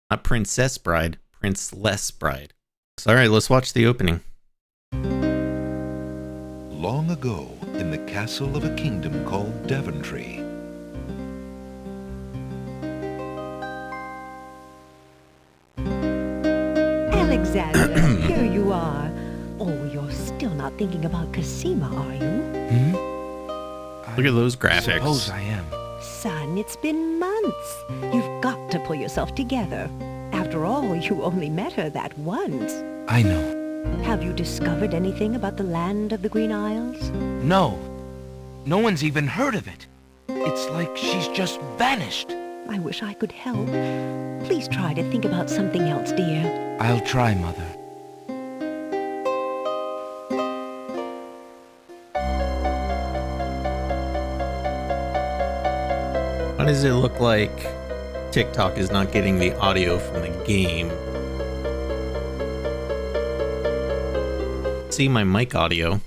Not Princess Bride, Princeless Bride. So, all right, let's watch the opening. Long ago, in the castle of a kingdom called Daventry. Alexander, here you are. Oh, you're still not thinking about Cosima, are you? Look at those graphics. Suppose I am. Son, it's been months. You've got to pull yourself together. After all, you only met her that once. I know. Have you discovered anything about the land of the Green Isles? No. No one's even heard of it. It's like she's just vanished. I wish I could help. Please try to think about something else, dear. I'll try, Mother. Why does it look like TikTok is not getting the audio from the game? See my mic audio.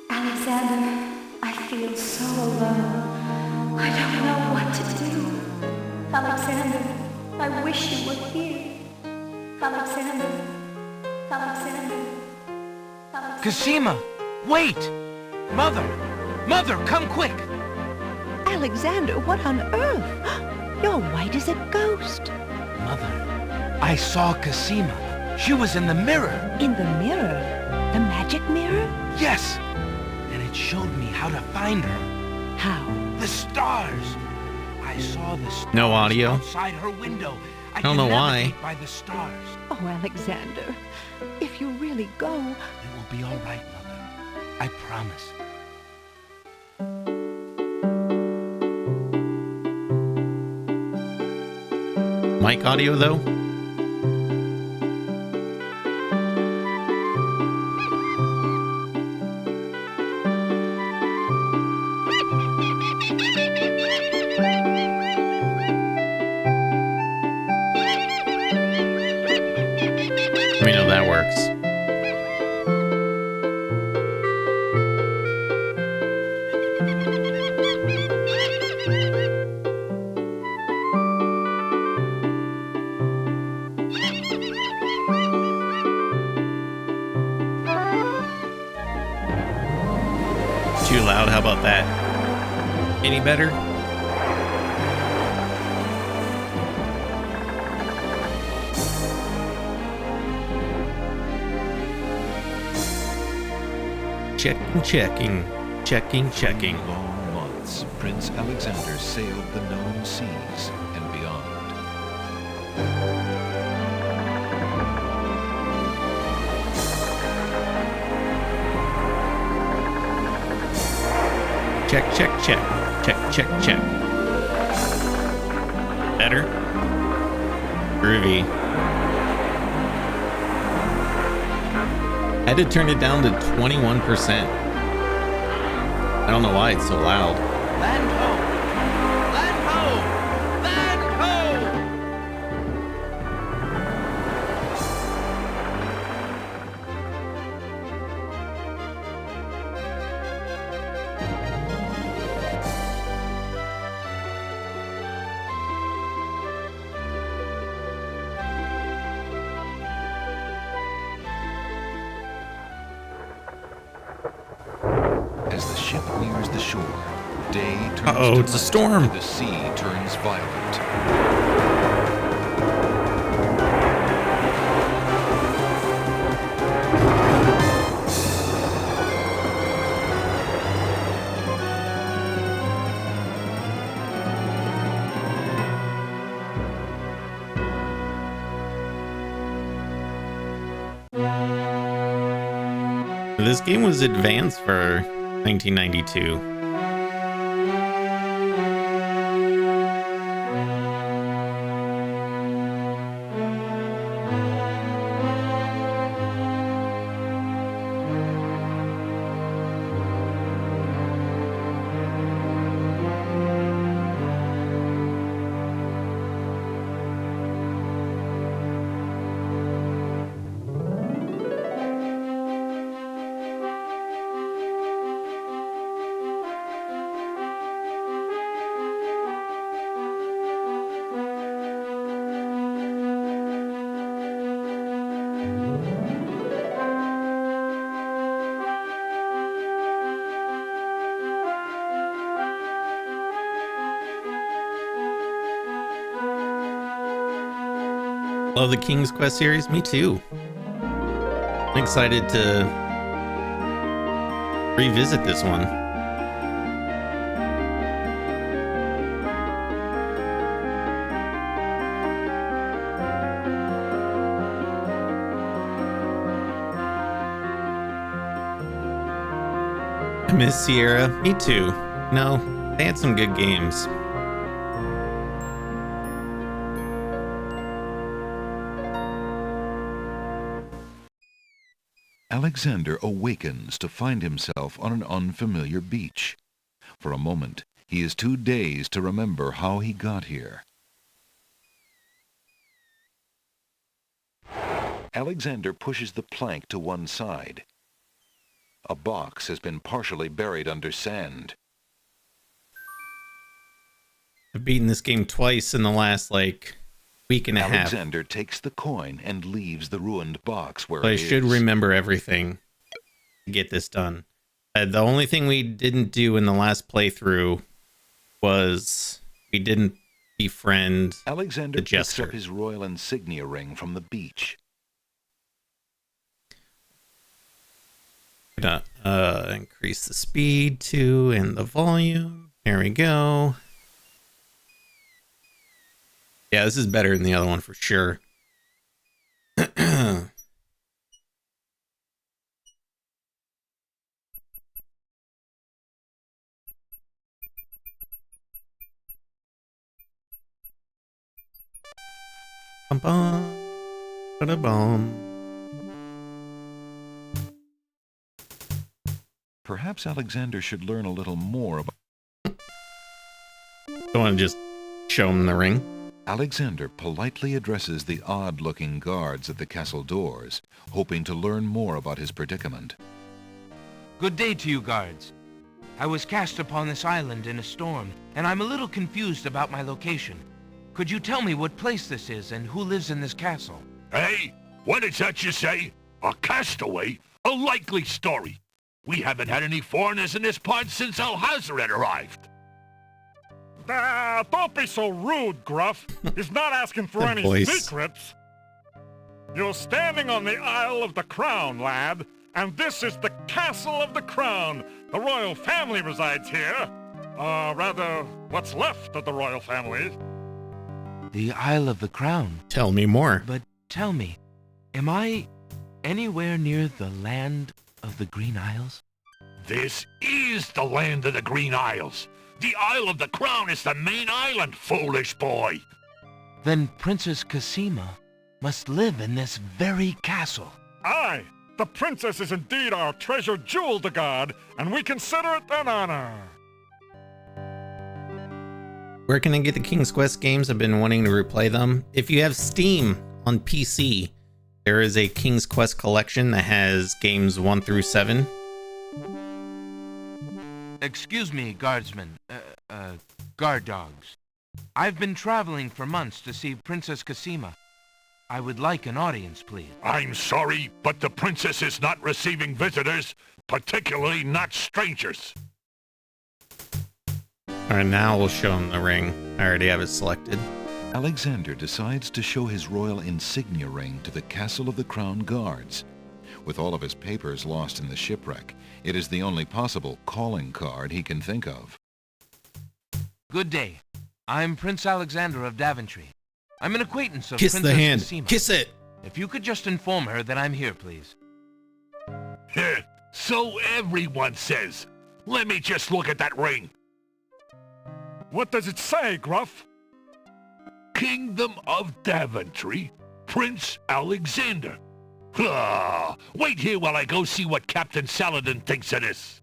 Alexander, I feel so alone. I don't know what to do. Alexander, I wish you were here. Alexander. Cosima! Wait! Mother! Mother, come quick! Alexander, what on earth? You're white as a ghost. Mother, I saw Cosima. She was in the mirror. In the mirror? The magic mirror? Yes! And it showed me how to find her. How? The stars! I saw the stars No audio? outside her window. I don't can know why. navigate by the stars. Oh, Alexander, if you really go... It will be all right, Mother. I promise. Mic audio, though? Let me know if that works. Too loud, how about that? Any better? Checking. Long months, Prince Alexander sailed the known seas and beyond. Check. Better? Groovy. I had to turn it down to 21%. I don't know why it's so loud. Land ho! Land ho! Land ho! As the ship nears the shore, day turns Uh-oh, to it's a night, storm. and the sea turns violent. This game was advanced for 1992. Love the King's Quest series. Me too. I'm excited to revisit this one. I miss Sierra. Me too. No, they had some good games. Alexander awakens to find himself on an unfamiliar beach. For a moment, he is too dazed to remember how he got here. Alexander pushes the plank to one side. A box has been partially buried under sand. I've beaten this game twice in the last, week and a half. Alexander takes the coin and leaves the ruined box where But I it should is. remember everything to get this done. The only thing we didn't do in the last playthrough was we didn't befriend Alexander the picks jester. up his royal insignia ring from the beach. Gonna increase the speed too and the volume. There we go. Yeah, this is better than the other one for sure. Bum bum. Ba-da-bum. Perhaps Alexander should learn a little more about... Don't want to just show him the ring. Alexander politely addresses the odd-looking guards at the castle doors, hoping to learn more about his predicament. Good day to you, guards. I was cast upon this island in a storm, and I'm a little confused about my location. Could you tell me what place this is and who lives in this castle? Hey, what is that you say? A castaway? A likely story. We haven't had any foreigners in this part since Alhazred arrived. Don't be so rude, Gruff. He's not asking for The any voice. secrets. You're standing on the Isle of the Crown, lad, and this is the Castle of the Crown. The royal family resides here. Rather, what's left of the royal family. The Isle of the Crown. Tell me more. But tell me, am I anywhere near the land of the Green Isles? This is the land of the Green Isles. The Isle of the Crown is the main island, foolish boy. Then Princess Cassima must live in this very castle. Aye, the princess is indeed our treasured jewel to guard, and we consider it an honor. Where can I get the King's Quest games? I've been wanting to replay them. If you have Steam on PC, there is a King's Quest collection that has games 1 through 7. Excuse me, guardsmen. Guard dogs. I've been traveling for months to see Princess Cassima. I would like an audience, please. I'm sorry, but the princess is not receiving visitors, particularly not strangers. Alright, now we'll show him the ring. I already have it selected. Alexander decides to show his royal insignia ring to the Castle of the Crown guards. With all of his papers lost in the shipwreck, it is the only possible calling card he can think of. Good day. I'm Prince Alexander of Daventry. I'm an acquaintance of Kiss Princess the hand. Cassima. Kiss it. If you could just inform her that I'm here, please. So everyone says. Let me just look at that ring. What does it say, Gruff? Kingdom of Daventry, Prince Alexander. Wait here while I go see what Captain Saladin thinks of this.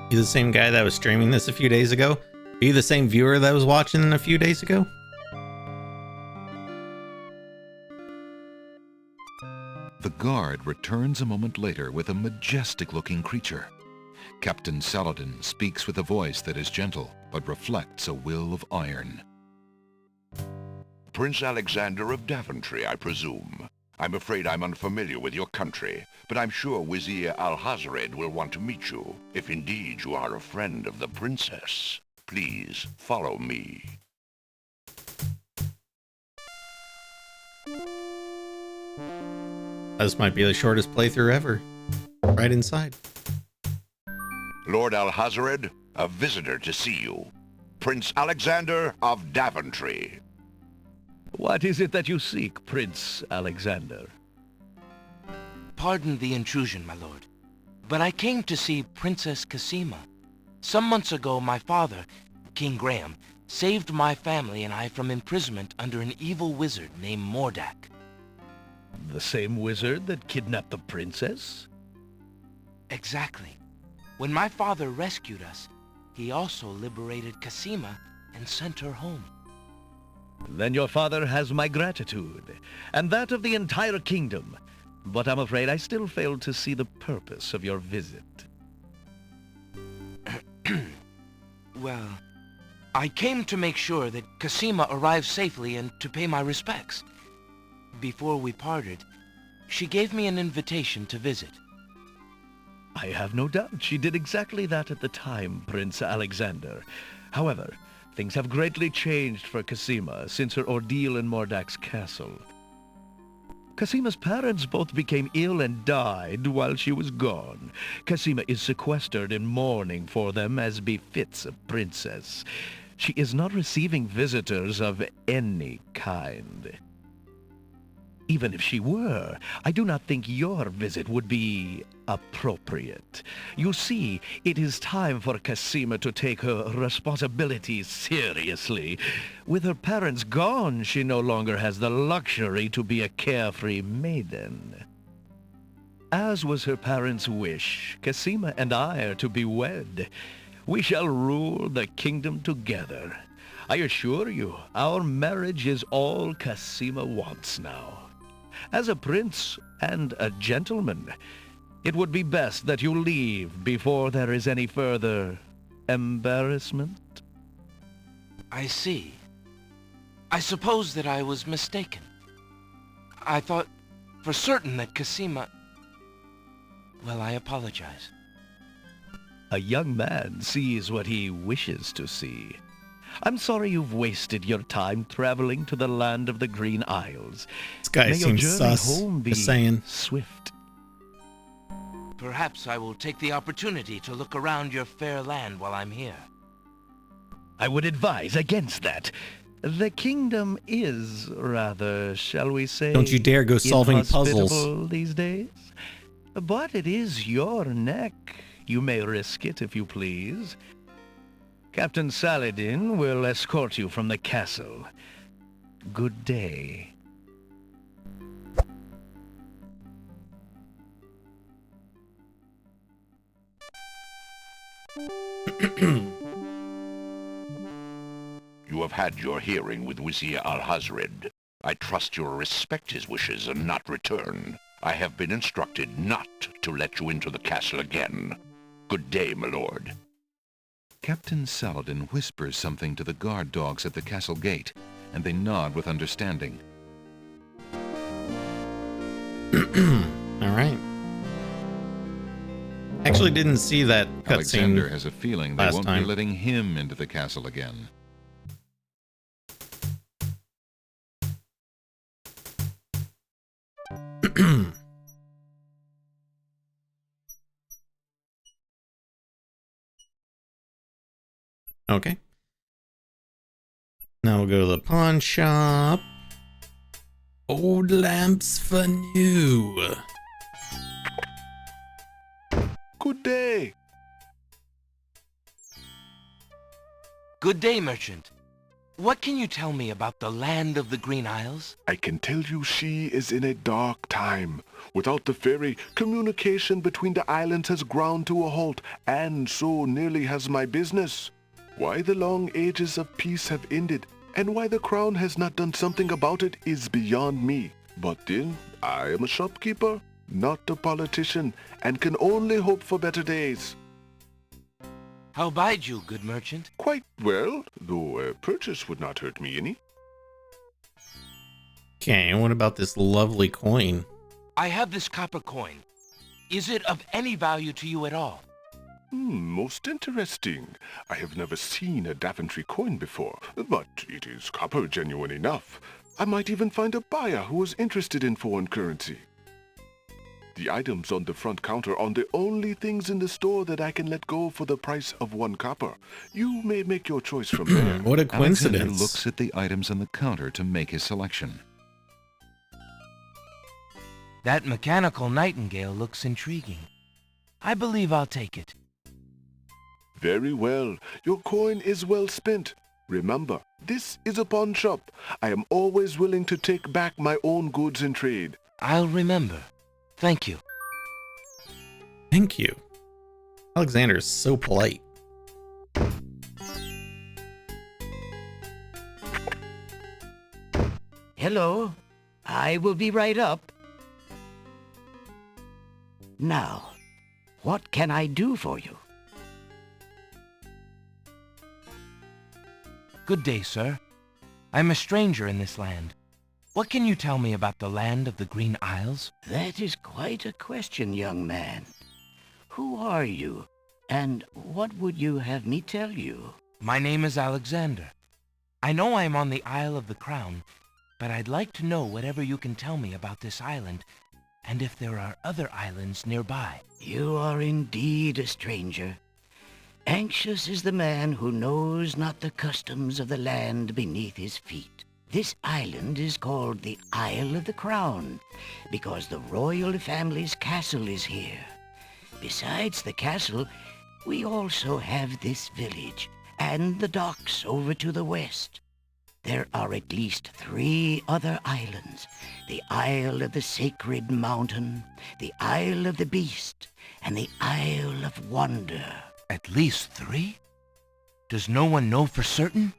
You the same guy that was streaming this a few days ago? Are you the same viewer that was watching a few days ago? The guard returns a moment later with a majestic-looking creature. Captain Saladin speaks with a voice that is gentle, but reflects a will of iron. Prince Alexander of Daventry, I presume. I'm afraid I'm unfamiliar with your country, but I'm sure Wazir Alhazred will want to meet you, if indeed you are a friend of the princess. Please, follow me. This might be the shortest playthrough ever. Right inside. Lord Alhazred, a visitor to see you. Prince Alexander of Daventry. What is it that you seek, Prince Alexander? Pardon the intrusion, my lord, but I came to see Princess Cassima. Some months ago, my father, King Graham, saved my family and I from imprisonment under an evil wizard named Mordak. The same wizard that kidnapped the princess? Exactly. When my father rescued us, he also liberated Cassima and sent her home. Then your father has my gratitude, and that of the entire kingdom. But I'm afraid I still fail to see the purpose of your visit. Well, I came to make sure that Cassima arrived safely and to pay my respects. Before we parted, she gave me an invitation to visit. I have no doubt she did exactly that at the time, Prince Alexander. However, things have greatly changed for Cassima since her ordeal in Mordak's castle. Cassima's parents both became ill and died while she was gone. Cassima is sequestered in mourning for them as befits a princess. She is not receiving visitors of any kind. Even if she were, I do not think your visit would be appropriate. You see, it is time for Cassima to take her responsibilities seriously. With her parents gone, she no longer has the luxury to be a carefree maiden. As was her parents' wish, Cassima and I are to be wed. We shall rule the kingdom together. I assure you, our marriage is all Cassima wants now. As a prince and a gentleman, it would be best that you leave before there is any further embarrassment. I see. I suppose that I was mistaken. I thought for certain that Cassima... Well, I apologize. A young man sees what he wishes to see. I'm sorry you've wasted your time traveling to the land of the Green Isles. This guy May your seems journey sus. home be Just saying. swift. Perhaps I will take the opportunity to look around your fair land while I'm here. I would advise against that. The kingdom is rather, shall we say, Don't you dare go solving inhospitable puzzles. these days. But it is your neck. You may risk it if you please. Captain Saladin will escort you from the castle. Good day. You have had your hearing with Wizir Alhazred. I trust you'll respect his wishes and not return. I have been instructed not to let you into the castle again. Good day, my lord. Captain Saladin whispers something to the guard dogs at the castle gate, and they nod with understanding. All right. Actually didn't see that Alexander cutscene. has a feeling they last won't time. be letting him into the castle again. Okay. Now we'll go to the pawn shop. Old lamps for new. Good day. Good day, merchant. What can you tell me about the land of the Green Isles? I can tell you she is in a dark time. Without the ferry, communication between the islands has ground to a halt, and so nearly has my business. Why the long ages of peace have ended, and why the crown has not done something about it is beyond me. But then, I am a shopkeeper, not a politician, and can only hope for better days. How bide you, good merchant? Quite well, though a purchase would not hurt me any. Okay, and what about this lovely coin? I have this copper coin. Is it of any value to you at all? Most interesting. I have never seen a Daventry coin before, but it is copper genuine enough. I might even find a buyer who is interested in foreign currency. The items on the front counter are the only things in the store that I can let go for the price of 1 copper. You may make your choice from there. What a coincidence. Alexander looks at the items on the counter to make his selection. That mechanical nightingale looks intriguing. I believe I'll take it. Very well. Your coin is well spent. Remember, this is a pawn shop. I am always willing to take back my own goods in trade. I'll remember. Thank you. Thank you. Alexander is so polite. Hello. I will be right up. Now, what can I do for you? Good day, sir. I'm a stranger in this land. What can you tell me about the land of the Green Isles? That is quite a question, young man. Who are you, and what would you have me tell you? My name is Alexander. I know I'm on the Isle of the Crown, but I'd like to know whatever you can tell me about this island, and if there are other islands nearby. You are indeed a stranger. Anxious is the man who knows not the customs of the land beneath his feet. This island is called the Isle of the Crown, because the royal family's castle is here. Besides the castle, we also have this village, and the docks over to the west. There are at least 3 other islands: the Isle of the Sacred Mountain, the Isle of the Beast, and the Isle of Wonder. At least 3? Does no one know for certain?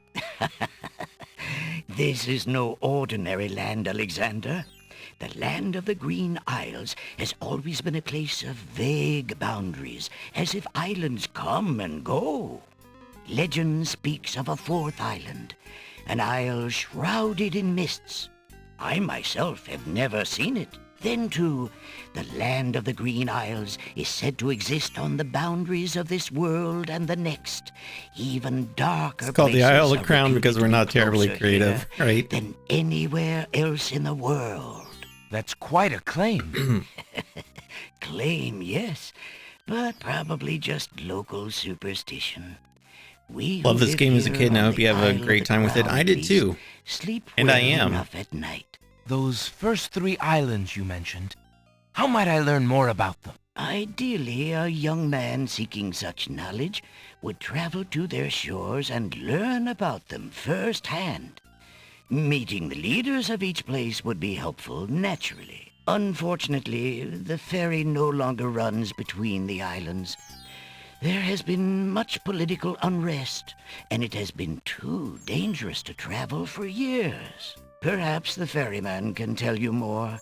This is no ordinary land, Alexander. The land of the Green Isles has always been a place of vague boundaries, as if islands come and go. Legend speaks of a 4th island, an isle shrouded in mists. I myself have never seen it. Then, too, the land of the Green Isles is said to exist on the boundaries of this world and the next. Even darker It's called the places Isle of the are Crown because we're not reputed to be terribly closer creative, here right? than anywhere else in the world. That's quite a claim. Claim, yes, but probably just local superstition. We Love who this live game as a here kid, and I on hope the you have Isle a of great the time with it. Crown, I did please, too. sleep And well I am. enough at night. Those first 3 islands you mentioned, how might I learn more about them? Ideally, a young man seeking such knowledge would travel to their shores and learn about them firsthand. Meeting the leaders of each place would be helpful, naturally. Unfortunately, the ferry no longer runs between the islands. There has been much political unrest, and it has been too dangerous to travel for years. Perhaps the ferryman can tell you more.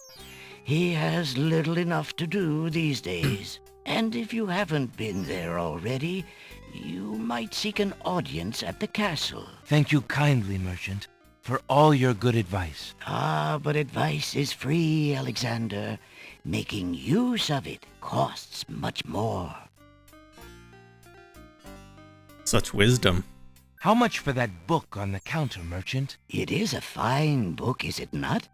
He has little enough to do these days. And if you haven't been there already, you might seek an audience at the castle. Thank you kindly, merchant, for all your good advice. Ah, but advice is free, Alexander. Making use of it costs much more. Such wisdom. How much for that book on the counter, merchant? It is a fine book, is it not?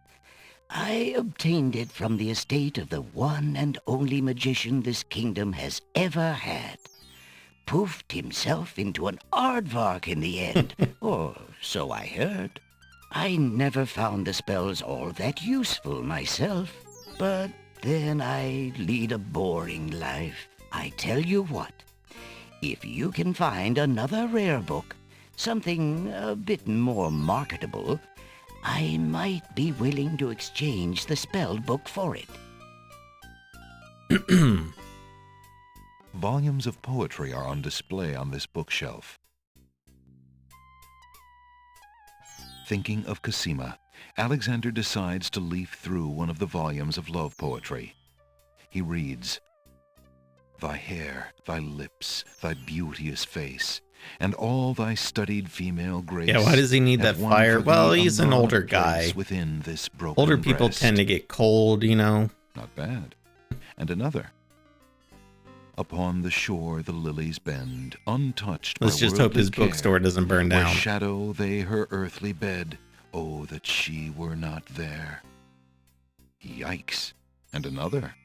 I obtained it from the estate of the one and only magician this kingdom has ever had. Poofed himself into an aardvark in the end, or so I heard. I never found the spells all that useful myself, but then I lead a boring life. I tell you what, if you can find another rare book, something a bit more marketable, I might be willing to exchange the spell book for it. Volumes of poetry are on display on this bookshelf. Thinking of Cosima, Alexander decides to leaf through one of the volumes of love poetry. He reads, "Thy hair, thy lips, thy beauteous face, and all thy studied female grace." Yeah, why does he need that have won fire? for Well, thee a he's an marked older place guy. Within this broken Older people breast. tend to get cold, you know. Not bad. And another. Upon the shore the lilies bend, untouched by Let's just hope worldly his bookstore doesn't burn Where down. shadow they her earthly bed. Oh, that she were not there. Yikes. And another.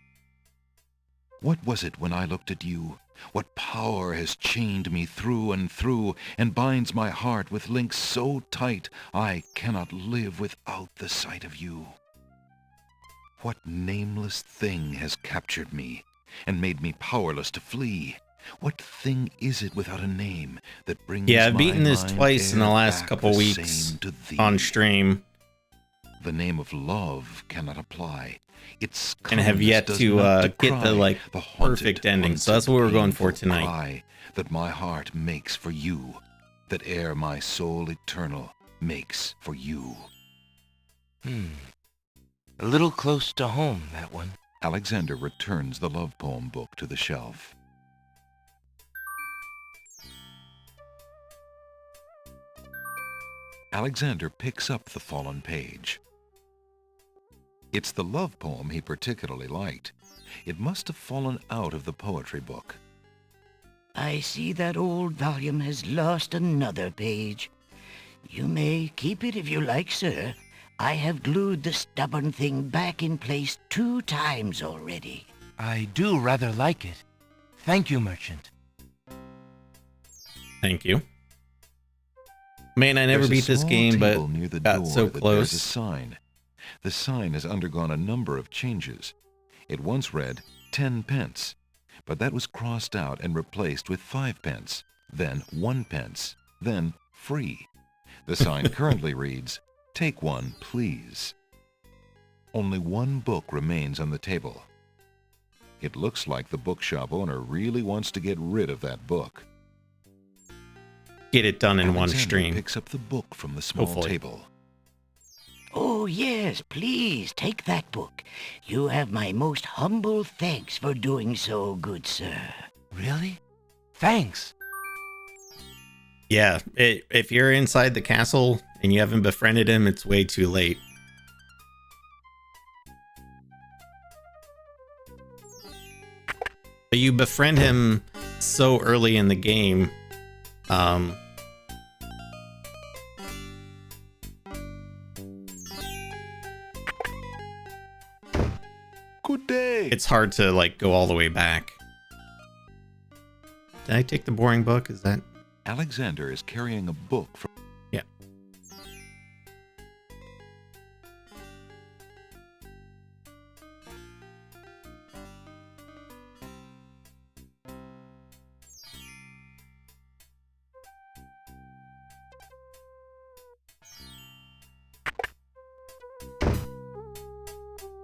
What was it when I looked at you? What power has chained me through and binds my heart with links so tight I cannot live without the sight of you? What nameless thing has captured me and made me powerless to flee? What thing is it without a name that brings Yeah, I've my beaten this mind twice in the e'er last back couple the weeks same to thee? on stream, The name of love cannot apply. Its and have calmness yet does to not get the decry perfect ending. So that's what we're going for painful tonight. cry that my heart makes for you, that ere my soul eternal makes for you. A little close to home, that one. Alexander returns the love poem book to the shelf. Alexander picks up the fallen page. It's the love poem he particularly liked. It must have fallen out of the poetry book. I see that old volume has lost another page. You may keep it if you like, sir. I have glued the stubborn thing back in place 2 times already. I do rather like it. Thank you, merchant. Thank you. Man, I never There's a beat this small game, but table near the got door so that bears a close. sign. The sign has undergone a number of changes. It once read 10 pence, but that was crossed out and replaced with 5 pence, then 1 pence, then free. The sign currently reads, "Take one, please." Only one book remains on the table. It looks like the bookshop owner really wants to get rid of that book. Get it done in one Alexander stream. picks up the book from the small Hopefully. table. Oh, yes, please, take that book. You have my most humble thanks for doing so, good sir. Really? Thanks. Yeah, if you're inside the castle and you haven't befriended him, it's way too late. But you befriend him so early in the game. Good day. It's hard to like go all the way back. Did I take the boring book? Is that? Alexander is carrying a book from... Yeah.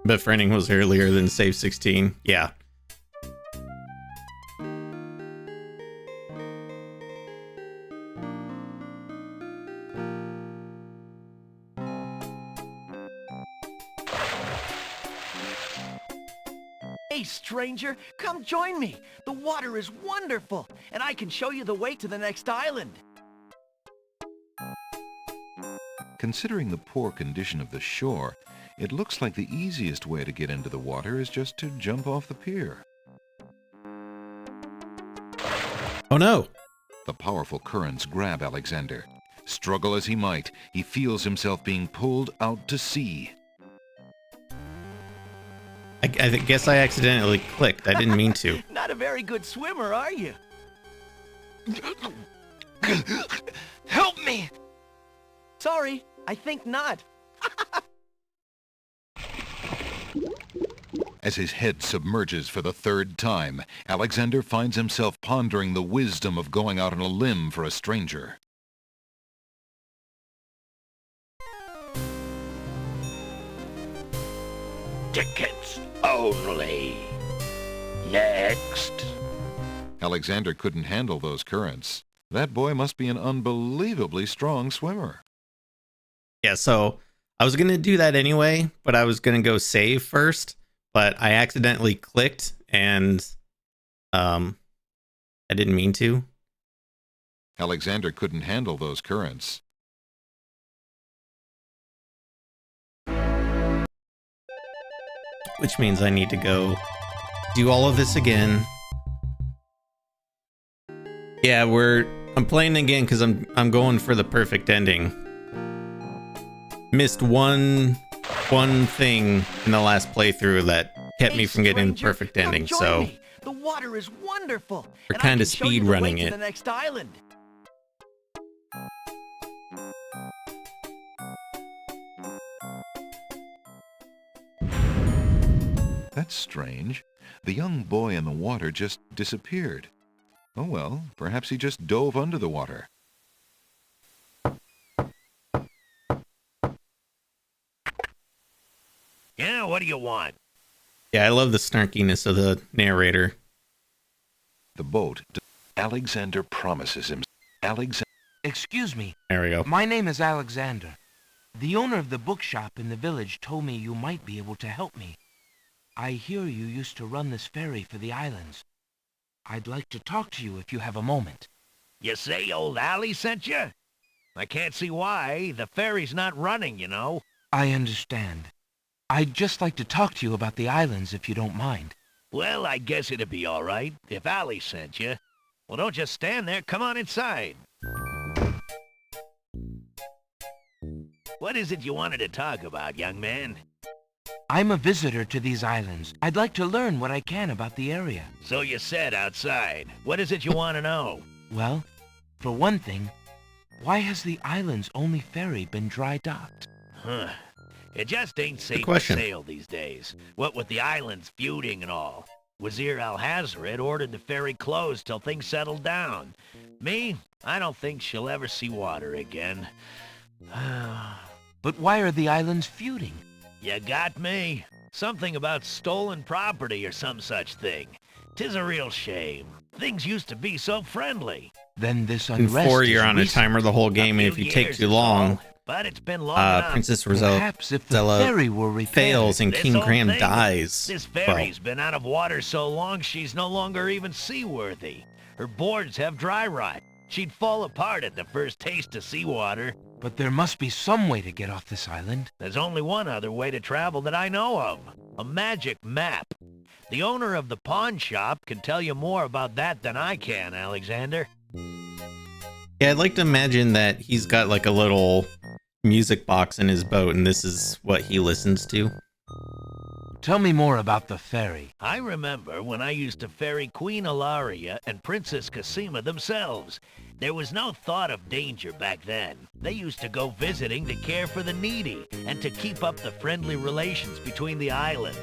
Befriending was earlier than save 16. Yeah. Hey, stranger, come join me. The water is wonderful, and I can show you the way to the next island. Considering the poor condition of the shore, it looks like the easiest way to get into the water is just to jump off the pier. Oh no! The powerful currents grab Alexander. Struggle as he might, he feels himself being pulled out to sea. I guess I accidentally clicked. I didn't mean to. Not a very good swimmer, are you? Help me! Sorry, I think not. As his head submerges for the 3rd time, Alexander finds himself pondering the wisdom of going out on a limb for a stranger. Tickets only. Next. Alexander couldn't handle those currents. That boy must be an unbelievably strong swimmer. Yeah, so I was going to do that anyway, but I was going to go save first, but I accidentally clicked and I didn't mean to. Alexander couldn't handle those currents. Which means I need to go do all of this again. Yeah, I'm playing again because I'm going for the perfect ending. Missed one thing in the last playthrough that kept me from getting the perfect ending, so Me. The water is wonderful. we're kind of speed running it. To the next island. That's strange. The young boy in the water just disappeared. Oh well, perhaps he just dove under the water. Yeah, what do you want? Yeah, I love the snarkiness of the narrator. The boat. Alexander promises him. Excuse me. There we go. My name is Alexander. The owner of the bookshop in the village told me you might be able to help me. I hear you used to run this ferry for the islands. I'd like to talk to you if you have a moment. You say old Allie sent you? I can't see why. The ferry's not running, you know. I understand. I'd just like to talk to you about the islands if you don't mind. Well, I guess it'd be all right if Allie sent you. Well, don't just stand there. Come on inside. What is it you wanted to talk about, young man? I'm a visitor to these islands. I'd like to learn what I can about the area. So you said outside. What is it you want to know? Well, for one thing, why has the island's only ferry been dry docked? Huh. It just ain't safe to question. sail these days. What with the islands feuding and all. Wazir Al-Hazred ordered the ferry closed till things settled down. Me, I don't think she'll ever see water again. But why are the islands feuding? You got me. Something about stolen property or some such thing. 'Tis a real shame. Things used to be so friendly. Then this In unrest 4, is you're on a recent. timer the whole game, and if you take too long, But it's been long enough. Princess Perhaps if the ferry were repaired. fails and This King whole Graham thing, dies. This ferry's been out of water so long she's no longer even seaworthy. Her boards have dry rot. She'd fall apart at the first taste of seawater. But there must be some way to get off this island. There's only one other way to travel that I know of. A magic map. The owner of the pawn shop can tell you more about that than I can, Alexander. Yeah, I'd like to imagine that he's got like a little music box in his boat, and this is what he listens to. Tell me more about the ferry. I remember when I used to ferry Queen Ilaria and Princess Cassima themselves. There was no thought of danger back then. They used to go visiting to care for the needy and to keep up the friendly relations between the islands.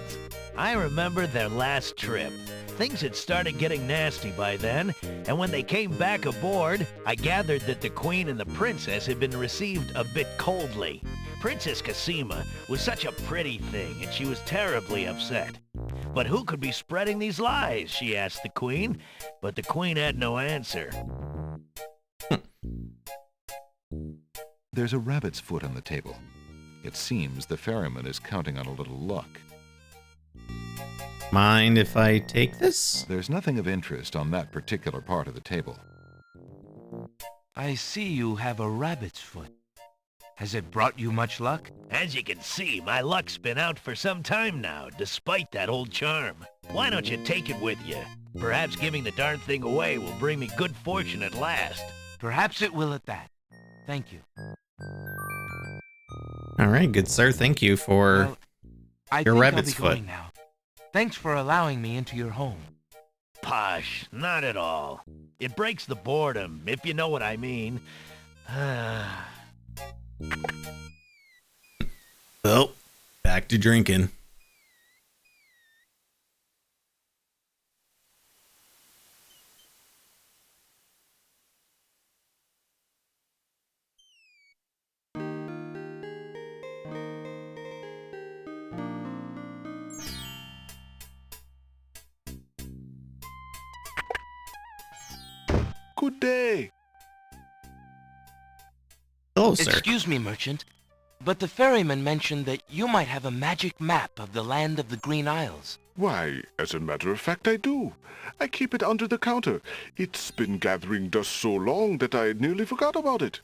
I remember their last trip. Things had started getting nasty by then, and when they came back aboard, I gathered that the Queen and the Princess had been received a bit coldly. Princess Cassima was such a pretty thing, and she was terribly upset. But who could be spreading these lies, she asked the Queen, but the Queen had no answer. There's a rabbit's foot on the table. It seems the ferryman is counting on a little luck. Mind if I take this? There's nothing of interest on that particular part of the table. I see you have a rabbit's foot. Has it brought you much luck? As you can see, my luck's been out for some time now, despite that old charm. Why don't you take it with you? Perhaps giving the darn thing away will bring me good fortune at last. Perhaps it will at that. Thank you. All right, good sir. Thank you for Well, I your think rabbit's I'll be foot. going now. Thanks for allowing me into your home. Posh, not at all. It breaks the boredom, if you know what I mean. Well, back to drinking. Good day. Hello, sir. Excuse me, merchant, but the ferryman mentioned that you might have a magic map of the land of the Green Isles. Why, as a matter of fact, I do. I keep it under the counter. It's been gathering dust so long that I nearly forgot about it.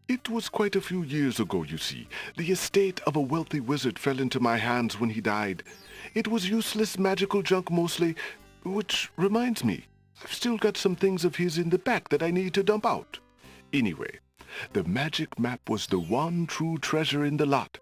It was quite a few years ago, you see. The estate of a wealthy wizard fell into my hands when he died. It was useless magical junk mostly, which reminds me, I've still got some things of his in the back that I need to dump out. Anyway, the magic map was the one true treasure in the lot.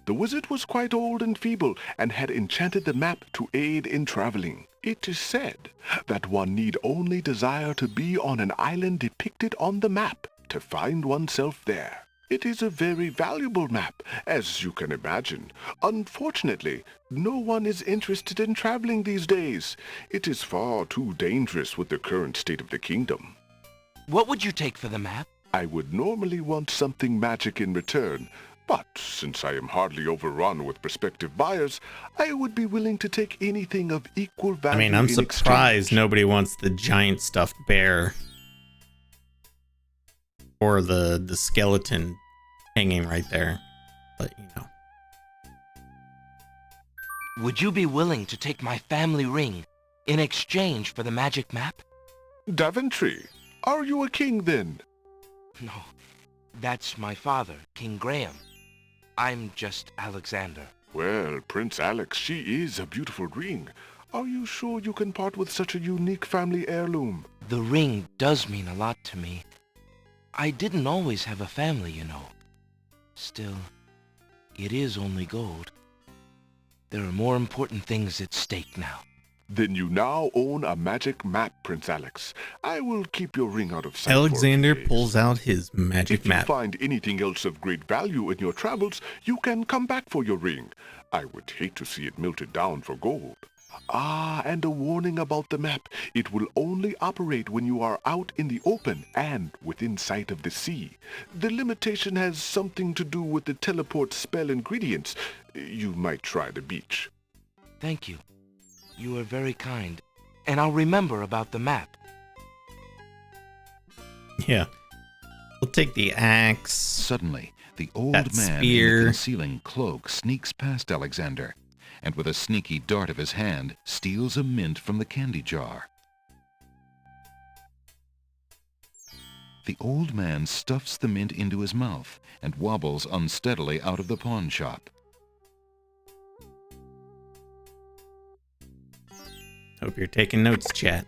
The wizard was quite old and feeble and had enchanted the map to aid in traveling. It is said that one need only desire to be on an island depicted on the map to find oneself there. It is a very valuable map, as you can imagine. Unfortunately, no one is interested in traveling these days. It is far too dangerous with the current state of the kingdom. What would you take for the map? I would normally want something magic in return, but since I am hardly overrun with prospective buyers, I would be willing to take anything of equal value. I mean, I'm in surprised exchange. nobody wants the giant stuffed bear or the skeleton hanging right there, but you know. Would you be willing to take my family ring in exchange for the magic map? Daventry, are you a king then? No, that's my father, King Graham. I'm just Alexander. Well, Prince Alex, she is a beautiful ring. Are you sure you can part with such a unique family heirloom? The ring does mean a lot to me. I didn't always have a family, you know. Still, it is only gold. There are more important things at stake now. Then you now own a magic map, Prince Alex. I will keep your ring out of sight. Alexander pulls out his magic map. If you find anything else of great value in your travels, you can come back for your ring. I would hate to see it melted down for gold. Ah, and a warning about the map. It will only operate when you are out in the open and within sight of the sea. The limitation has something to do with the teleport spell ingredients. You might try the beach. Thank you. You are very kind, and I'll remember about the map. Yeah. We'll take the axe. Suddenly, the old that man spear. in the concealing cloak sneaks past Alexander, and with a sneaky dart of his hand, steals a mint from the candy jar. The old man stuffs the mint into his mouth and wobbles unsteadily out of the pawn shop. Hope you're taking notes, chat.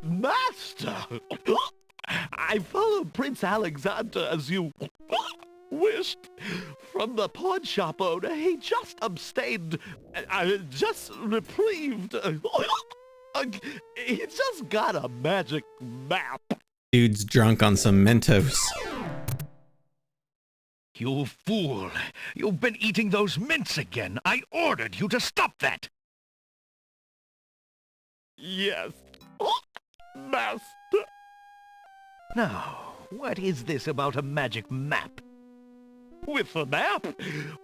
Master! I followed Prince Alexander as you wished. From the pawn shop owner, he just abstained, just reprieved. He just got a magic map. Dude's drunk on some Mentos. You fool! You've been eating those mints again! I ordered you to stop that! Yes, Master. Now, what is this about a magic map? With the map,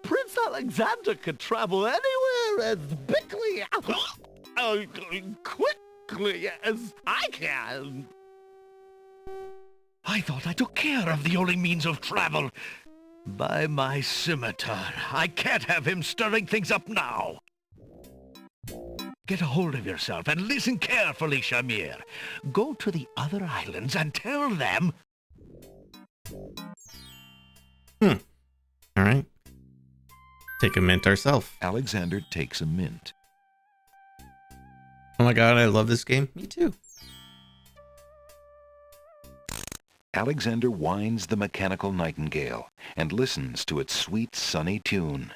Prince Alexander could travel anywhere as quickly as I can. I thought I took care of the only means of travel. By my scimitar, I can't have him stirring things up now. Get a hold of yourself and listen carefully, Shamir. Go to the other islands and tell them... All right. Take a mint ourselves. Alexander takes a mint. Oh my god, I love this game. Me too. Alexander winds the mechanical nightingale and listens to its sweet, sunny tune.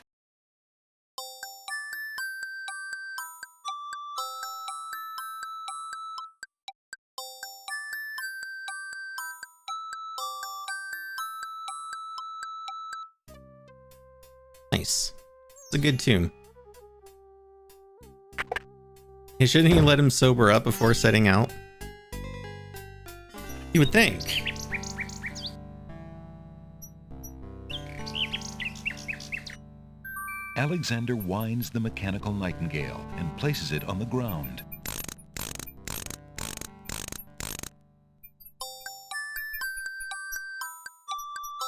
Nice. It's a good tune. Hey, shouldn't he let him sober up before setting out? You would think. Alexander winds the mechanical nightingale and places it on the ground.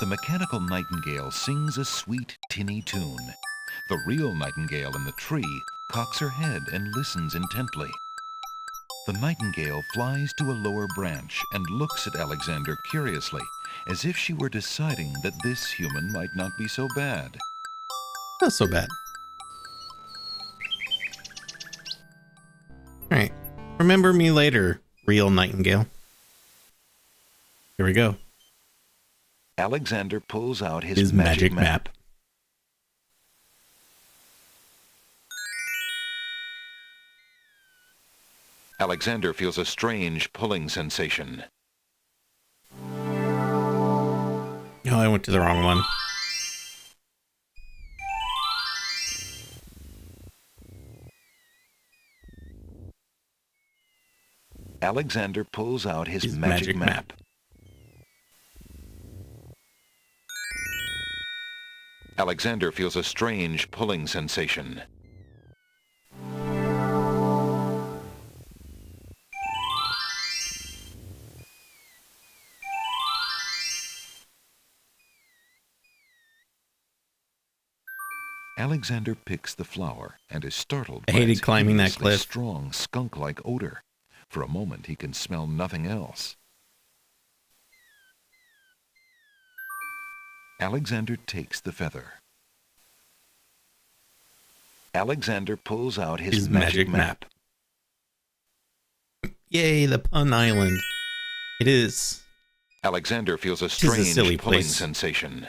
The mechanical nightingale sings a sweet, tinny tune. The real nightingale in the tree cocks her head and listens intently. The nightingale flies to a lower branch and looks at Alexander curiously, as if she were deciding that this human might not be so bad. Not so bad. Remember me later, real Nightingale. Here we go. Alexander pulls out his magic map. Alexander feels a strange pulling sensation. Oh, I went to the wrong one. Alexander pulls out his magic map. Alexander feels a strange pulling sensation. Alexander picks the flower and is startled by its climbing that hideously cliff. strong skunk-like odor. For a moment, he can smell nothing else. Alexander takes the feather. Alexander pulls out his magic map. Yay, the Pun Island. It is. Alexander feels a It is a strange silly pulling place. sensation.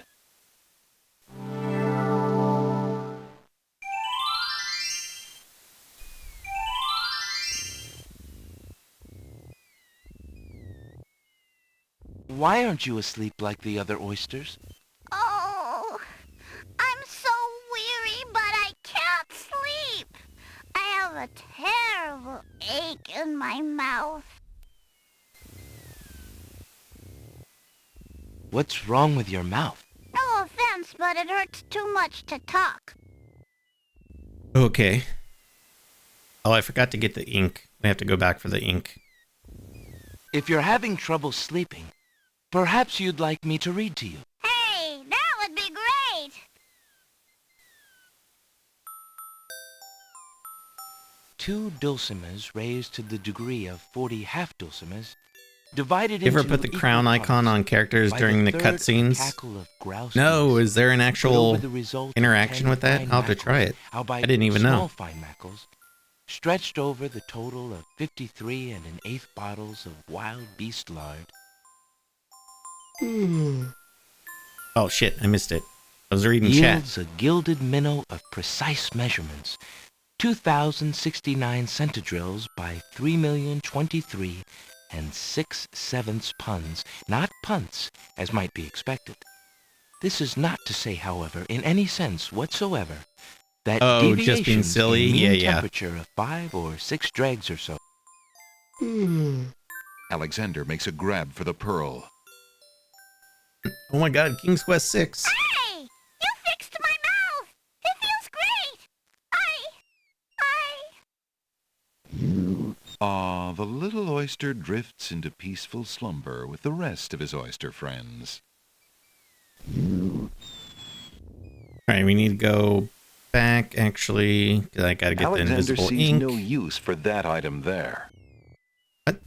Why aren't you asleep like the other oysters? Oh, I'm so weary, but I can't sleep. I have a terrible ache in my mouth. What's wrong with your mouth? No offense, but it hurts too much to talk. Okay. Oh, I forgot to get the ink. We have to go back for the ink. If you're having trouble sleeping, perhaps you'd like me to read to you. Hey, that would be great. Two dulcimers raised to the degree of 40 half-dulcimers, divided You ever into put the equal crown icon parts on characters by during the third cutscenes? cackle of grouse No, geese, is there an put actual over the result of interaction 10 with that? fine I'll have to try mackles, it. albeit I didn't even small know. fine mackles, stretched over the total of 53 1/8 bottles of wild beast lard. Oh shit, I missed it. I was reading chat. Yields a gilded minnow of precise measurements, 2,069 centidrills by 3,023 6/7 puns, not punts, as might be expected. This is not to say, however, in any sense whatsoever, that Oh, just being deviations silly? in mean Yeah. temperature of 5 or 6 dregs or so. Alexander makes a grab for the pearl. Oh my god, King's Quest 6. Hey, you fixed my mouth. It feels great. The little oyster drifts into peaceful slumber with the rest of his oyster friends. Alright, we need to go back, actually, because I gotta get the Alexander invisible sees ink. no use for that item there. What?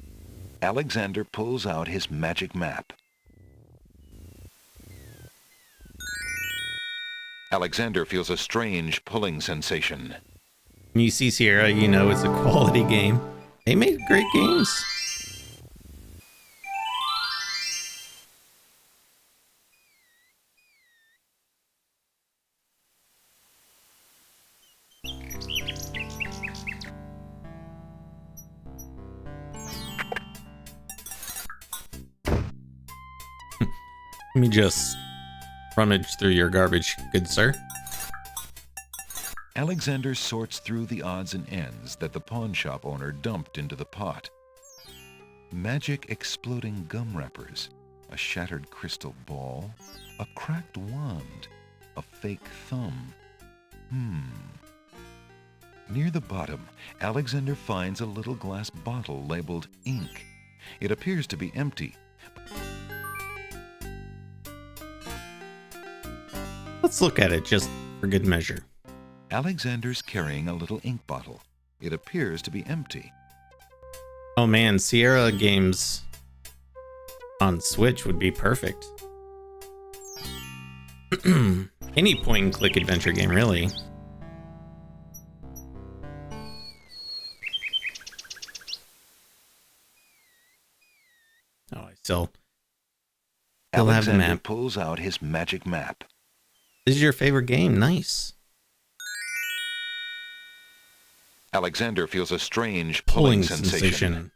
Alexander pulls out his magic map. Alexander feels a strange pulling sensation. When you see Sierra, you know it's a quality game. They made great games. Let me just rummage through your garbage, good sir. Alexander sorts through the odds and ends that the pawn shop owner dumped into the pot. Magic exploding gum wrappers, a shattered crystal ball, a cracked wand, a fake thumb. Near the bottom, Alexander finds a little glass bottle labeled ink. It appears to be empty. Let's look at it just for good measure. Alexander's carrying a little ink bottle. It appears to be empty. Oh man, Sierra games on Switch would be perfect. Any point and click adventure game, really. Still have the Alexander map. pulls out his magic map. This is your favorite game. Nice. Alexander feels a strange pulling sensation.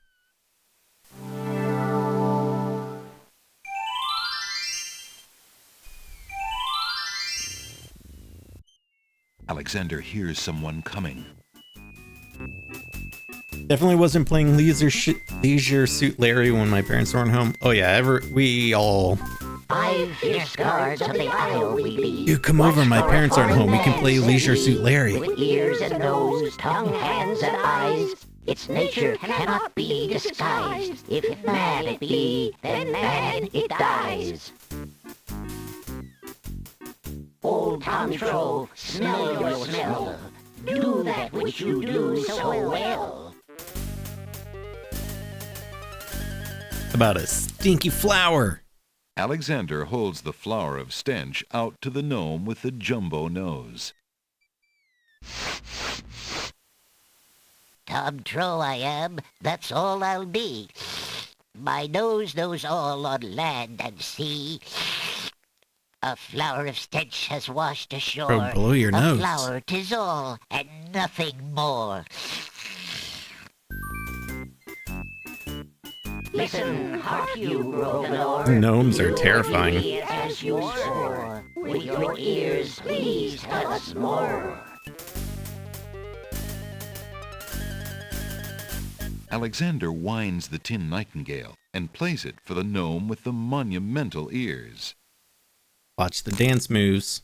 Alexander hears someone coming. Definitely wasn't playing Leisure Suit Larry when my parents weren't home. Oh yeah, we all. 5 fierce guards of the Isle we be. You come over, my parents aren't home. We can play Leisure Suit Larry. With ears and nose, tongue, hands, and eyes, its nature cannot be disguised. If mad it be, then mad it dies. Old Tom Troll, smell your smell. Do that which you do so well. About a stinky flower. Alexander holds the flower of stench out to the gnome with the jumbo nose. Tom Troll I am, that's all I'll be. My nose knows all on land and sea. A flower of stench has washed ashore. Bro, blow your nose. A flower 'tis all, and nothing more. Listen, hark you, Grovelor. Gnomes are terrifying. As you swore, with your ears, please tell us more. Alexander winds the tin nightingale and plays it for the gnome with the monumental ears. Watch the dance moves.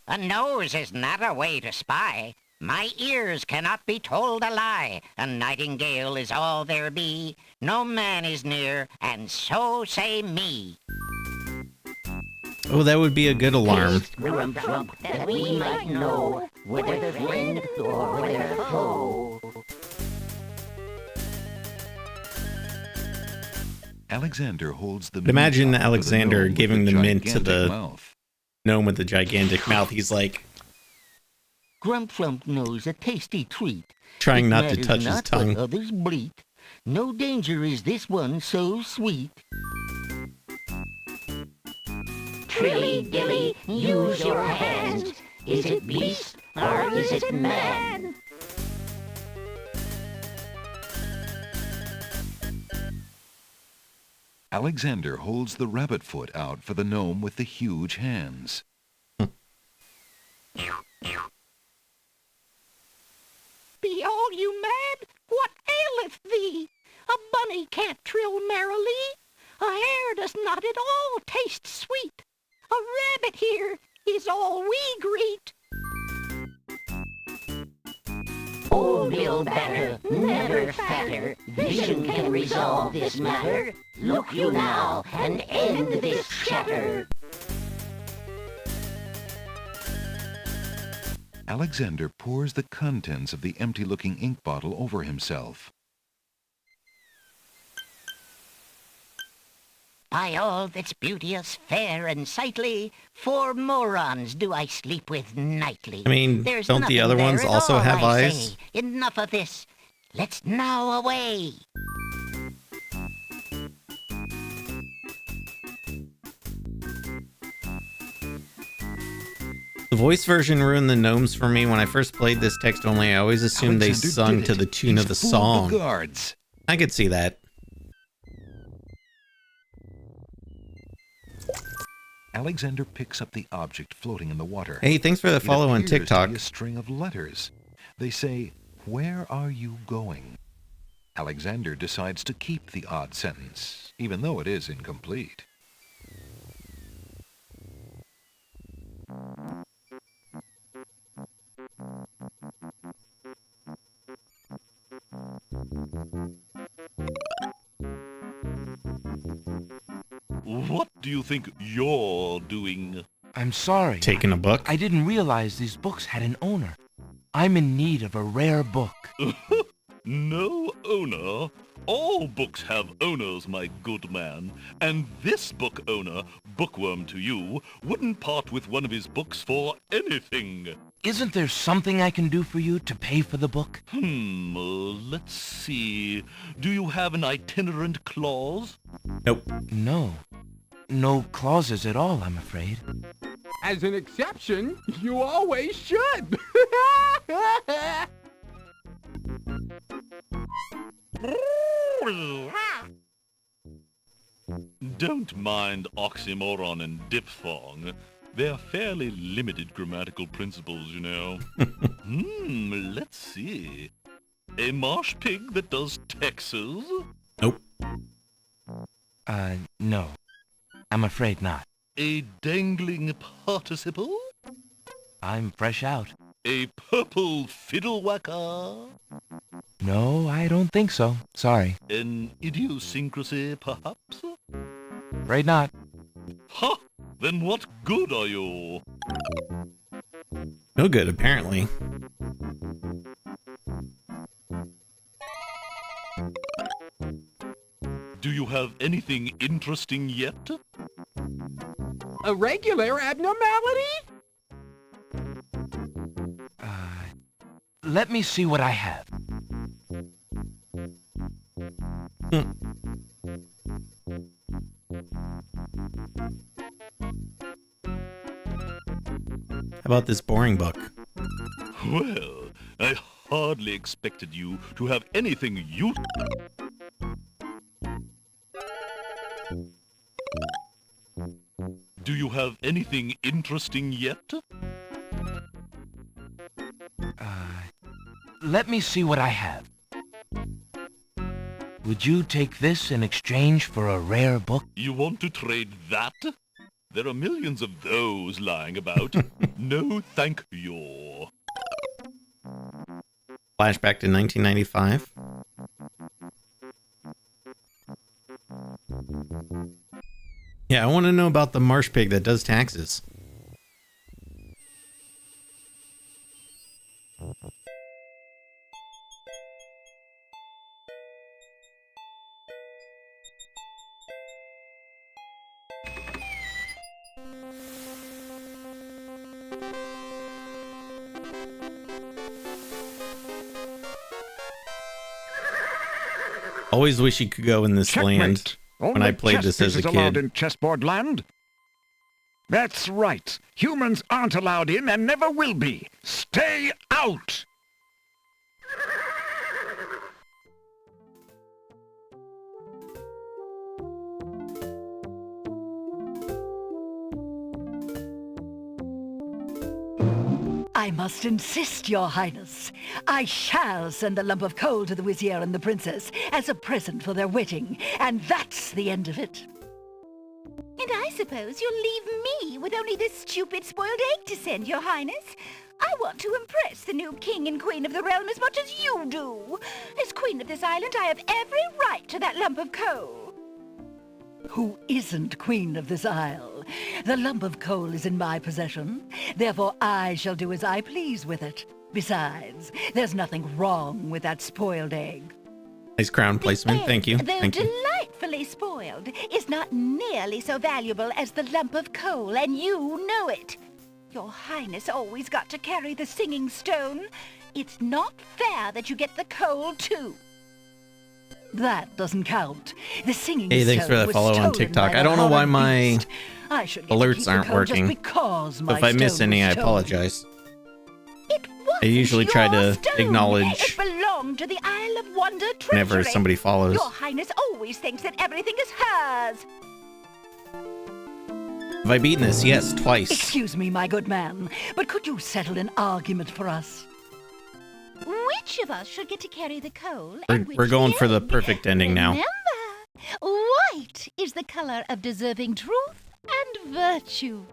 A nose is not a way to spy. My ears cannot be told a lie. A nightingale is all there be. No man is near, and so say me. Oh, that would be a good alarm. Grump, grump, that we might know whether friend or whether foe. Alexander holds the Imagine mint up Alexander for the gnome giving with the mint to gigantic the mouth. gnome with the gigantic mouth. He's like Grump Flump knows a tasty treat. trying It not to matters touch his not tongue. what others bleat. No danger is this one so sweet. Trilly dilly, use your hands. Is it beast or is it man? Alexander holds the rabbit foot out for the gnome with the huge hands. Be all you mad? What aileth thee? A bunny can't trill merrily. A hare does not at all taste sweet. A rabbit here is all we greet. Old Bill Batter, never fatter. Vision can resolve this matter. Look you now and end this chatter. Alexander pours the contents of the empty-looking ink bottle over himself. By all that's beauteous, fair, and sightly, 4 morons do I sleep with nightly. I mean, There's don't the nothing other there ones at also all, have I eyes? say. Enough of this. Let's now away. The voice version ruined the gnomes for me when I first played this text only. I always assumed they Alexander sung did to it. the tune of the He's fooled song. the guards. I could see that. Alexander picks up the object floating in the water. Hey, thanks for the It follow on appears to TikTok. be a string of letters. They say, "Where are you going?" Alexander decides to keep the odd sentence, even though it is incomplete. What do you think you're doing? I'm sorry. Taking a book? I didn't realize these books had an owner. I'm in need of a rare book. No owner. All books have owners, my good man. And this book owner, bookworm to you, wouldn't part with one of his books for anything. Isn't there something I can do for you to pay for the book? Let's see. Do you have an itinerant clause? Nope. No. No clauses at all, I'm afraid. As an exception, you always should. Don't mind oxymoron and diphthong. They're fairly limited grammatical principles, you know. Let's see. A marsh pig that does Texas? Nope. No. I'm afraid not. A dangling participle? I'm fresh out. A purple fiddle whacker? No, I don't think so. Sorry. An idiosyncrasy, perhaps? Afraid not. Ha! Then what good are you? No good, apparently. Do you have anything interesting yet? A regular abnormality? Let me see what I have. How about this boring book? Well, I hardly expected you to have anything Do you have anything interesting yet? Let me see what I have. Would you take this in exchange for a rare book? You want to trade that? There are millions of those lying about. No, thank you. Flashback to 1995. Yeah, I want to know about the marsh pig that does taxes. Always wish you could go in this land when I played this as a kid. In chessboard land? That's right. Humans aren't allowed in and never will be. Stay out! I must insist, Your Highness. I shall send a lump of coal to the Vizier and the Princess as a present for their wedding, and that's the end of it. And I suppose you'll leave me with only this stupid spoiled egg to send, Your Highness. I want to impress the new king and queen of the realm as much as you do. As queen of this island, I have every right to that lump of coal. Who isn't queen of this isle? The lump of coal is in my possession. Therefore, I shall do as I please with it. Besides, there's nothing wrong with that spoiled egg. Nice crown placement. Thank you. Though Thank you. delightfully spoiled, is not nearly so valuable as the lump of coal, and you know it. Your Highness always got to carry the singing stone. It's not fair that you get the coal, too. That doesn't count. The singing Hey, thanks for that follow on TikTok. I don't know why my alerts aren't working. So if I miss any, I apologize. I usually try to acknowledge It belonged to the Isle of Wonder treasury. whenever somebody follows. Your Highness always thinks that everything is hers. Have I beaten this? Yes, twice. Excuse me, my good man, but could you settle an argument for us? Which of us should get to carry the coal? We're going for the perfect ending now. Remember, white is the color of deserving truth and virtue.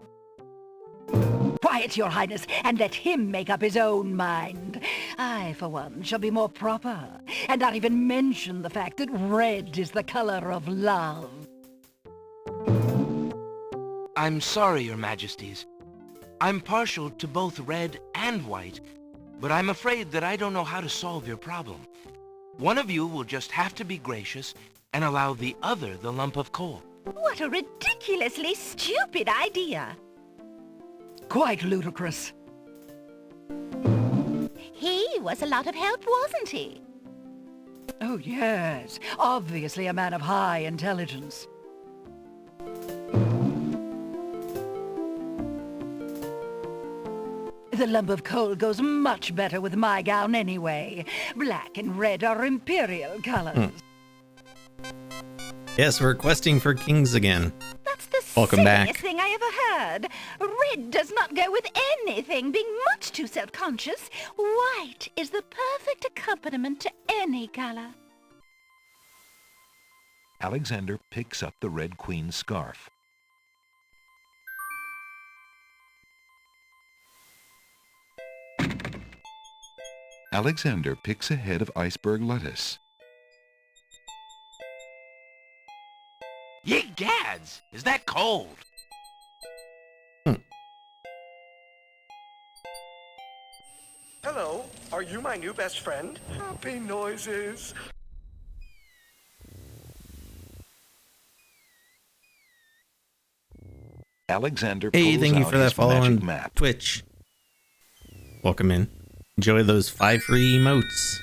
Quiet, Your Highness, and let him make up his own mind. I, for one, shall be more proper, and not even mention the fact that red is the color of love. I'm sorry, Your Majesties. I'm partial to both red and white. but I'm afraid that I don't know how to solve your problem. One of you will just have to be gracious and allow the other the lump of coal. What a ridiculously stupid idea. Quite ludicrous. He was a lot of help, wasn't he? Oh, yes. Obviously a man of high intelligence. The lump of coal goes much better with my gown anyway. Black and red are imperial colors. Yes, we're questing for kings again. That's the Welcome silliest back. thing I ever heard. Red does not go with anything, being much too self-conscious. White is the perfect accompaniment to any color. Alexander picks up the Red Queen's scarf. Alexander picks a head of iceberg lettuce. Ye gads! Is that cold? Hello, are you my new best friend? Happy noises. Alexander Hey, pulls thank you out for that his follow magic on map. Twitch. Welcome in. Enjoy those 5 free emotes.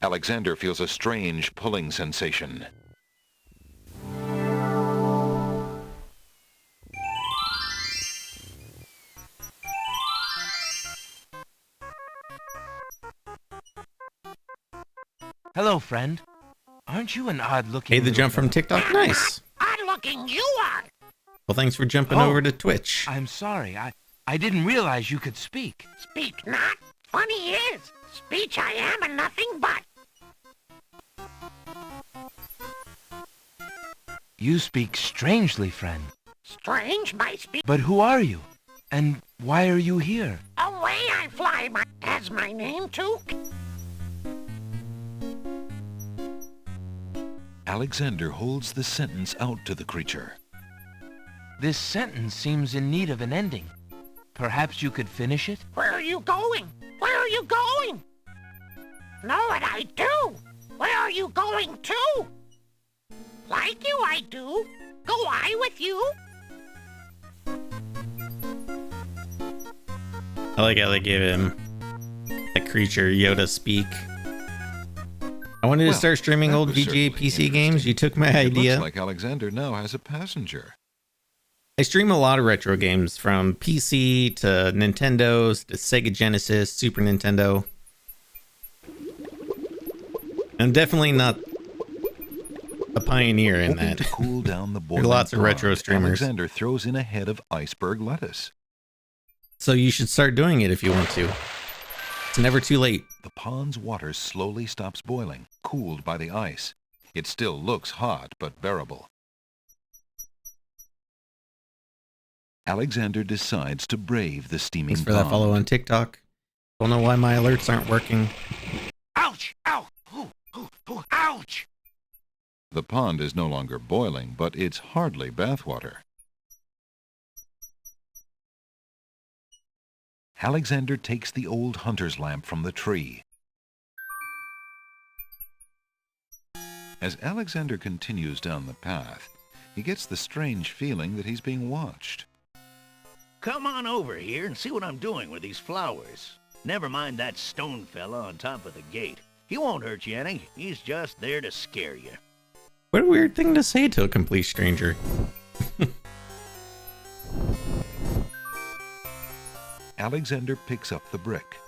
Alexander feels a strange pulling sensation. Hello, friend. Aren't you an odd-looking Hey, the little jump from fellow? TikTok, nice. Odd-looking you are. Well, thanks for jumping Oh, over to Twitch. I'm sorry. I didn't realize you could speak. Speak not. Funny is, speech I am and nothing but. You speak strangely, friend. Strange my speech. But who are you? And why are you here? Away I fly, has my name too? Alexander holds the sentence out to the creature. This sentence seems in need of an ending. Perhaps you could finish it? Where are you going? Where are you going? Know what I do? Where are you going to? Like you I do. Go I with you? I like how they gave him a creature Yoda speak. I wanted to start streaming that old was VGA certainly PC games. You took my It idea. looks like Alexander now has a passenger. I stream a lot of retro games from PC to Nintendo's to Sega Genesis, Super Nintendo. I'm definitely not a pioneer in Hoping that. to cool down the There are boiling lots of pond, retro streamers. Alexander throws in a head of iceberg lettuce. So you should start doing it if you want to. It's never too late. The pond's water slowly stops boiling, cooled by the ice. It still looks hot, but bearable. Alexander decides to brave the steaming Thanks for that pond. follow on TikTok. Don't know why my alerts aren't working. Ouch! Ow! Ooh, ooh, ooh, ouch! The pond is no longer boiling, but it's hardly bathwater. Alexander takes the old hunter's lamp from the tree. As Alexander continues down the path, he gets the strange feeling that he's being watched. Come on over here and see what I'm doing with these flowers. Never mind that stone fella on top of the gate. He won't hurt you any. He's just there to scare you. What a weird thing to say to a complete stranger. Alexander picks up the brick.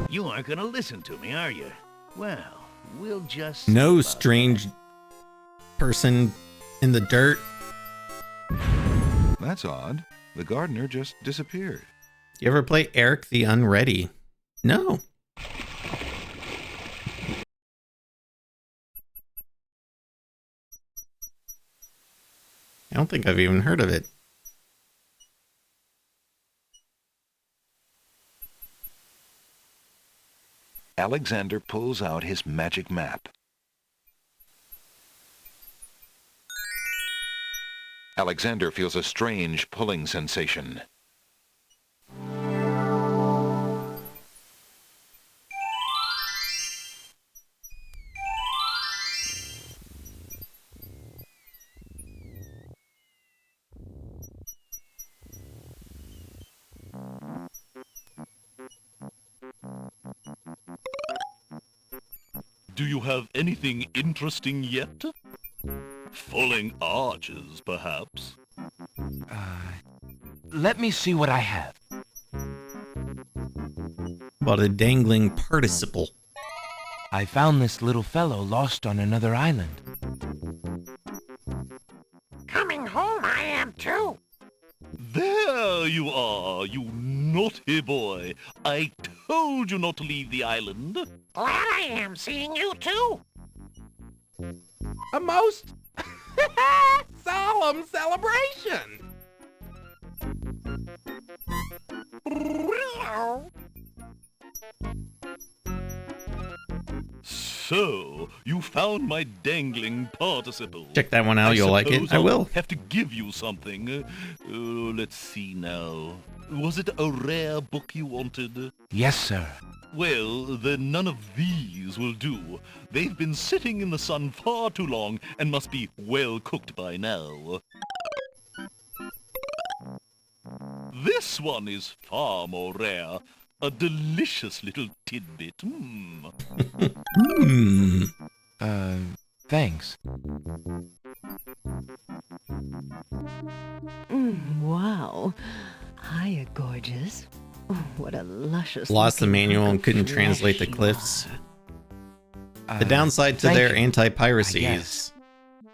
You aren't gonna listen to me, are you? Well, we'll just... No strange person in the dirt. That's odd. The gardener just disappeared. You ever play Eric the Unready? No. I don't think I've even heard of it. Alexander pulls out his magic map. Alexander feels a strange pulling sensation. Do you have anything interesting yet? Falling arches, perhaps? Let me see what I have. About a dangling participle. I found this little fellow lost on another island. Coming home I am too. There you are, you naughty boy. I told you not to leave the island. Glad I am seeing you too. A most solemn celebration. So, you found my dangling participle. Check that one out, you'll like it. I I'll will. have to give you something. Let's see now. Was it a rare book you wanted? Yes, sir. Well, then none of these will do. They've been sitting in the sun far too long and must be well cooked by now. This one is far more rare. A delicious little tidbit. Thanks. Wow. Hiya, gorgeous. Oh, what a luscious... Lost the looking manual hunk and of couldn't flesh translate the you cliffs. are. The downside to thank their you, anti-piracy I is guess.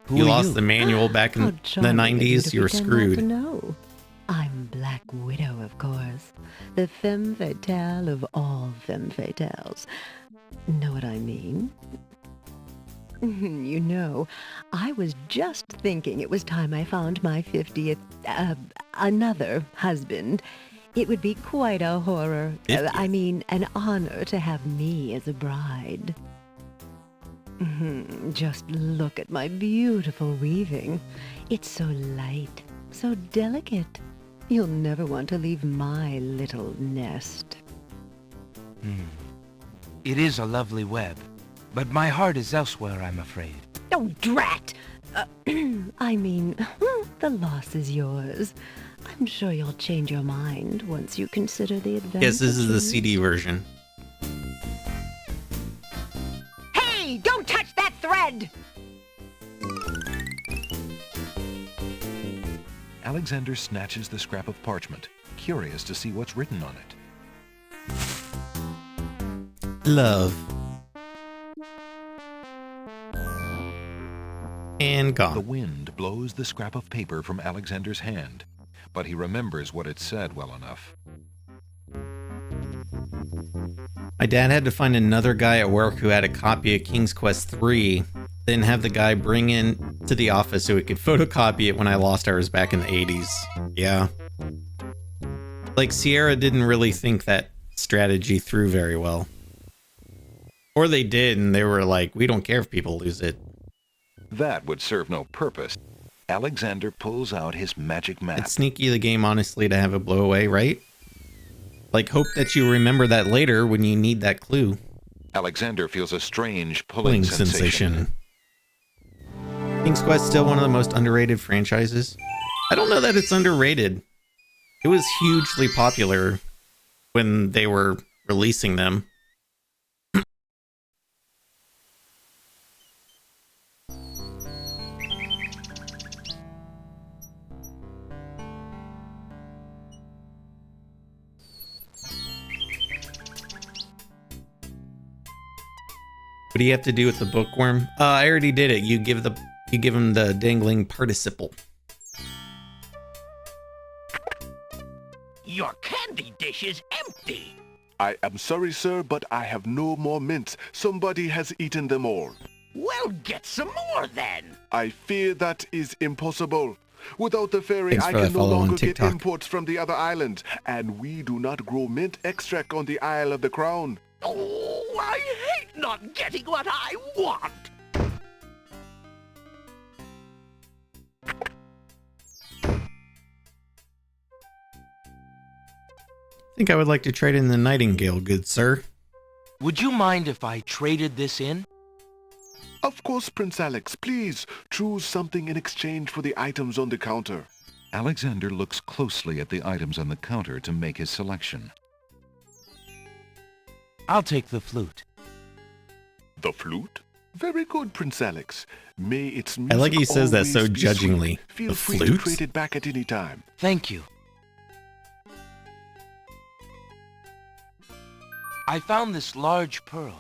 Who you are lost you? the manual back in How the charming of you 90s, to you were pretend not to screwed. know. I'm Black Widow, of course. The femme fatale of all femme fatales. Know what I mean? You know, I was just thinking it was time I found my 50th, another husband. It would be quite a horror. I mean, an honor to have me as a bride. Just look at my beautiful weaving. It's so light, so delicate. You'll never want to leave my little nest. It is a lovely web, but my heart is elsewhere, I'm afraid. Oh, drat! I mean, the loss is yours. I'm sure you'll change your mind once you consider the advantages. Yes, this is the CD version. Hey, don't touch that thread! Alexander snatches the scrap of parchment, curious to see what's written on it. Love. And gone. The wind blows the scrap of paper from Alexander's hand, but he remembers what it said well enough. My dad had to find another guy at work who had a copy of King's Quest III, then have the guy bring in to the office so he could photocopy it when I lost ours back in the 80s. Yeah. Like, Sierra didn't really think that strategy through very well. Or they did, and they were like, we don't care if people lose it. That would serve no purpose. Alexander pulls out his magic map. It's sneaky the game, honestly, to have it blow away, right? Like, hope that you remember that later when you need that clue. Alexander feels a strange pulling sensation. King's Quest still one of the most underrated franchises. I don't know that it's underrated. It was hugely popular when they were releasing them. What do you have to do with the bookworm? I already did it. You give him the dangling participle. Your candy dish is empty. I am sorry, sir, but I have no more mints. Somebody has eaten them all. Well, get some more then. I fear that is impossible. Without the ferry, Thanks I for the can no follow on longer get TikTok. imports from the other islands, and we do not grow mint extract on the Isle of the Crown. Oh, I hate not getting what I want. think I would like to trade in the Nightingale, good sir. Would you mind if I traded this in? Of course, Prince Alex. Please choose something in exchange for the items on the counter. Alexander looks closely at the items on the counter to make his selection. I'll take the flute. The flute? Very good, Prince Alex. May its I music like he says that so always be judgingly. sweet. Feel The free to flute? trade it back at any time. Thank you. I found this large pearl.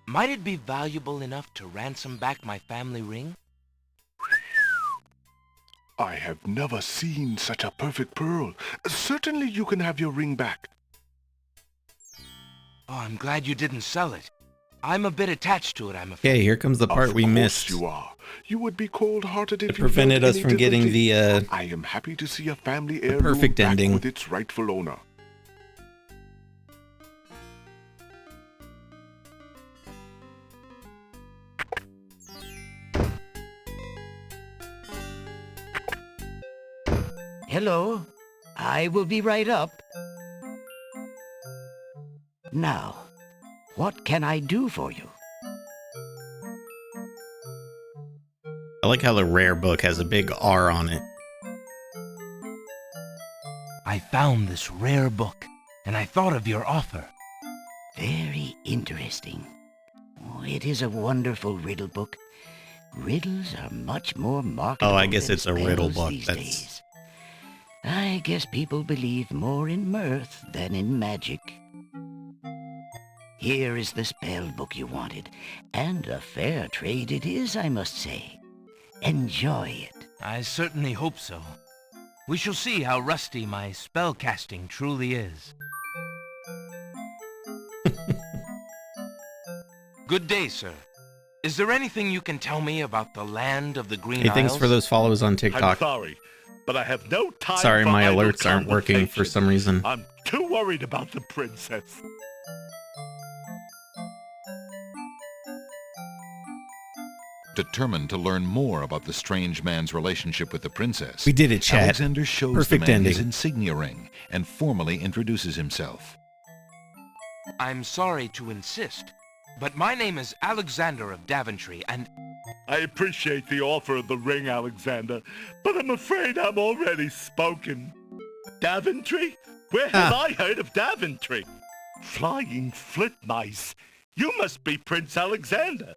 Might it be valuable enough to ransom back my family ring? I have never seen such a perfect pearl. Certainly you can have your ring back. Oh, I'm glad you didn't sell it. I'm a bit attached to it, I'm afraid. Okay, here comes the part we missed. You are. You would be cold-hearted if It you prevented felt us any from getting differently. the I am happy to see a family heirloom perfect back ending. with its rightful owner. Hello. I will be right up. Now, what can I do for you? I like how the rare book has a big R on it. I found this rare book, and I thought of your offer. Very interesting. Oh, it is a wonderful riddle book. Riddles are much more marketable Oh, I guess than it's a riddle spells book. these That's days. I guess people believe more in mirth than in magic. Here is the spell book you wanted, and a fair trade it is, I must say. Enjoy it. I certainly hope so. We shall see how rusty my spellcasting truly is. Good day, sir. Is there anything you can tell me about the land of the Green Hey, thanks Isles? for those follows on TikTok. I'm sorry, but I have no time Sorry, for my idle alerts aren't working for some reason. I'm too worried about the princess. Determined to learn more about the strange man's relationship with the princess, We did it, chat. Alexander shows Perfect the man his ending. insignia ring and formally introduces himself. I'm sorry to insist, but my name is Alexander of Daventry, and... I appreciate the offer of the ring, Alexander, but I'm afraid I'm already spoken. Daventry? Where have I heard of Daventry? Flying flit mice. You must be Prince Alexander.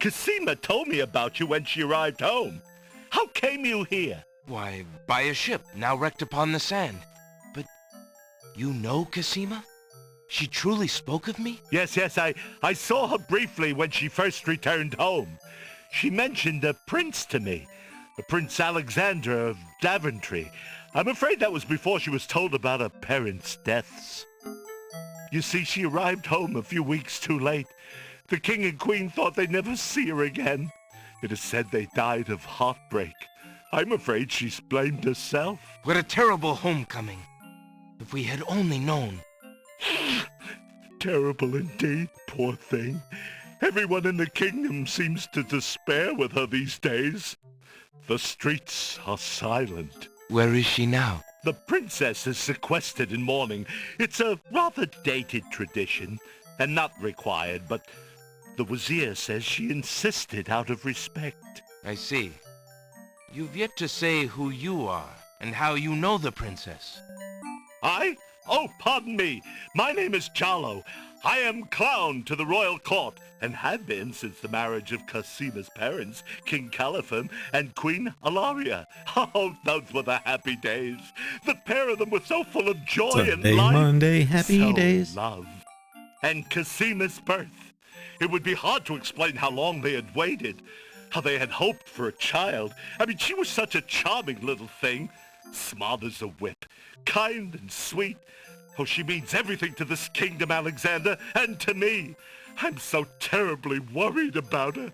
Cosima told me about you when she arrived home. How came you here? Why, by a ship now wrecked upon the sand. But you know Cosima? She truly spoke of me? Yes, I saw her briefly when she first returned home. She mentioned a prince to me, Prince Alexander of Daventry. I'm afraid that was before she was told about her parents' deaths. You see, she arrived home a few weeks too late. The king and queen thought they'd never see her again. It is said they died of heartbreak. I'm afraid she's blamed herself. What a terrible homecoming. If we had only known. Terrible indeed, poor thing. Everyone in the kingdom seems to despair with her these days. The streets are silent. Where is she now? The princess is sequestered in mourning. It's a rather dated tradition, and not required, but the Wazir says she insisted out of respect. I see. You've yet to say who you are, and how you know the princess. I? Oh, pardon me. My name is Charlo. I am clown to the royal court, and have been since the marriage of Cosima's parents, King Calipham and Queen Alaria. Oh, those were the happy days. The pair of them were so full of joy and Sunday, life. Monday, happy so days. love. And Cosima's birth. It would be hard to explain how long they had waited, how they had hoped for a child. I mean, she was such a charming little thing, smart as a whip, kind and sweet. Oh, she means everything to this kingdom, Alexander, and to me. I'm so terribly worried about her.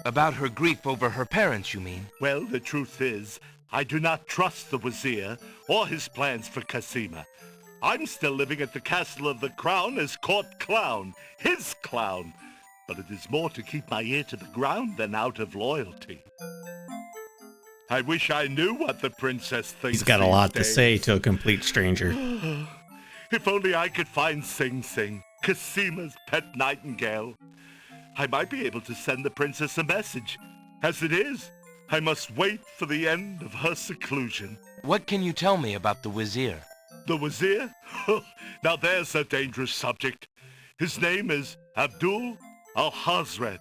About her grief over her parents, you mean? Well, the truth is, I do not trust the Wazir or his plans for Cosima. I'm still living at the Castle of the Crown as court clown, his clown. But it is more to keep my ear to the ground than out of loyalty. I wish I knew what the princess thinks. He's got a these lot to days. say to a complete stranger. If only I could find Sing Sing, Casima's pet nightingale. I might be able to send the princess a message. As it is, I must wait for the end of her seclusion. What can you tell me about the Wazir? The Wazir? Now there's a dangerous subject. His name is Abdul al-Hazred.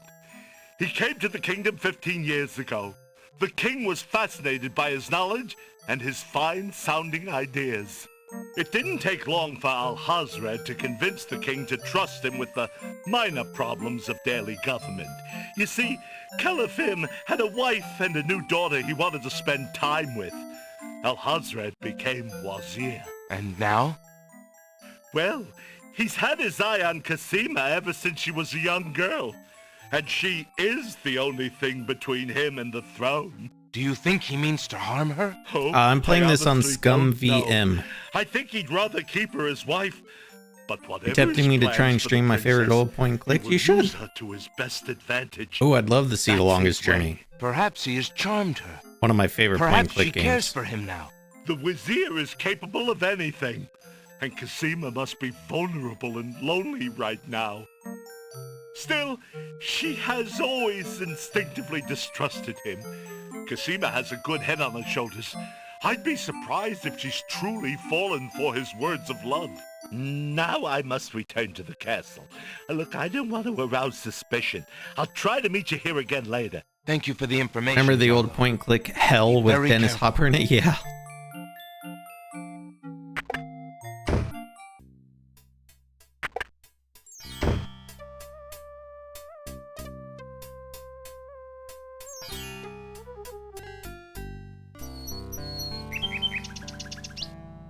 He came to the kingdom 15 years ago. The king was fascinated by his knowledge and his fine-sounding ideas. It didn't take long for al-Hazred to convince the king to trust him with the minor problems of daily government. You see, Calafim had a wife and a new daughter he wanted to spend time with. Al-Hazred became Wazir. And now? Well, he's had his eye on Casima ever since she was a young girl. And she is the only thing between him and the throne. Do you think he means to harm her? Oh, I'm playing this on honestly Scum don't know. VM. I think he'd rather keep her as wife. But whatever You're tempting me to try and stream my favorite old point click. You should. Use her to his best advantage. Oh, I'd love to see The Longest his way. Journey. Perhaps he has charmed her. One of my favorite point Perhaps click she games. cares for him now. The Wazir is capable of anything. And Casima must be vulnerable and lonely right now. Still, she has always instinctively distrusted him. Casima has a good head on her shoulders. I'd be surprised if she's truly fallen for his words of love. Now I must return to the castle. Look, I don't want to arouse suspicion. I'll try to meet you here again later. Thank you for the information. Remember the old point click hell with very Dennis careful. Hopper in it? Yeah.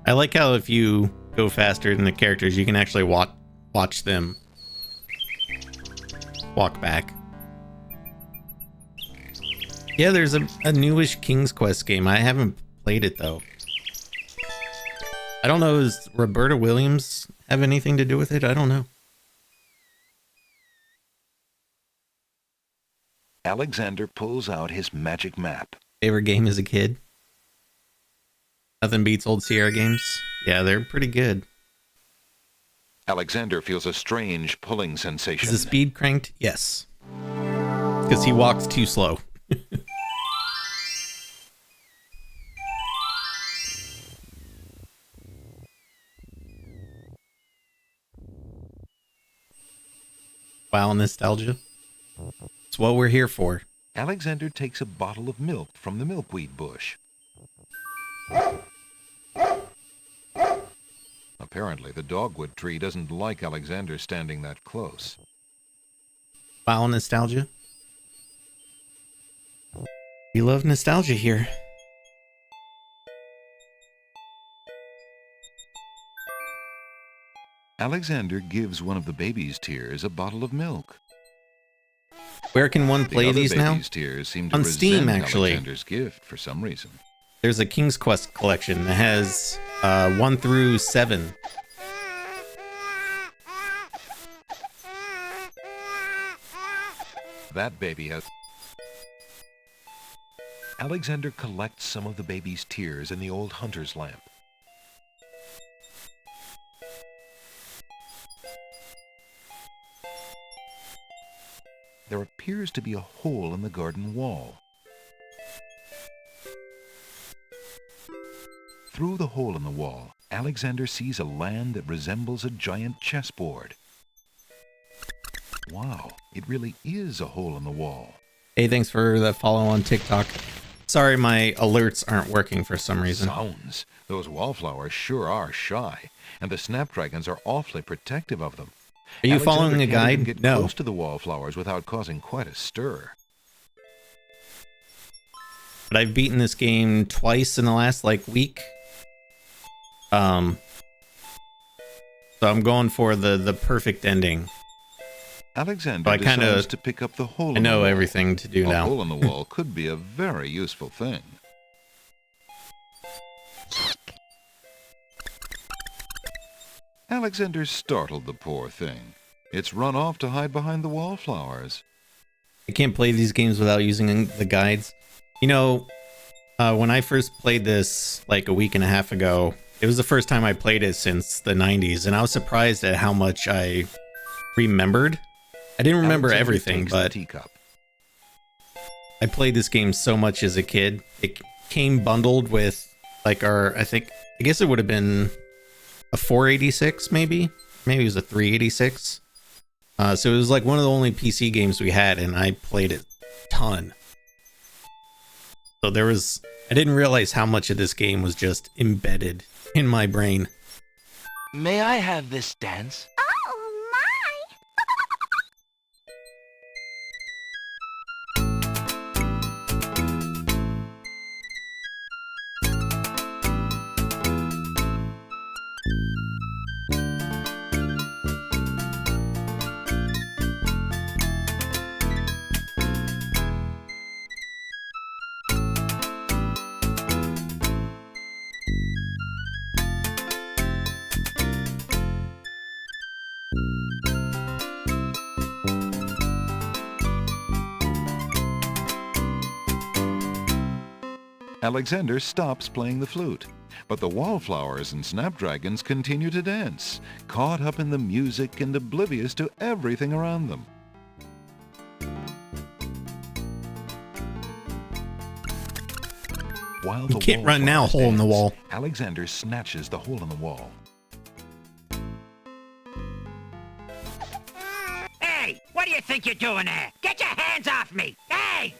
I like how if you go faster than the characters, you can actually watch them walk back. Yeah, there's a newish King's Quest game. I haven't played it though. I don't know, does Roberta Williams have anything to do with it? I don't know. Alexander pulls out his magic map. Favorite game as a kid? Nothing beats old Sierra games. Yeah, they're pretty good. Alexander feels a strange pulling sensation. Is the speed cranked? Yes. Because he walks too slow. Wow, nostalgia. It's what we're here for. Alexander takes a bottle of milk from the milkweed bush. Apparently, the dogwood tree doesn't like Alexander standing that close. Wow, nostalgia. We love nostalgia here. Alexander gives one of the baby's tears a bottle of milk. Where can one play these now? Baby's tears seem to On Steam, resent actually. Alexander's gift for some reason. There's a King's Quest collection that has 1 through 7. That baby has... Alexander collects some of the baby's tears in the old hunter's lamp. There appears to be a hole in the garden wall. Through the hole in the wall, Alexander sees a land that resembles a giant chessboard. Wow, it really is a hole in the wall. Hey, thanks for the follow on TikTok. Sorry, my alerts aren't working for some reason. Sounds. Those wallflowers sure are shy, and the snapdragons are awfully protective of them. Are you Alexander following a can't guide? even get No. close to the wallflowers without causing quite a stir. But I've beaten this game twice in the last week. So I'm going for the perfect ending. Alexander So I decides kinda- to pick up the hole in I know the wall. everything to do a now. hole in the wall could be a very useful thing. Alexander's startled the poor thing. It's run off to hide behind the wallflowers. I can't play these games without using the guides. You know, when I first played this a week and a half ago, It was the first time I played it since the 90s, and I was surprised at how much I remembered. I didn't remember everything, but I played this game so much as a kid. It came bundled with like I guess it would have been a 486 maybe it was a 386. So it was like one of the only PC games we had, and I played it a ton. So I didn't realize how much of this game was just embedded in my brain. May I have this dance? Oh, my! Alexander stops playing the flute, but the wallflowers and snapdragons continue to dance, caught up in the music and oblivious to everything around them. While You can't run now, hole in the wall. Alexander snatches the hole in the wall. Hey, what do you think you're doing there? Get your hands off me! Hey!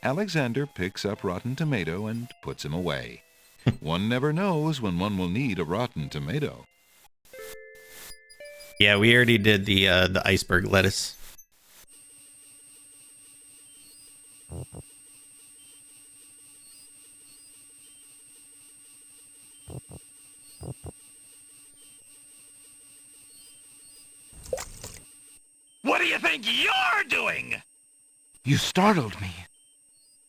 Alexander picks up Rotten Tomato and puts him away. One never knows when one will need a rotten tomato. Yeah, we already did the iceberg lettuce. What do you think you're doing? You startled me.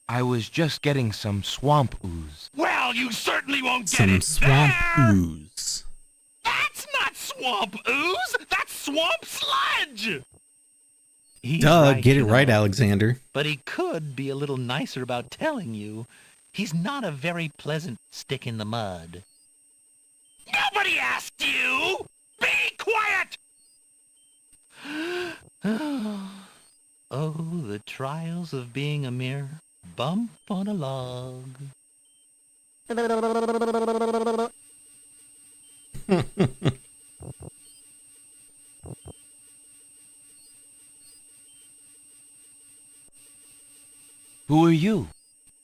I was just getting some swamp ooze. Well, you certainly won't get Some it swamp there. ooze. That's not swamp ooze. That's swamp sludge. He's Duh, right, get you it right, know. Alexander. But he could be a little nicer about telling you. He's not a very pleasant stick in the mud. Nobody asked you! Be quiet! Oh, the trials of being a mere bump on a log. Who are you?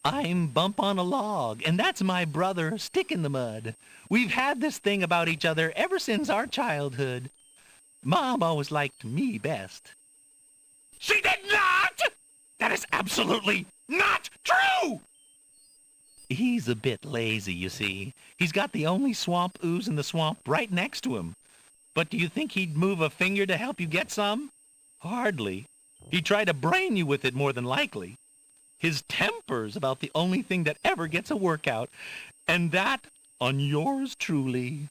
I'm Bump on a Log, and that's my brother, Stick in the Mud. We've had this thing about each other ever since our childhood. Mom always liked me best. She did not! That is absolutely not true! He's a bit lazy, you see. He's got the only swamp ooze in the swamp right next to him. But do you think he'd move a finger to help you get some? Hardly. He'd try to brain you with it more than likely. His temper's about the only thing that ever gets a workout, and that on yours truly.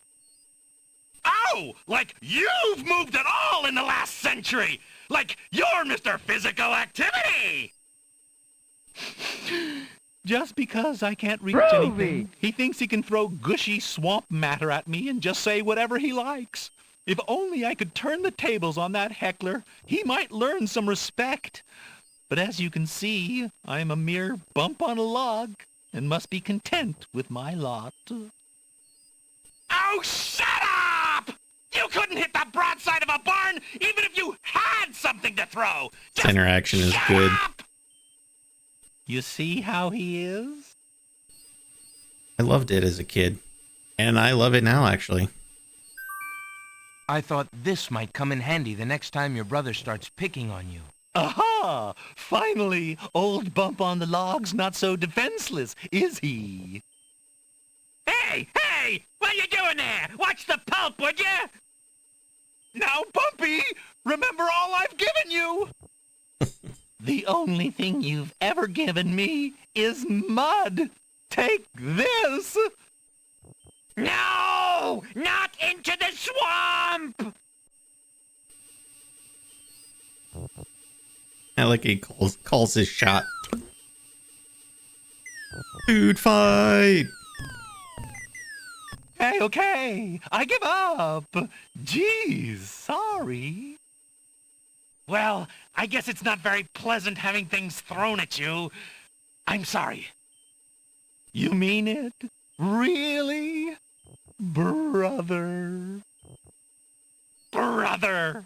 Oh, like you've moved at all in the last century! Like you're Mr. Physical Activity! Just because I can't reach anything, he thinks he can throw gushy swamp matter at me and just say whatever he likes. If only I could turn the tables on that heckler, he might learn some respect. But as you can see, I'm a mere bump on a log and must be content with my lot. Oh, shut up! You couldn't hit the broadside of a barn even if you had something to throw! This interaction is good. You see how he is? I loved it as a kid. And I love it now, actually. I thought this might come in handy the next time your brother starts picking on you. Aha! Finally, old Bump on the Log's not so defenseless, is he? Hey, hey! What are you doing there? Watch the pulp, would you? Now, Bumpy, remember all I've given you! The only thing you've ever given me is mud. Take this! No! Not into the swamp! I like he calls his shot. Food fight! Okay. I give up. Geez, sorry. Well, I guess it's not very pleasant having things thrown at you. I'm sorry. You mean it? Really? Brother. Brother.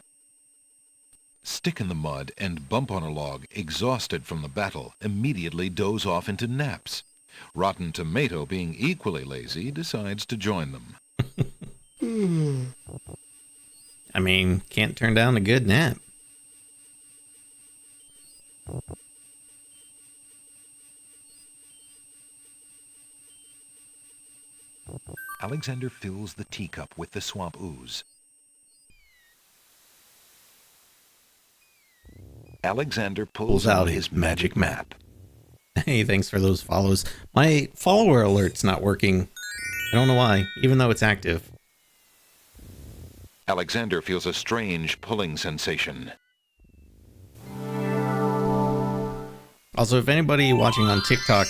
Stick in the mud and Bump on a Log, exhausted from the battle, immediately doze off into naps. Rotten Tomato, being equally lazy, decides to join them. I mean, can't turn down a good nap. Alexander fills the teacup with the swamp ooze. Alexander pulls out his magic map. Hey, thanks for those follows. My follower alert's not working. I don't know why, even though it's active. Alexander feels a strange pulling sensation. Also, if anybody watching on TikTok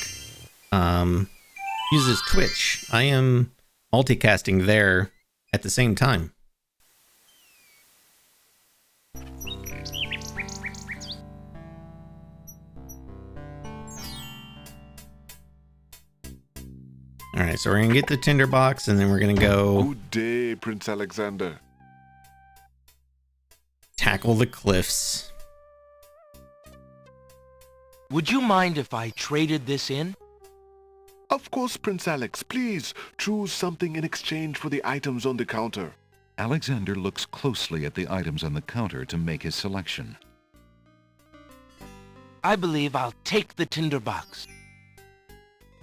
uses Twitch, I am multicasting there at the same time. All right, so we're gonna get the tinderbox, and then we're gonna go. Good day, Prince Alexander. Tackle the cliffs. Would you mind if I traded this in? Of course, Prince Alex. Please choose something in exchange for the items on the counter. Alexander looks closely at the items on the counter to make his selection. I believe I'll take the tinderbox.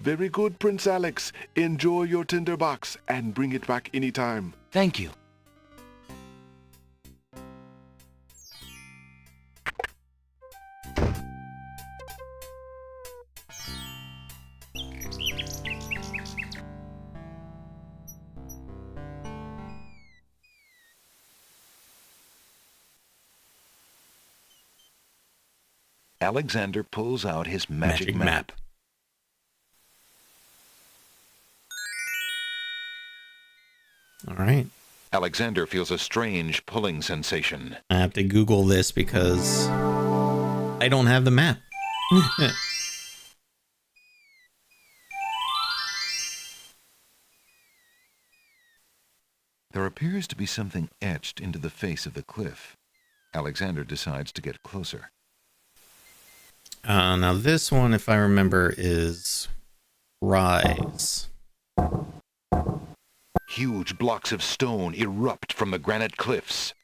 Very good, Prince Alex. Enjoy your tinderbox and bring it back anytime. Thank you. Alexander pulls out his magic map. All right. Alexander feels a strange pulling sensation. I have to Google this because I don't have the map. There appears to be something etched into the face of the cliff. Alexander decides to get closer. Now this one, if I remember, is Rise. Huge blocks of stone erupt from the granite cliffs.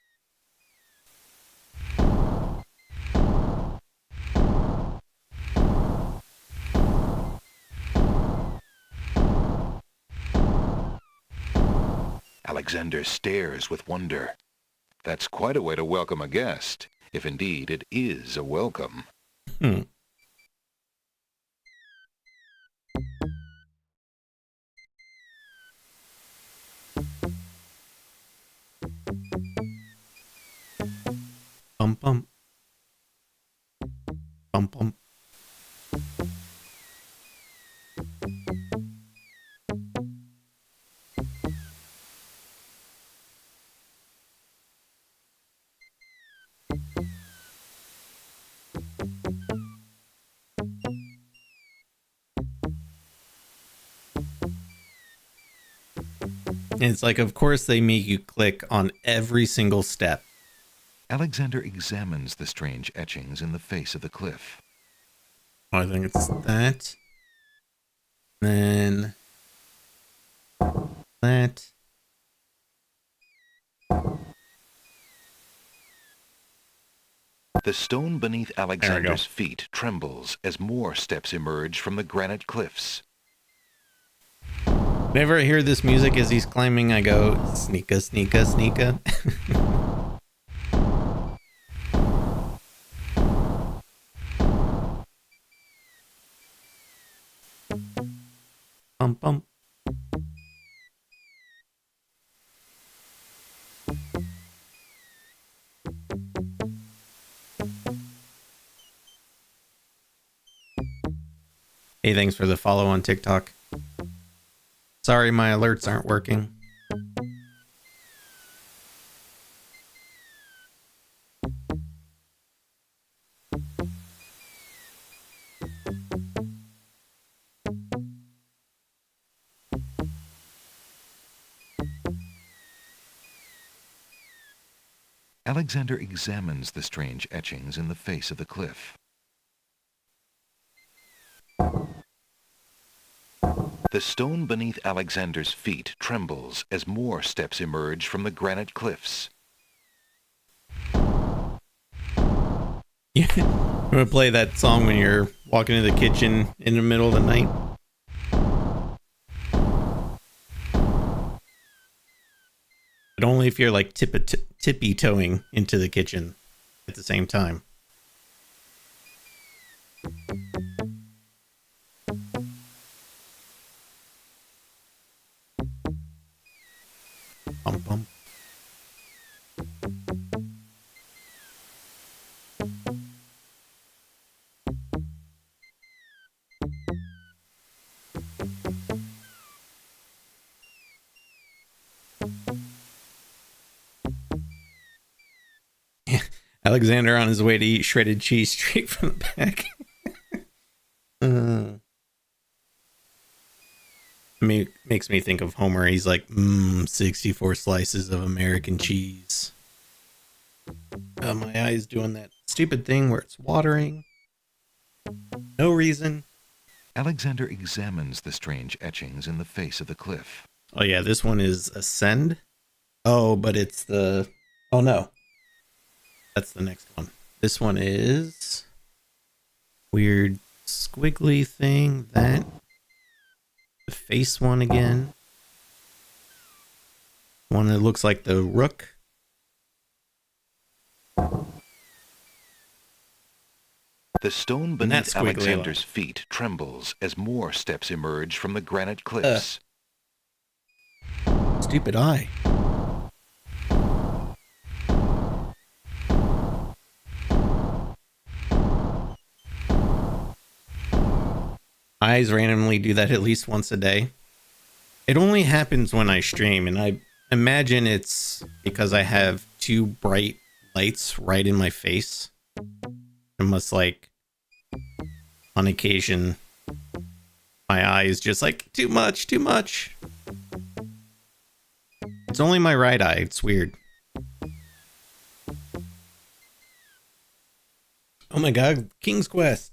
Alexander stares with wonder. That's quite a way to welcome a guest, if indeed it is a welcome. Bum bum. Bum bum. It's like, of course, they make you click on every single step. Alexander examines the strange etchings in the face of the cliff. Oh, I think it's that. Then that. The stone beneath Alexander's feet trembles as more steps emerge from the granite cliffs. Whenever I hear this music as he's climbing, I go, sneaka, sneaka, sneaka. Bum, bum. Hey, thanks for the follow on TikTok. Sorry, my alerts aren't working. Alexander examines the strange etchings in the face of the cliff. The stone beneath Alexander's feet trembles as more steps emerge from the granite cliffs. Yeah, I'm gonna play that song when you're walking into the kitchen in the middle of the night. But only if you're like tippy-toeing into the kitchen at the same time. Bum, bum. Alexander on his way to eat shredded cheese straight from the back. Makes me think of Homer. He's like, 64 slices of American cheese. My eye's doing that stupid thing where it's watering. No reason. Alexander examines the strange etchings in the face of the cliff. Oh yeah, this one is Ascend. Oh, but it's the... Oh no. That's the next one. This one is... Weird squiggly thing. That. The face one again. One that looks like the rook. The stone beneath Alexander's feet trembles as more steps emerge from the granite cliffs. Stupid eye. Eyes randomly do that at least once a day. It only happens when I stream, and I imagine it's because I have two bright lights right in my face. It must, like, on occasion, my eye is just like, too much, too much. It's only my right eye. It's weird. Oh my god, King's Quest.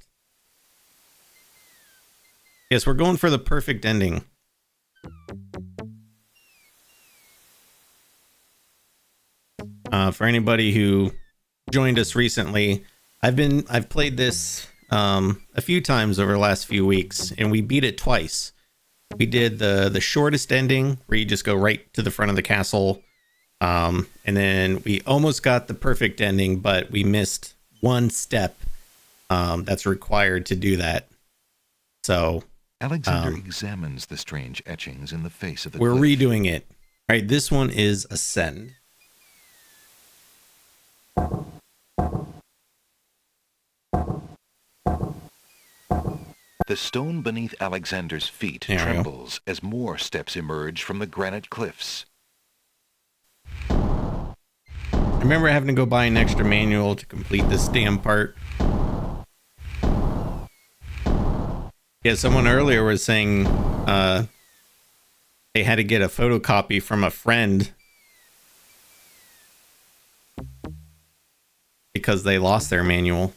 Yes, we're going for the perfect ending. For anybody who joined us recently, I've played this a few times over the last few weeks, and we beat it twice. We did the shortest ending, where you just go right to the front of the castle, and then we almost got the perfect ending, but we missed one step that's required to do that. So Alexander examines the strange etchings in the face of the we're cliff. redoing it. All right, this one is Ascend. The stone beneath Alexander's feet trembles as more steps emerge from the granite cliffs. I remember having to go buy an extra manual to complete this damn part. Yeah, someone earlier was saying they had to get a photocopy from a friend because they lost their manual.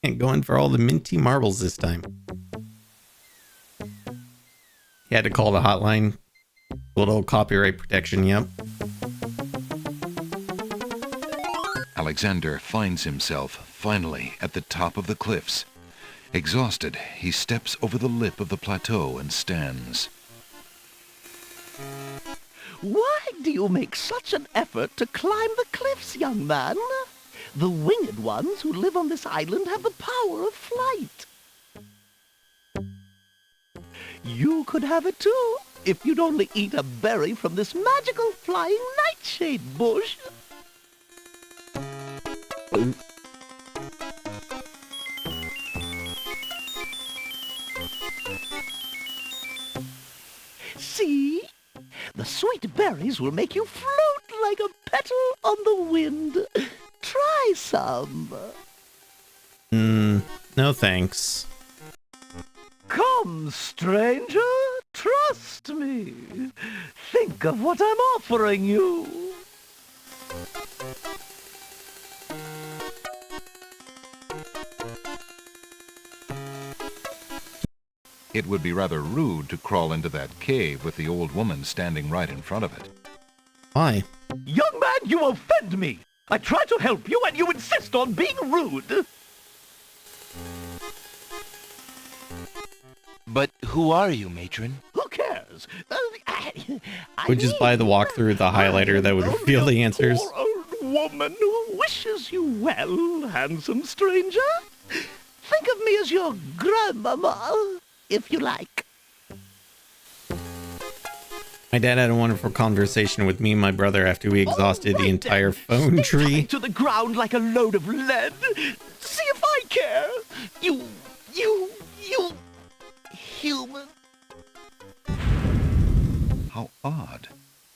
And going for all the minty marbles this time. He had to call the hotline. Little copyright protection, yep. Alexander finds himself finally at the top of the cliffs. Exhausted, he steps over the lip of the plateau and stands. Why do you make such an effort to climb the cliffs, young man? The winged ones who live on this island have the power of flight. You could have it too, if you'd only eat a berry from this magical flying nightshade bush. See? The sweet berries will make you float like a petal on the wind. Try some. No thanks. Come, stranger, trust me. Think of what I'm offering you. It would be rather rude to crawl into that cave with the old woman standing right in front of it. Why? Young man, you offend me. I try to help you and you insist on being rude. But who are you, matron? Who cares? Would just buy the walkthrough, the highlighter that would reveal the answers. Poor old woman who wishes you well, handsome stranger. Think of me as your grandmama, if you like. My dad had a wonderful conversation with me and my brother after we exhausted the entire phone tree. To the ground like a load of lead. See if I care. You human. How odd.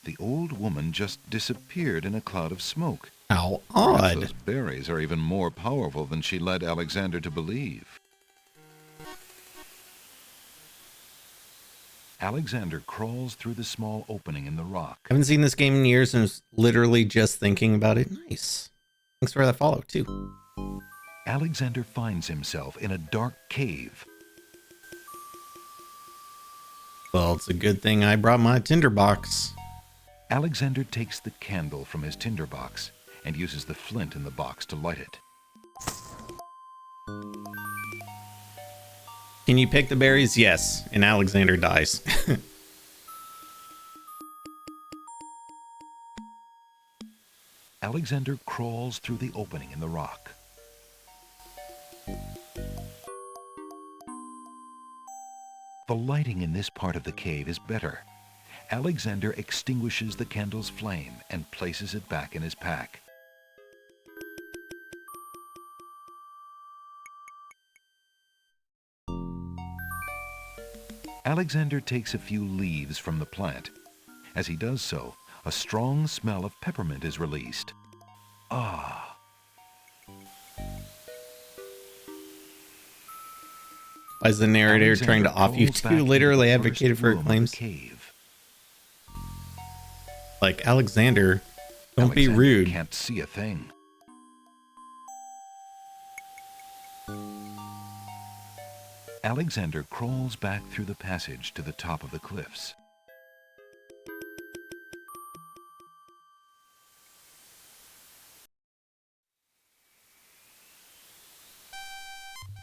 The old woman just disappeared in a cloud of smoke. How Perhaps odd. those berries are even more powerful than she led Alexander to believe. Alexander crawls through the small opening in the rock. I haven't seen this game in years and was literally just thinking about it. Nice. Thanks for that follow, too. Alexander finds himself in a dark cave. Well, it's a good thing I brought my tinderbox. Alexander takes the candle from his tinderbox and uses the flint in the box to light it. Can you pick the berries? Yes. And Alexander dies. Alexander crawls through the opening in the rock. The lighting in this part of the cave is better. Alexander extinguishes the candle's flame and places it back in his pack. Alexander takes a few leaves from the plant. As he does so, a strong smell of peppermint is released. Ah! Why is the narrator trying to off you to literally advocated for her claims? Like, Alexander, don't be rude. Can't see a thing. Alexander crawls back through the passage to the top of the cliffs.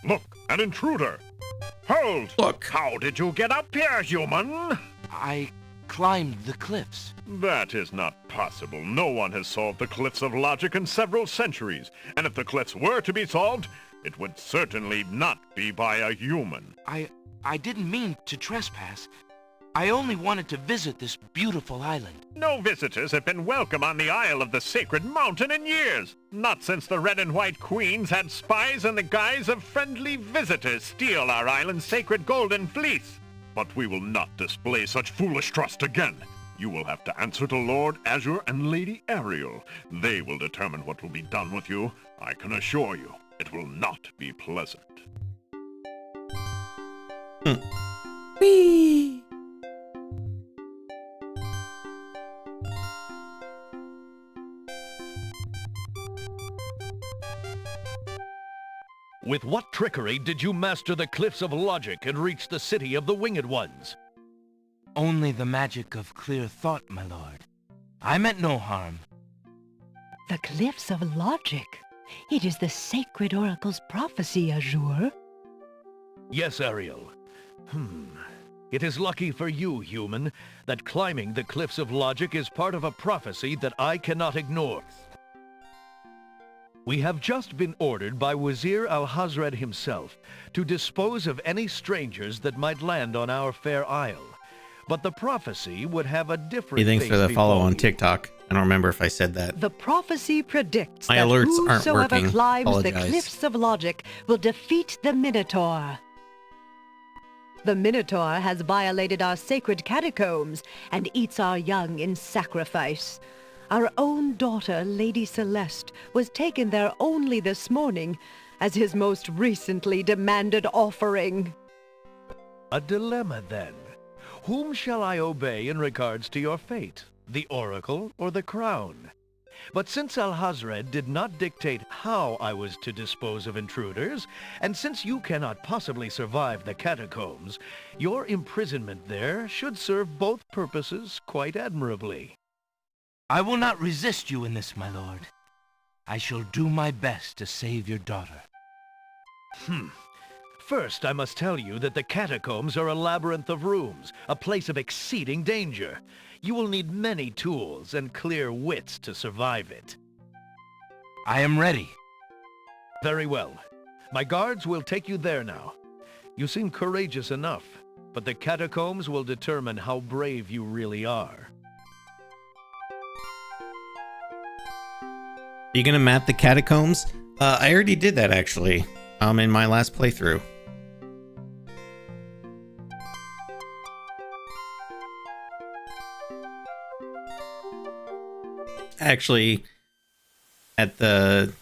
Look, an intruder! Hold! Look! How did you get up here, human? I climbed the cliffs. That is not possible. No one has solved the cliffs of logic in several centuries. And if the cliffs were to be solved, it would certainly not be by a human. I didn't mean to trespass. I only wanted to visit this beautiful island. No visitors have been welcome on the Isle of the Sacred Mountain in years. Not since the Red and White Queens had spies in the guise of friendly visitors steal our island's sacred golden fleece. But we will not display such foolish trust again. You will have to answer to Lord Azure and Lady Ariel. They will determine what will be done with you. I can assure you, it will not be pleasant. Whee! With what trickery did you master the cliffs of logic and reach the city of the Winged Ones? Only the magic of clear thought, my lord. I meant no harm. The cliffs of logic. It is the sacred oracle's prophecy, Azure. Yes, Ariel. It is lucky for you, human, that climbing the cliffs of logic is part of a prophecy that I cannot ignore. We have just been ordered by Wazir Al-Hazred himself to dispose of any strangers that might land on our fair isle. But the prophecy would have a different Thanks face for the follow before on you. TikTok. I don't remember if I said that. The prophecy predicts My that alerts aren't whosoever working. climbs the Apologize. cliffs of logic will defeat the Minotaur. The Minotaur has violated our sacred catacombs and eats our young in sacrifice. Our own daughter, Lady Celeste, was taken there only this morning, as his most recently demanded offering. A dilemma, then. Whom shall I obey in regards to your fate? The Oracle or the Crown? But since Alhazred did not dictate how I was to dispose of intruders, and since you cannot possibly survive the catacombs, your imprisonment there should serve both purposes quite admirably. I will not resist you in this, my lord. I shall do my best to save your daughter. First, I must tell you that the catacombs are a labyrinth of rooms, a place of exceeding danger. You will need many tools and clear wits to survive it. I am ready. Very well. My guards will take you there now. You seem courageous enough, but the catacombs will determine how brave you really are. You gonna map the catacombs? I already did that actually. In my last playthrough. Actually, at the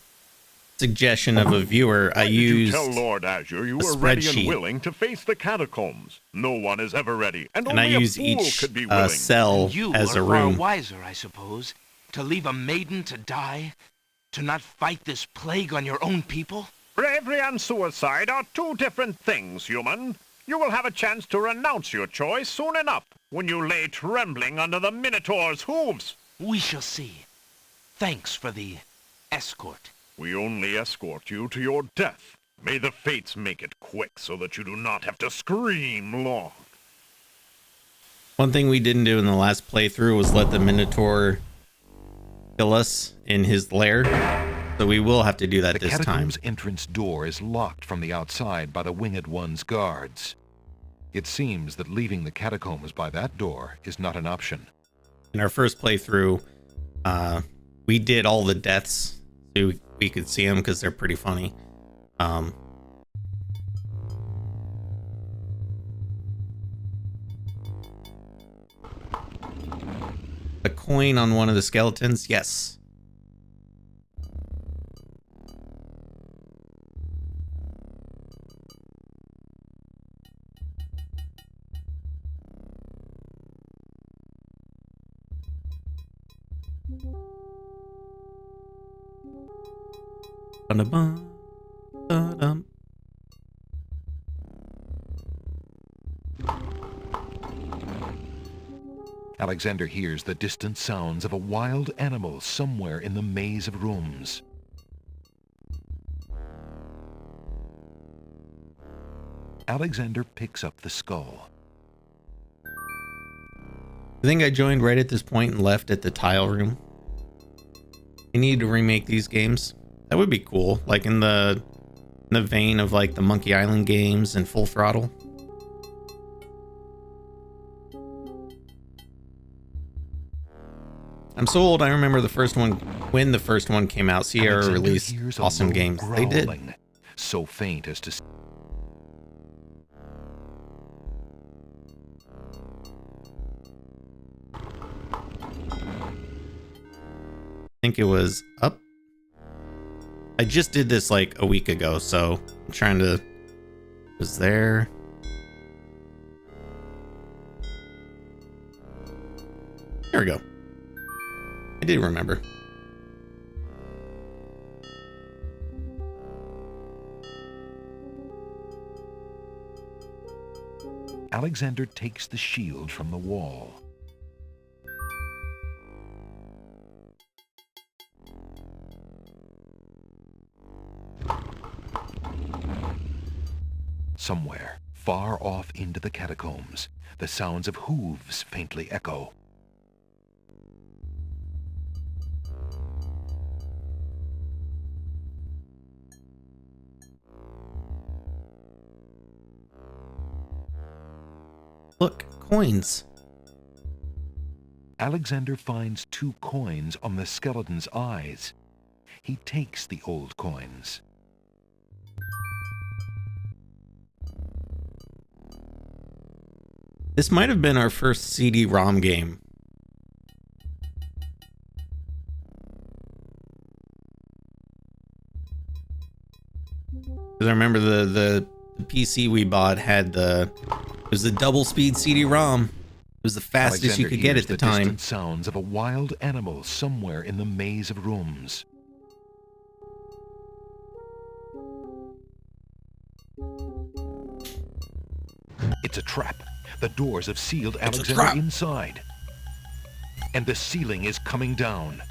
suggestion of a viewer, I used you tell Lord Azure you a were ready and spreadsheet. willing to face the catacombs. No one is ever ready, and And I only a use fool each could be willing. cell You as are a far room. wiser, I suppose, to leave a maiden to die, to not fight this plague on your own people. Bravery and suicide are two different things, human. You will have a chance to renounce your choice soon enough, when you lay trembling under the Minotaur's hooves. We shall see. Thanks for the escort. We only escort you to your death. May the fates make it quick so that you do not have to scream long. One thing we didn't do in the last playthrough was let the Minotaur kill us in his lair. So we will have to do that The this time. catacomb's entrance door is locked from the outside by the Winged One's guards. It seems that leaving the catacombs by that door is not an option. In our first playthrough, we did all the deaths so we could see them because they're pretty funny. A coin on one of the skeletons, yes. Ba-da-bum, ba-dum. Alexander hears the distant sounds of a wild animal somewhere in the maze of rooms. Alexander picks up the skull. I think I joined right at this point and left at the tile room. They need to remake these games. That would be cool, like in the vein of like the Monkey Island games and Full Throttle. I'm so old I remember the first one when the first one came out. Sierra Alexander released hears a awesome low games. They did. growling, so faint as to I think it was up. I just did this like a week ago, so I'm trying to. Was there? There we go. I did remember. Alexander takes the shield from the wall. Somewhere, far off into the catacombs, the sounds of hooves faintly echo. Look, coins. Alexander finds 2 coins on the skeleton's eyes. He takes the old coins. This might have been our first CD-ROM game. Because I remember the PC we bought had it was the double speed CD-ROM. It was the fastest you could get at the time. Distant sounds of a wild animal somewhere in the maze of rooms. It's a trap. The doors have sealed Alexander inside. And the ceiling is coming down.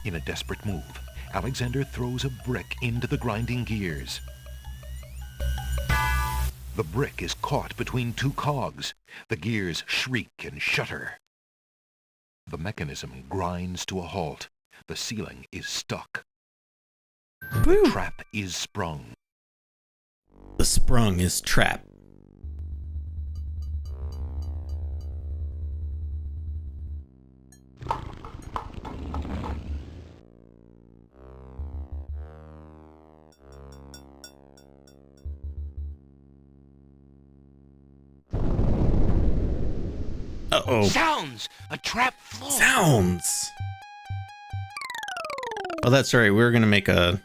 In a desperate move, Alexander throws a brick into the grinding gears. The brick is caught between two cogs. The gears shriek and shudder. The mechanism grinds to a halt. The ceiling is stuck. The trap is sprung. The sprung is trap. Uh-oh. Sounds! A trap floor! Sounds! Oh, that's right. We were going to make a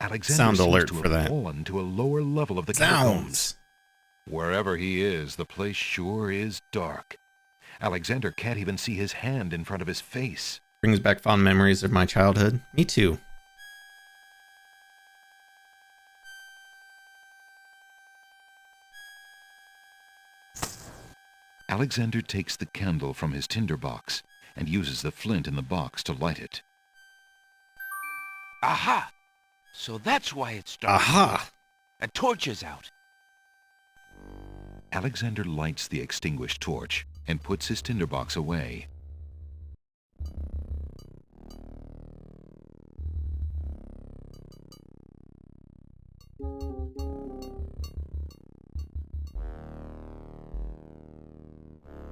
Alexander sound seems alert to for have that. fallen to a lower level of the catacombs. Wherever he is, the place sure is dark. Alexander can't even see his hand in front of his face. Brings back fond memories of my childhood. Me too. Alexander takes the candle from his tinderbox and uses the flint in the box to light it. Aha! So that's why it's dark. Aha! A torch is out. Alexander lights the extinguished torch and puts his tinderbox away.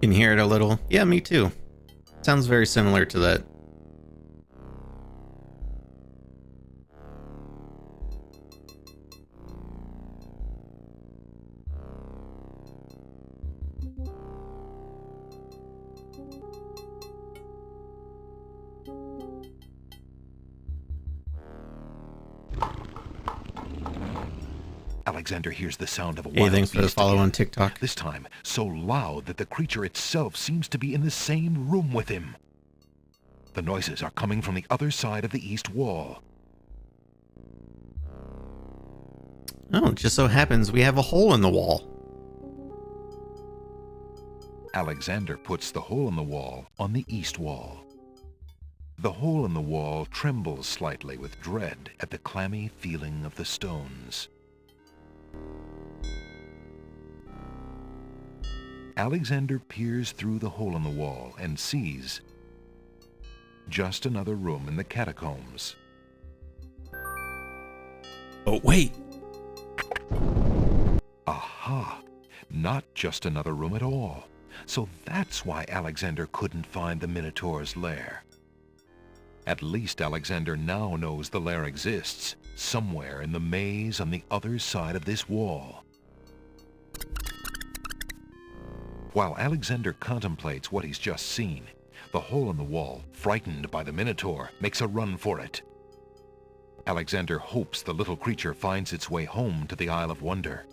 Can hear it a little. Yeah, me too. Sounds very similar to that. Alexander hears the sound of a Hey, wild thanks for the beast follow again. on TikTok. This time, so loud that the creature itself seems to be in the same room with him. The noises are coming from the other side of the east wall. Oh, it just so happens we have a hole in the wall. Alexander puts the hole in the wall on the east wall. The hole in the wall trembles slightly with dread at the clammy feeling of the stones. Alexander peers through the hole in the wall and sees just another room in the catacombs. Oh, wait. Aha! Not just another room at all. So that's why Alexander couldn't find the Minotaur's lair. At least Alexander now knows the lair exists, somewhere in the maze on the other side of this wall. While Alexander contemplates what he's just seen, the hole in the wall, frightened by the Minotaur, makes a run for it. Alexander hopes the little creature finds its way home to the Isle of Wonder.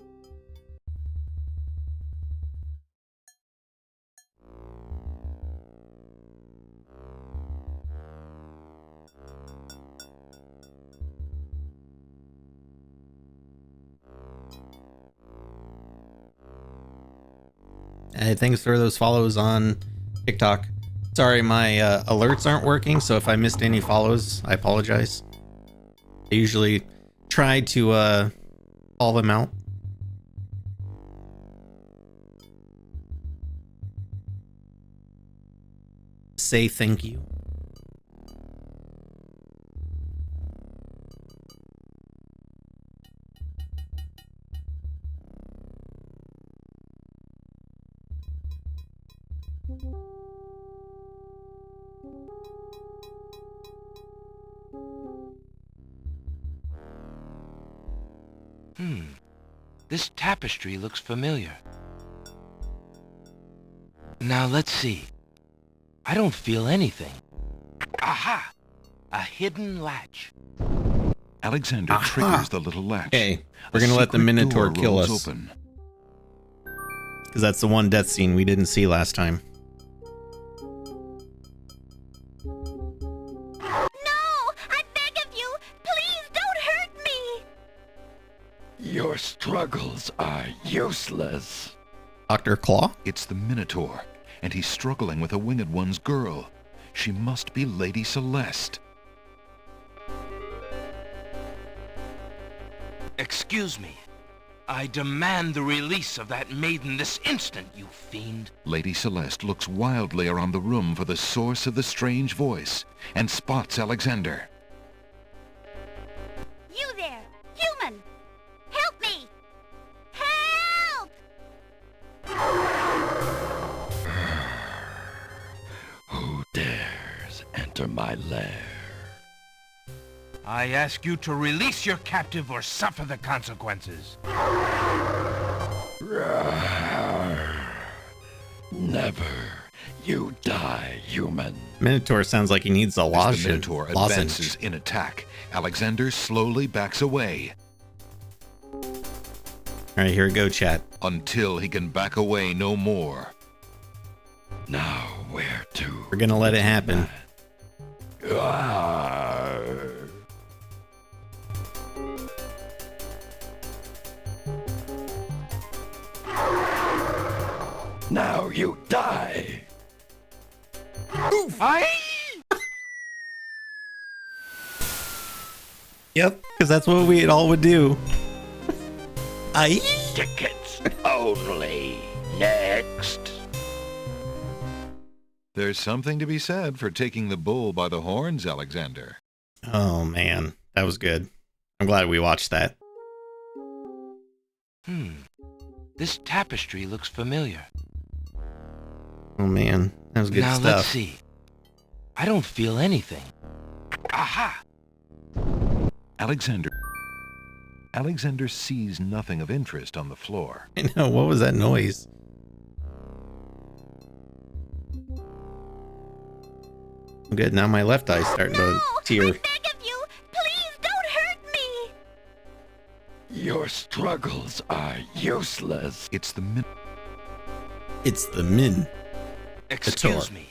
Thanks for those follows on TikTok. Sorry, my alerts aren't working, so if I missed any follows, I apologize. I usually try to call them out. Say thank you. This tapestry looks familiar. Now let's see. I don't feel anything. Aha! A hidden latch. Alexander triggers the little latch. Okay, we're gonna let the Minotaur kill us. Open. Because that's the one death scene we didn't see last time. Your struggles are useless. Dr. Claw? It's the Minotaur, and he's struggling with a Winged One's girl. She must be Lady Celeste. Excuse me. I demand the release of that maiden this instant, you fiend. Lady Celeste looks wildly around the room for the source of the strange voice, and spots Alexander. You there, human! Help me! Help! Who dares enter my lair? I ask you to release your captive or suffer the consequences. Never. You die, human. Minotaur sounds like he needs a lozenge. As the Minotaur advances in attack, Alexander slowly backs away. Alright, here we go, chat. Until he can back away no more. Now where to? We're gonna let it happen. Now you die. Yep, because that's what we all would do. Aye. Tickets only. Next. There's something to be said for taking the bull by the horns, Alexander. Oh man, that was good. I'm glad we watched that. This tapestry looks familiar. Oh man, that was good now stuff. Let's see. I don't feel anything. Aha! Alexander sees nothing of interest on the floor. I know, what was that noise? Good, now my left eye's starting to tear. I beg of you, please don't hurt me! Your struggles are useless. It's the Min. Excuse me.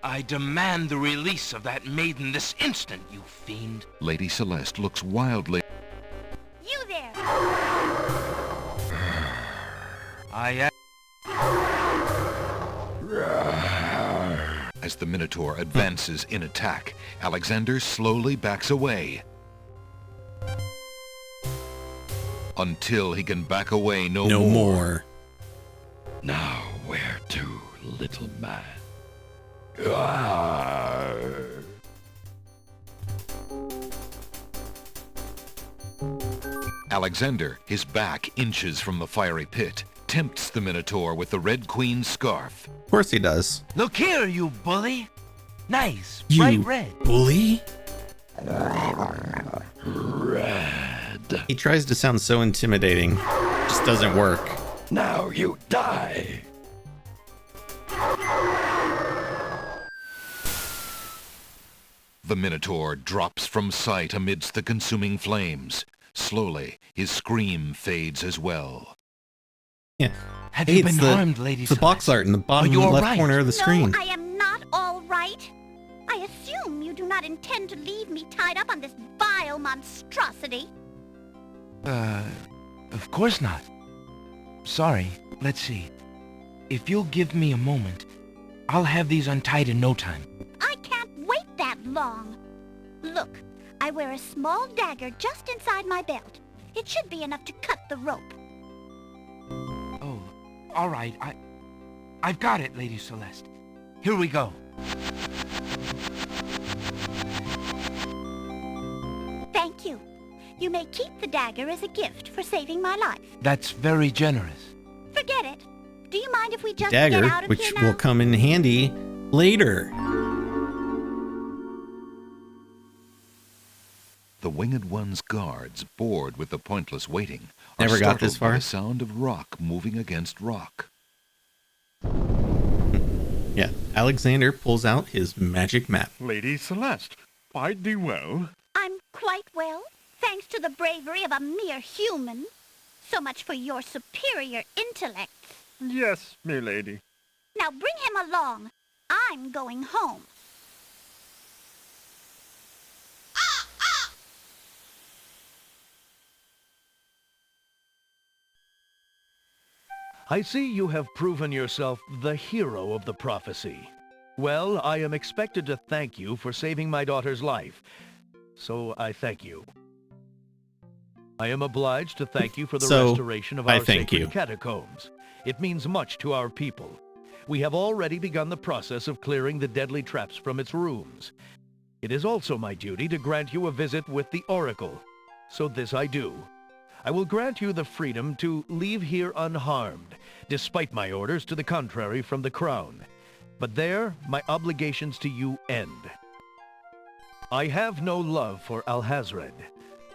I demand the release of that maiden this instant, you fiend. Lady Celeste looks wildly. You there! As the Minotaur advances in attack, Alexander slowly backs away. Until he can back away no more. Now where to, little man? Alexander, his back inches from the fiery pit, tempts the Minotaur with the Red Queen's scarf. Of course he does. Look here, you bully. Nice, You bright red. bully? Red. He tries to sound so intimidating. Just doesn't work. Now you die. The Minotaur drops from sight amidst the consuming flames. Slowly, his scream fades as well. Yeah. Have you been harmed, Lady It's the box art in the bottom you all left right? corner of the screen. No, I am not all right. I assume you do not intend to leave me tied up on this vile monstrosity. Of course not. Sorry, let's see. If you'll give me a moment, I'll have these untied in no time. I can't wait that long. Look, I wear a small dagger just inside my belt. It should be enough to cut the rope. Oh, all right. I've got it, Lady Celeste. Here we go. Thank you. You may keep the dagger as a gift for saving my life. That's very generous. Forget it. Do you mind if we just Dagger, get out of which here now? will come in handy later. The Winged One's guards, bored with the pointless waiting, are Never got this startled by far? the sound of rock moving against rock. Yeah, Alexander pulls out his magic map. Lady Celeste, fight thee well. I'm quite well, thanks to the bravery of a mere human. So much for your superior intellect. Yes, milady. Now bring him along. I'm going home. I see you have proven yourself the hero of the prophecy. Well, I am expected to thank you for saving my daughter's life, so I thank you. I am obliged to thank you for the restoration of our sacred catacombs. It means much to our people. We have already begun the process of clearing the deadly traps from its rooms. It is also my duty to grant you a visit with the Oracle, so this I do. I will grant you the freedom to leave here unharmed, despite my orders to the contrary from the Crown. But there, my obligations to you end. I have no love for Alhazred,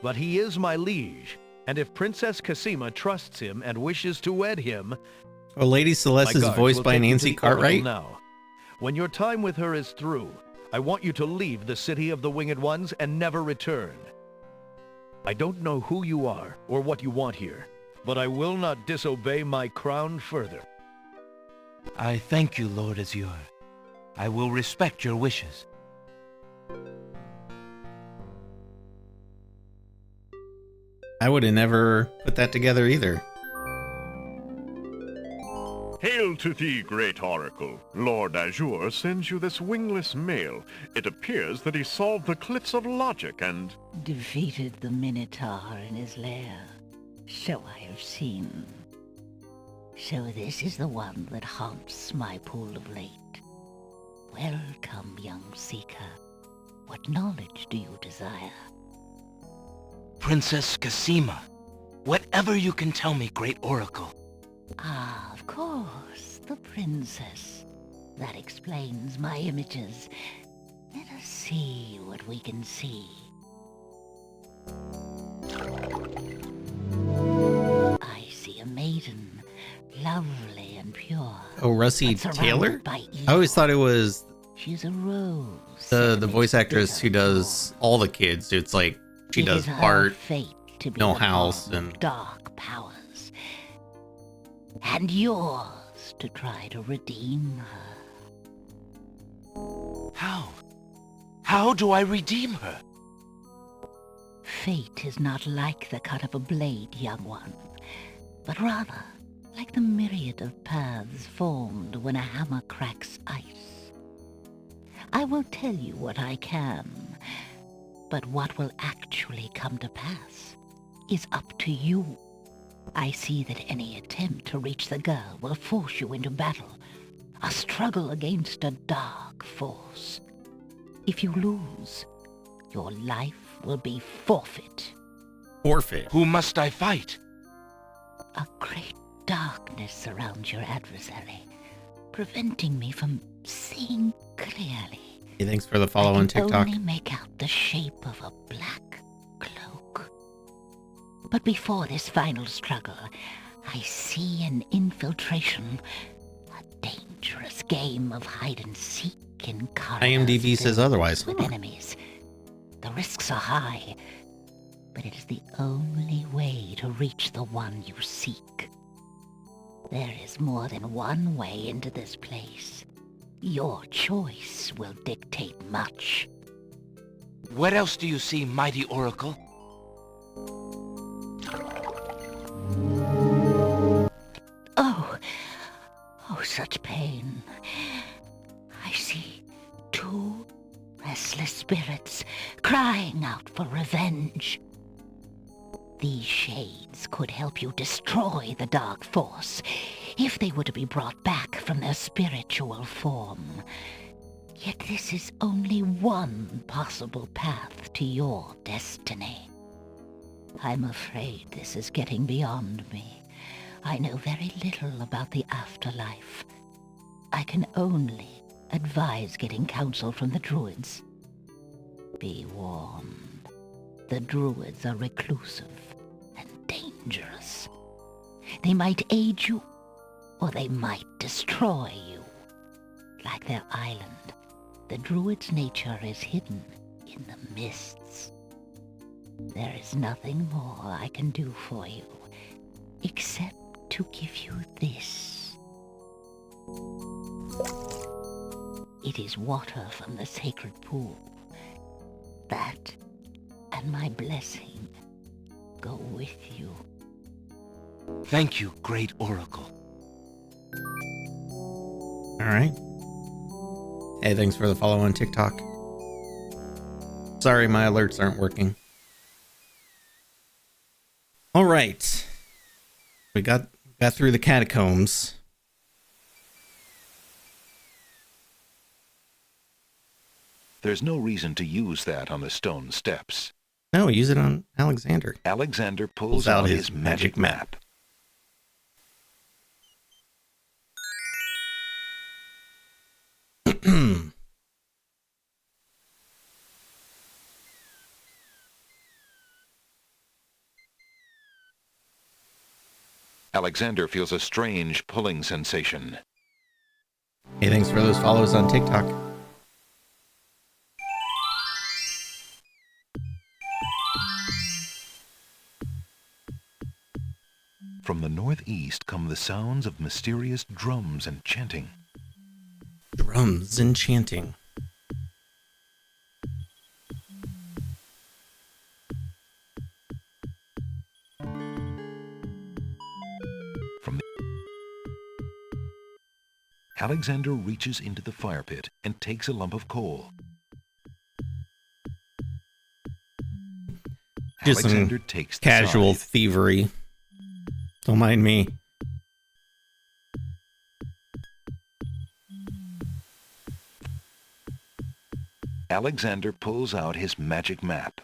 but he is my liege, and if Princess Cassima trusts him and wishes to wed him... Oh, Lady Celeste is voiced by Nancy Cartwright? Now. When your time with her is through, I want you to leave the City of the Winged Ones and never return. I don't know who you are or what you want here, but I will not disobey my crown further. I thank you, Lord Azure. I will respect your wishes. I would have never put that together either. Hail to thee, great oracle. Lord Azure sends you this wingless mail. It appears that he solved the cliffs of logic and... defeated the Minotaur in his lair. So I have seen. So this is the one that haunts my pool of late. Welcome, young seeker. What knowledge do you desire? Princess Cassima, whatever you can tell me, great oracle. Ah, of course, the princess. That explains my images. Let us see what we can see. I see a maiden, lovely and pure. Oh, Russie Taylor? I always thought it was She's a rose. the voice actress who does all the kids. It's like she does Bart, No House, and dark powers. And yours to try to redeem her. How? How do I redeem her? Fate is not like the cut of a blade, young one, but rather like the myriad of paths formed when a hammer cracks ice. I will tell you what I can, but what will actually come to pass is up to you. I see that any attempt to reach the girl will force you into battle, a struggle against a dark force. If you lose, your life will be forfeit. Forfeit? Who must I fight? A great darkness surrounds your adversary, preventing me from seeing clearly. Hey, thanks for the follow on TikTok. I can only make out the shape of a black cloak. But before this final struggle, I see an infiltration, a dangerous game of hide-and-seek in corridors IMDb says otherwise. with enemies. The risks are high, but it is the only way to reach the one you seek. There is more than one way into this place. Your choice will dictate much. What else do you see, mighty oracle? Oh, such pain. I see two restless spirits crying out for revenge. These shades could help you destroy the dark force if they were to be brought back from their spiritual form. Yet this is only one possible path to your destiny. I'm afraid this is getting beyond me. I know very little about the afterlife. I can only advise getting counsel from the druids. Be warned. The druids are reclusive and dangerous. They might aid you, or they might destroy you. Like their island, the druid's nature is hidden in the mists. There is nothing more I can do for you, except to give you this. It is water from the sacred pool. That and my blessing go with you. Thank you, great oracle. All right. Hey, thanks for the follow on TikTok. Sorry, my alerts aren't working. All right. We got through the catacombs. There's no reason to use that on the stone steps. No, use it on Alexander. Alexander pulls out his magic map. Alexander feels a strange pulling sensation. Hey, thanks for those follows on TikTok. From the northeast come the sounds of mysterious drums and chanting. Drums and chanting. Alexander reaches into the fire pit and takes a lump of coal. Just Alexander some takes the casual scythe. thievery. Don't mind me. Alexander pulls out his magic map.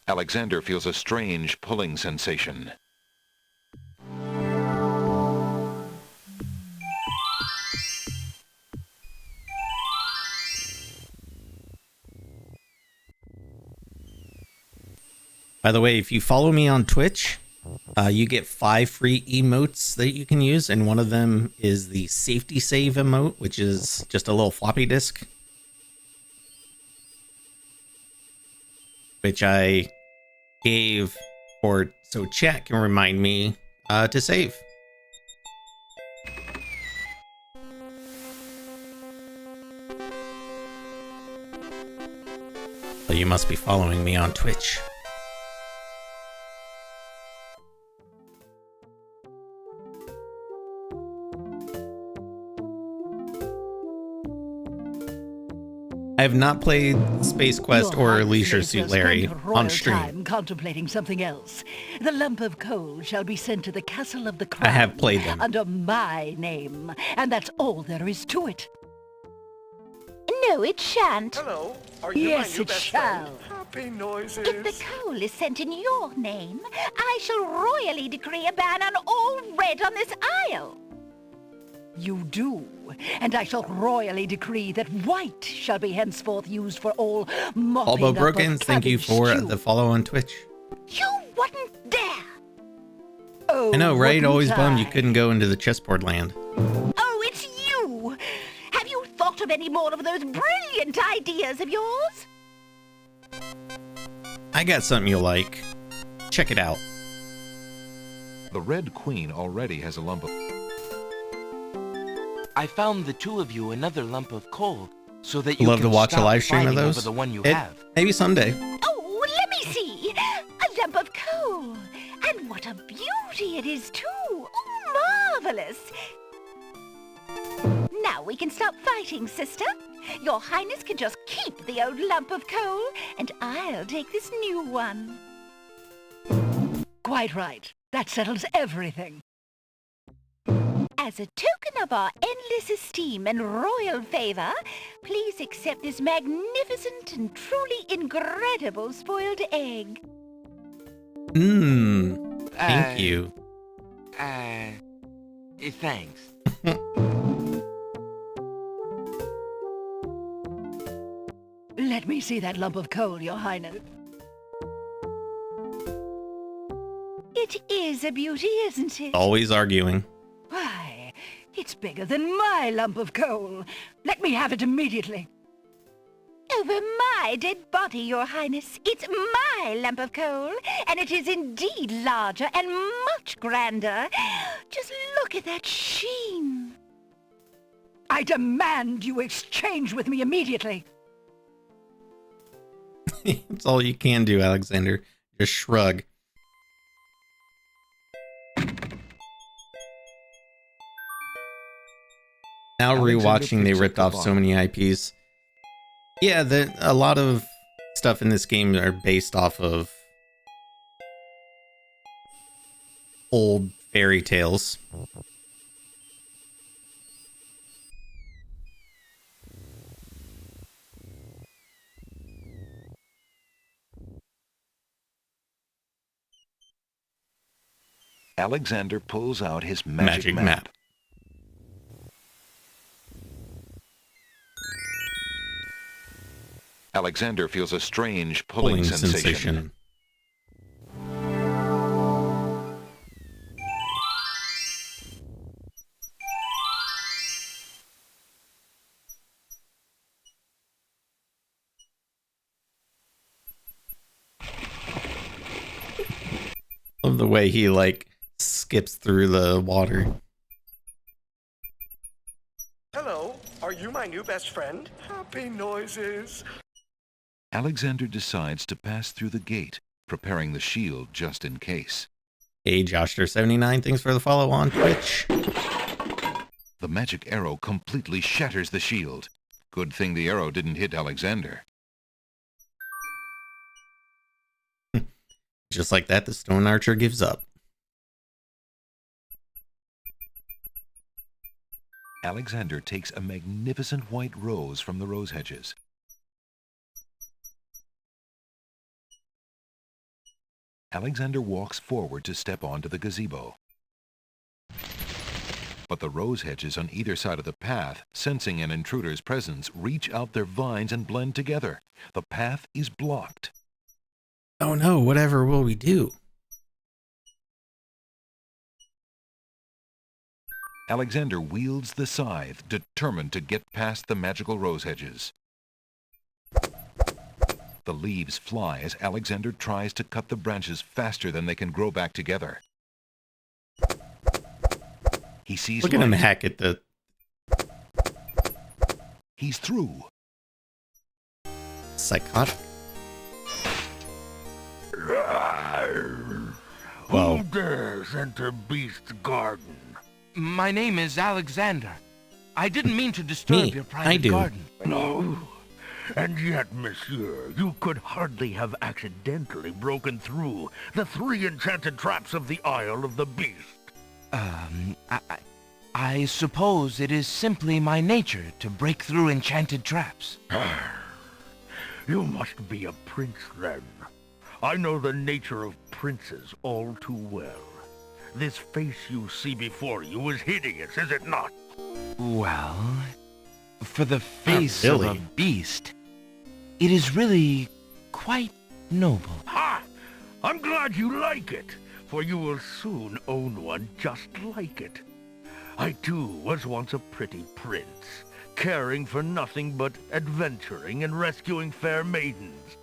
Alexander feels a strange pulling sensation. By the way, if you follow me on Twitch, you get 5 free emotes that you can use, and one of them is the safety save emote, which is just a little floppy disk, which I gave for so chat can remind me to save. So you must be following me on Twitch. I have not played Space Quest Your or Highness Leisure may Suit just Larry spend royal on stream. time contemplating something else. The lump of coal shall be sent to the Castle of the Crown. I have played them. Under my name, and that's all there is to it. No, it shan't. Hello, are you my Yes, new it best shall. friend? Happy noises. If the coal is sent in your name, I shall royally decree a ban on all red on this isle. You do, and I shall royally decree that white shall be henceforth used for all mopping Albo up Broken, of thank you cabbage for stew. the follow on Twitch. You wouldn't dare. Oh, I know, right? wouldn't Always bummed you I? couldn't go into the chessboard land. Oh, it's you. Have you thought of any more of those brilliant ideas of yours? I got something you'll like. Check it out. The Red Queen already has a lump of... I found the two of you another lump of coal so that you Love can to watch a stop live stream of fighting those. over the one you It- have. Maybe someday. Oh, let me see. A lump of coal. And what a beauty it is, too. Oh, marvelous. Now we can stop fighting, sister. Your Highness can just keep the old lump of coal, and I'll take this new one. Quite right. That settles everything. As a token of our endless esteem and royal favor, please accept this magnificent and truly incredible spoiled egg. Thank you. Thanks. Let me see that lump of coal, Your Highness. It is is a beauty, isn't it? Always arguing. Why, it's bigger than my lump of coal. Let me have it immediately. Over my dead body, Your Highness. It's my lump of coal, and it is indeed larger and much grander. Just look at that sheen. I demand you exchange with me immediately. That's all you can do, Alexander. Just shrug. Now rewatching, they ripped off so many IPs. Yeah, a lot of stuff in this game are based off of old fairy tales. Alexander pulls out his magic map. Alexander feels a strange pulling sensation. Love the way he skips through the water. Hello, are you my new best friend? Happy noises. Alexander decides to pass through the gate, preparing the shield just in case. Hey, Joshter79, thanks for the follow on Twitch. The magic arrow completely shatters the shield. Good thing the arrow didn't hit Alexander. Just like that, the stone archer gives up. Alexander takes a magnificent white rose from the rose hedges. Alexander walks forward to step onto the gazebo. But the rose hedges on either side of the path, sensing an intruder's presence, reach out their vines and blend together. The path is blocked. Oh no, whatever will we do? Alexander wields the scythe, determined to get past the magical rose hedges. The leaves fly as Alexander tries to cut the branches faster than they can grow back together. He sees Look at him hack at the... He's through. Psychotic. Who dares enter Beast's garden? My name is Alexander. I didn't mean to disturb your private garden. No. And yet, monsieur, you could hardly have accidentally broken through the 3 enchanted traps of the Isle of the Beast. I suppose it is simply my nature to break through enchanted traps. You must be a prince, then. I know the nature of princes all too well. This face you see before you is hideous, is it not? Well, for the face of a beast, it is really quite noble. Ha! I'm glad you like it, for you will soon own one just like it. I too was once a pretty prince, caring for nothing but adventuring and rescuing fair maidens.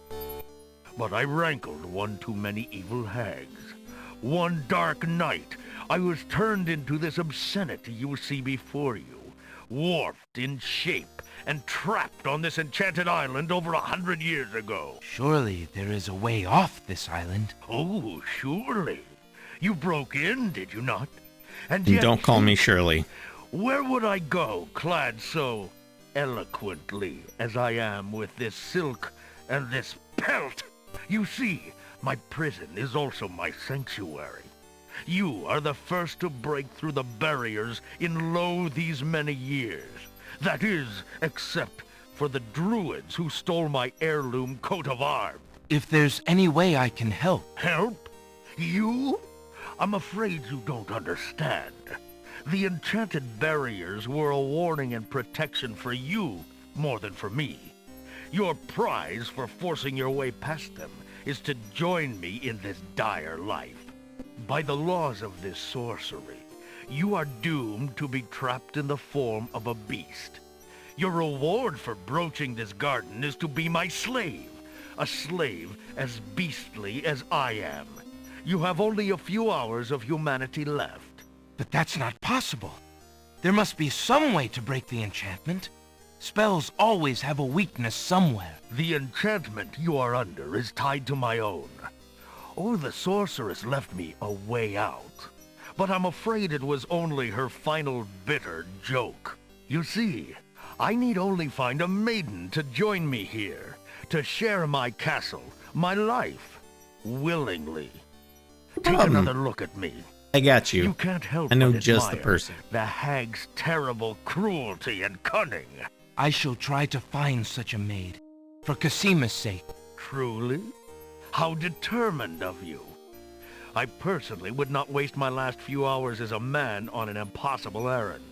But I rankled one too many evil hags. One dark night, I was turned into this obscenity you see before you, warped in shape and trapped on this enchanted island over 100 years ago. Surely there is a way off this island. Oh, surely. You broke in, did you not? And yet, don't call me Shirley. Where would I go, clad so eloquently as I am with this silk and this pelt? You see, my prison is also my sanctuary. You are the first to break through the barriers in lo these many years. That is, except for the druids who stole my heirloom coat of arms. If there's any way I can help. Help? You? I'm afraid you don't understand. The enchanted barriers were a warning and protection for you more than for me. Your prize for forcing your way past them is to join me in this dire life. By the laws of this sorcery, you are doomed to be trapped in the form of a beast. Your reward for broaching this garden is to be my slave. A slave as beastly as I am. You have only a few hours of humanity left. But that's not possible. There must be some way to break the enchantment. Spells always have a weakness somewhere. The enchantment you are under is tied to my own. Oh, the sorceress left me a way out. But I'm afraid it was only her final bitter joke. You see, I need only find a maiden to join me here, to share my castle, my life, willingly. Take another look at me. I got you. You can't help I know but just the admire person. The hag's terrible cruelty and cunning. I shall try to find such a maid, for Casima's sake. Truly? How determined of you. I personally would not waste my last few hours as a man on an impossible errand.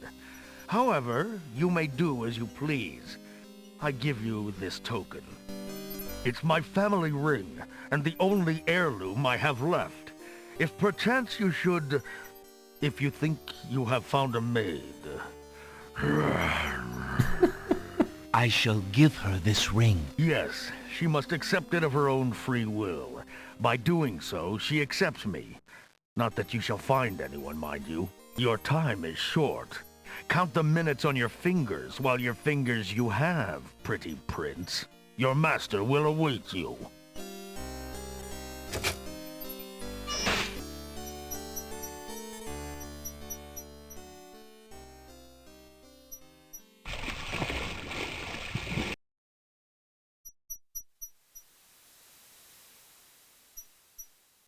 However, you may do as you please. I give you this token. It's my family ring, and the only heirloom I have left. If perchance you should... if you think you have found a maid... I shall give her this ring. Yes, she must accept it of her own free will. By doing so, she accepts me. Not that you shall find anyone, mind you. Your time is short. Count the minutes on your fingers while your fingers you have, pretty prince. Your master will await you.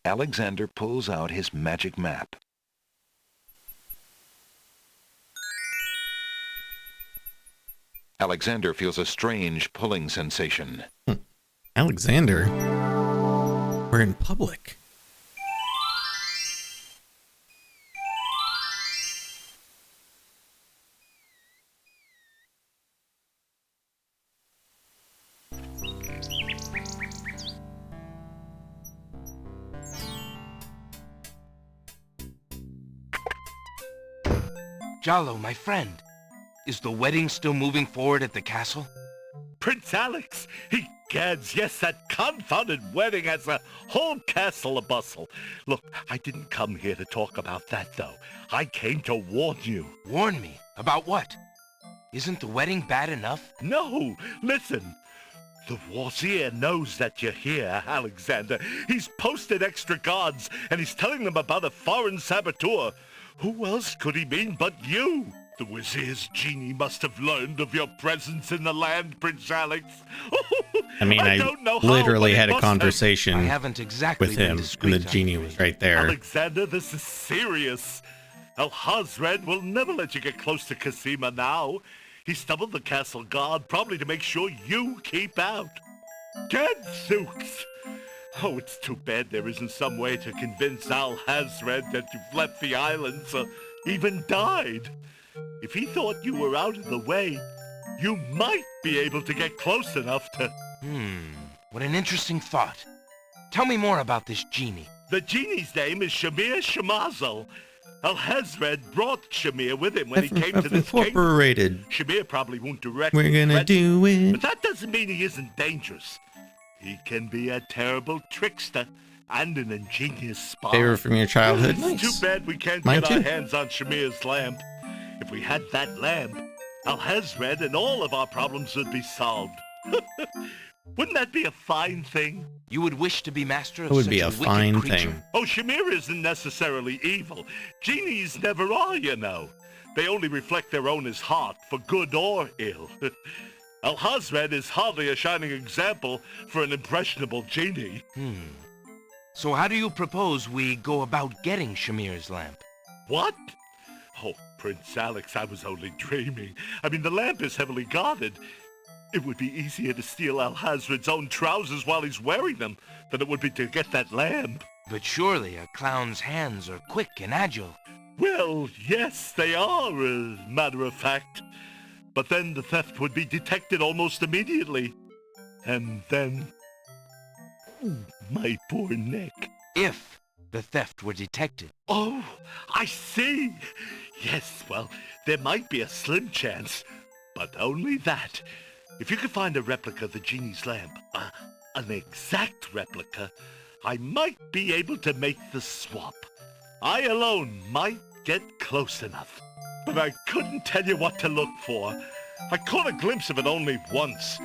Alexander pulls out his magic map. Alexander feels a strange pulling sensation. Alexander? We're in public. Jalo, my friend, is the wedding still moving forward at the castle? Prince Alex, egads, yes, that confounded wedding has a whole castle a-bustle. Look, I didn't come here to talk about that, though. I came to warn you. Warn me? About what? Isn't the wedding bad enough? No, listen. The Wazir knows that you're here, Alexander. He's posted extra guards, and he's telling them about a foreign saboteur. Who else could he mean but you? The Wazir's genie must have learned of your presence in the land, Prince Alex. I mean, I don't know how, literally but had it a must have. conversation I haven't exactly with been him, discreet, and the genie was right there. Alexander, this is serious. Alhazred will never let you get close to Casima now. He's doubled the castle guard, probably to make sure you keep out. Gadzooks! Oh, it's too bad there isn't some way to convince Alhazred that you've left the islands or even died. If he thought you were out of the way, you might be able to get close enough to... What an interesting thought. Tell me more about this genie. The genie's name is Shamir Shamazel. Alhazred brought Shamir with him when he came to this kingdom. Incorporated. Shamir probably won't directly We're gonna threaten, do it. but that doesn't mean he isn't dangerous. He can be a terrible trickster and an ingenious spy. Favorite from your childhood? It's Nice. too bad we can't Mine get our too. hands on Shamir's lamp. If we had that lamp, Alhazred and all of our problems would be solved. Wouldn't that be a fine thing? You would wish to be master of It would such be a wicked fine creature? thing. Oh, Shamir isn't necessarily evil. Genies never are, you know. They only reflect their owner's heart, for good or ill. Alhazred is hardly a shining example for an impressionable genie. So how do you propose we go about getting Shamir's lamp? What? Oh, Prince Alex, I was only dreaming. I mean, the lamp is heavily guarded. It would be easier to steal Alhazred's own trousers while he's wearing them than it would be to get that lamp. But surely a clown's hands are quick and agile. Well, yes, they are, matter of fact. But then the theft would be detected almost immediately. And then... my poor neck. If the theft were detected. Oh, I see. Yes, well, there might be a slim chance, but only that. If you could find a replica of the genie's lamp, an exact replica, I might be able to make the swap. I alone might get close enough, but I couldn't tell you what to look for. I caught a glimpse of it only once.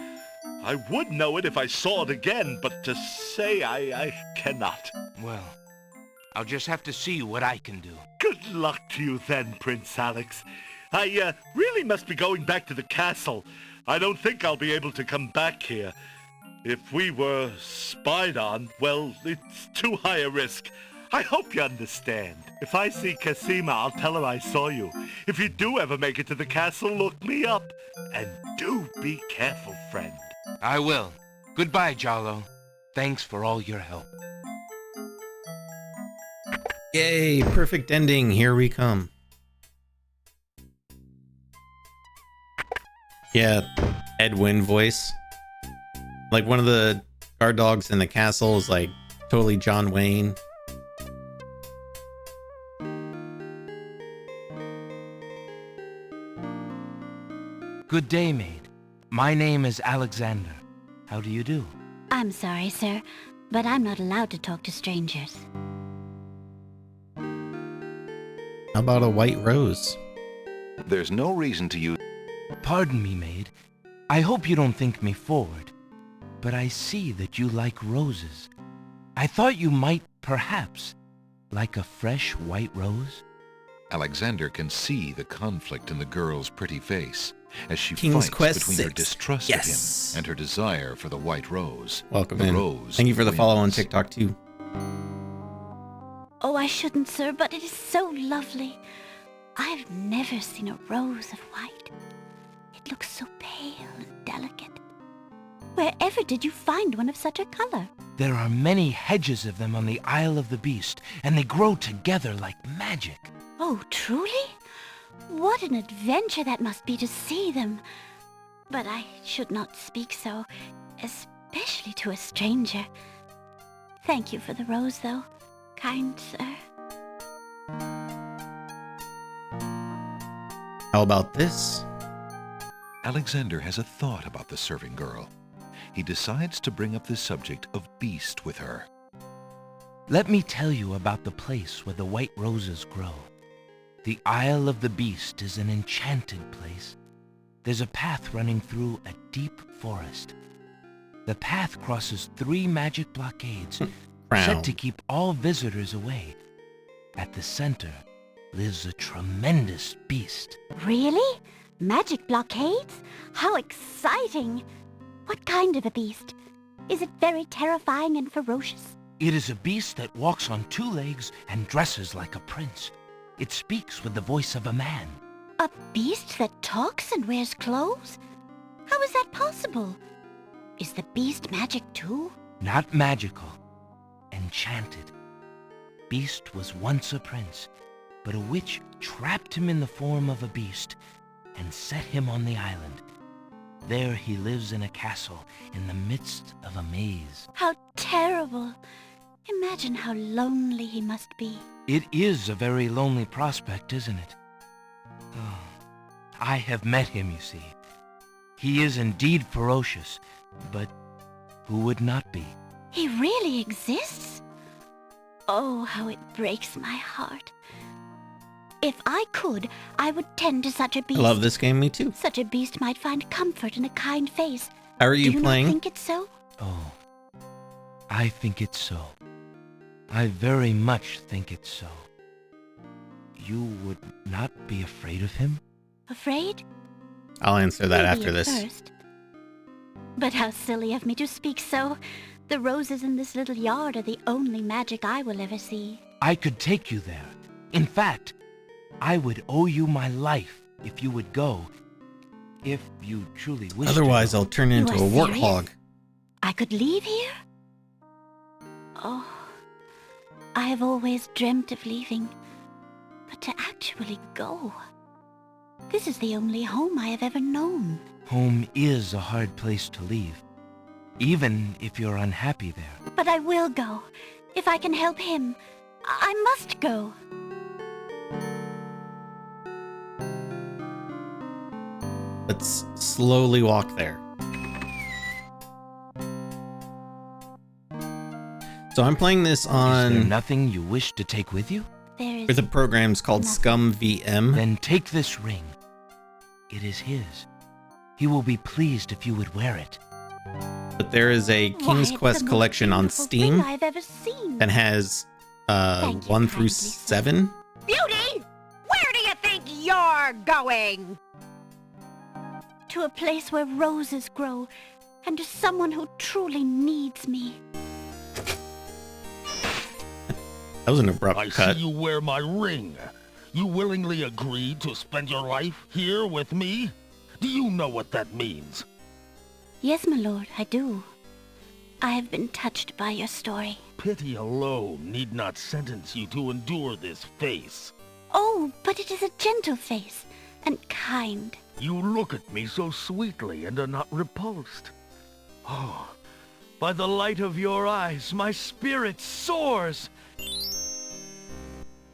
I would know it if I saw it again, but to say I cannot. Well, I'll just have to see what I can do. Good luck to you then, Prince Alex. I really must be going back to the castle. I don't think I'll be able to come back here. If we were spied on, well, it's too high a risk. I hope you understand. If I see Cassima, I'll tell her I saw you. If you do ever make it to the castle, look me up. And do be careful, friend. I will. Goodbye, Jollo. Thanks for all your help. Yay, perfect ending. Here we come. Yeah, Edwin voice. Like one of the guard dogs in the castle is like totally John Wayne. Good day, maid. My name is Alexander. How do you do? I'm sorry, sir, but I'm not allowed to talk to strangers. How about a white rose? There's no reason to use... Pardon me, maid. I hope you don't think me forward, but I see that you like roses. I thought you might, perhaps, like a fresh white rose. Alexander can see the conflict in the girl's pretty face as she King's fights Quest between 6. her distrust Yes. of him and her desire for the white rose. Welcome the in. Rose Thank you for the follow on wins. TikTok too. Oh, I shouldn't, sir, but it is so lovely. I've never seen a rose of white. It looks so pale and delicate. Wherever did you find one of such a color? There are many hedges of them on the Isle of the Beast, and they grow together like magic. Oh, truly? What an adventure that must be to see them. But I should not speak so, especially to a stranger. Thank you for the rose, though, kind sir. How about this? Alexander has a thought about the serving girl. He decides to bring up the subject of Beast with her. Let me tell you about the place where the white roses grow. The Isle of the Beast is an enchanted place. There's a path running through a deep forest. The path crosses 3 magic blockades set to keep all visitors away. At the center lives a tremendous beast. Really? Magic blockades? How exciting! What kind of a beast? Is it very terrifying and ferocious? It is a beast that walks on 2 legs and dresses like a prince. It speaks with the voice of a man. A beast that talks and wears clothes? How is that possible? Is the beast magic too? Not magical. Enchanted. Beast was once a prince, but a witch trapped him in the form of a beast and set him on the island. There he lives in a castle in the midst of a maze. How terrible! Imagine how lonely he must be. It is a very lonely prospect, isn't it? Oh, I have met him, you see. He is indeed ferocious, but who would not be? He really exists? Oh, how it breaks my heart. If I could, I would tend to such a beast. I love this game, me too. Such a beast might find comfort in a kind face. How are you Do you playing? not think it's so? Oh, I think it's so. I very much think it's so. You would not be afraid of him? Afraid? I'll answer that Maybe after at this. first. But how silly of me to speak so. The roses in this little yard are the only magic I will ever see. I could take you there. In fact, I would owe you my life if you would go. If you truly wish Otherwise, to. I'll turn into a You are warthog. serious? I could leave here? Oh, I have always dreamt of leaving. But to actually go... This is the only home I have ever known. Home is a hard place to leave, even if you're unhappy there. But I will go, if I can help him. I must go. Let's slowly walk there. So I'm playing this on... Is there nothing you wish to take with you? With a program's called Scum VM. Then take this ring. It is his. He will be pleased if you would wear it. But there is a King's Quest collection on Steam I've ever seen. that has 1 through 7. Beauty! Where do you think you're going? To a place where roses grow, and to someone who truly needs me. That was an abrupt I cut. see you wear my ring. You willingly agreed to spend your life here with me? Do you know what that means? Yes, my lord, I do. I have been touched by your story. Pity alone need not sentence you to endure this face. Oh, but it is a gentle face, and kind. You look at me so sweetly and are not repulsed. Oh, by the light of your eyes, my spirit soars.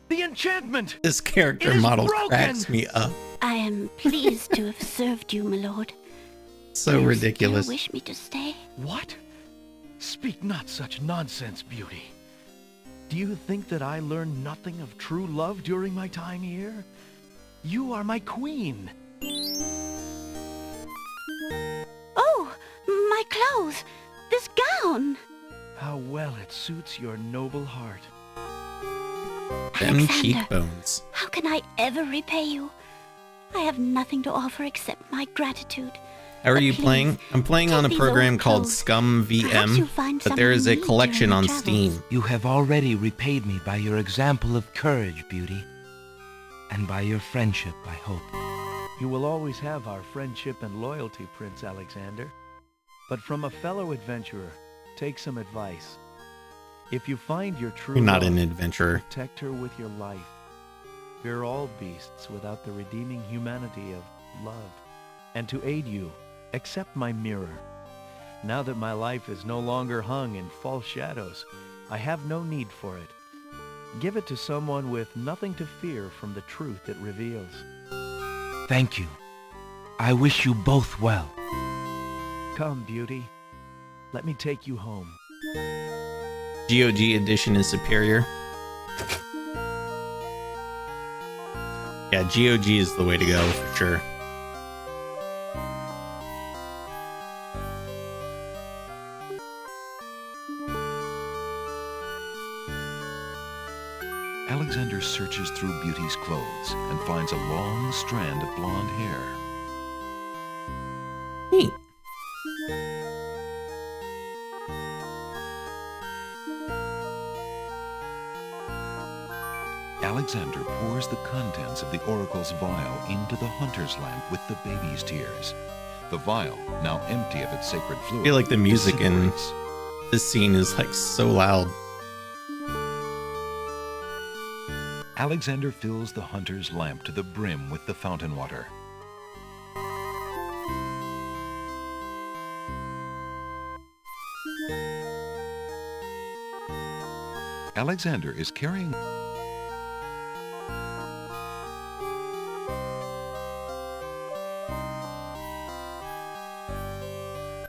The enchantment! This character model cracks me up. I am pleased to have served you, my lord. So Do you ridiculous. still wish me to stay? What? Speak not such nonsense, Beauty. Do you think that I learned nothing of true love during my time here? You are my queen. Oh, my clothes! This gown! How well it suits your noble heart. Them Alexander, cheekbones. how can I ever repay you? I have nothing to offer except my gratitude. How are But you please, playing? I'm playing on a take these program old called clothes. Scum Perhaps you'll VM, find but there someone is you a need collection during on your travels. Steam. You have already repaid me by your example of courage, Beauty. And by your friendship, I hope. You will always have our friendship and loyalty, Prince Alexander. But from a fellow adventurer, take some advice. If you find your true You're not love, an adventurer. protect her with your life. Fear all beasts without the redeeming humanity of love. And to aid you, accept my mirror. Now that my life is no longer hung in false shadows, I have no need for it. Give it to someone with nothing to fear from the truth it reveals. Thank you. I wish you both well. Come, Beauty. Let me take you home. GOG edition is superior. Yeah, GOG is the way to go for sure. Alexander searches through Beauty's clothes and finds a long strand of blonde hair. Neat. Alexander pours the contents of the oracle's vial into the hunter's lamp with the baby's tears. The vial, now empty of its sacred fluid, I feel like the music in disintegrates. this scene is like so loud. Alexander fills the hunter's lamp to the brim with the fountain water. Alexander is carrying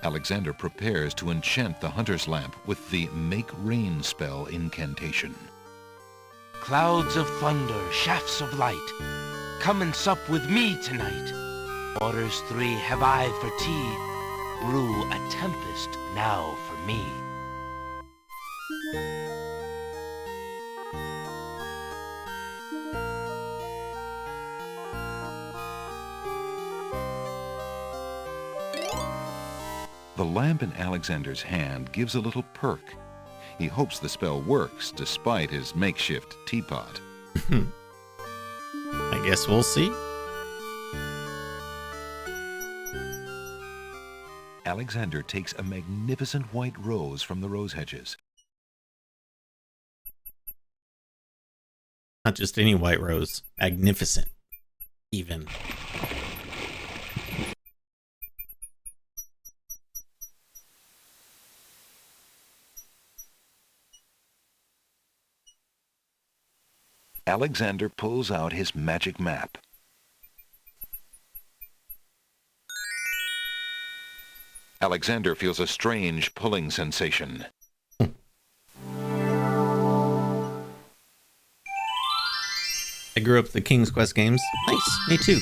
Alexander prepares to enchant the hunter's lamp with the Make Rain spell incantation. Clouds of thunder, shafts of light, come and sup with me tonight. Orders 3 have I for tea, brew a tempest now for me. The lamp in Alexander's hand gives a little perk. He hopes the spell works despite his makeshift teapot. I guess we'll see. Alexander takes a magnificent white rose from the rose hedges. Not just any white rose. Magnificent. Even. Alexander pulls out his magic map. Alexander feels a strange pulling sensation. I grew up with the King's Quest games. Nice, me too.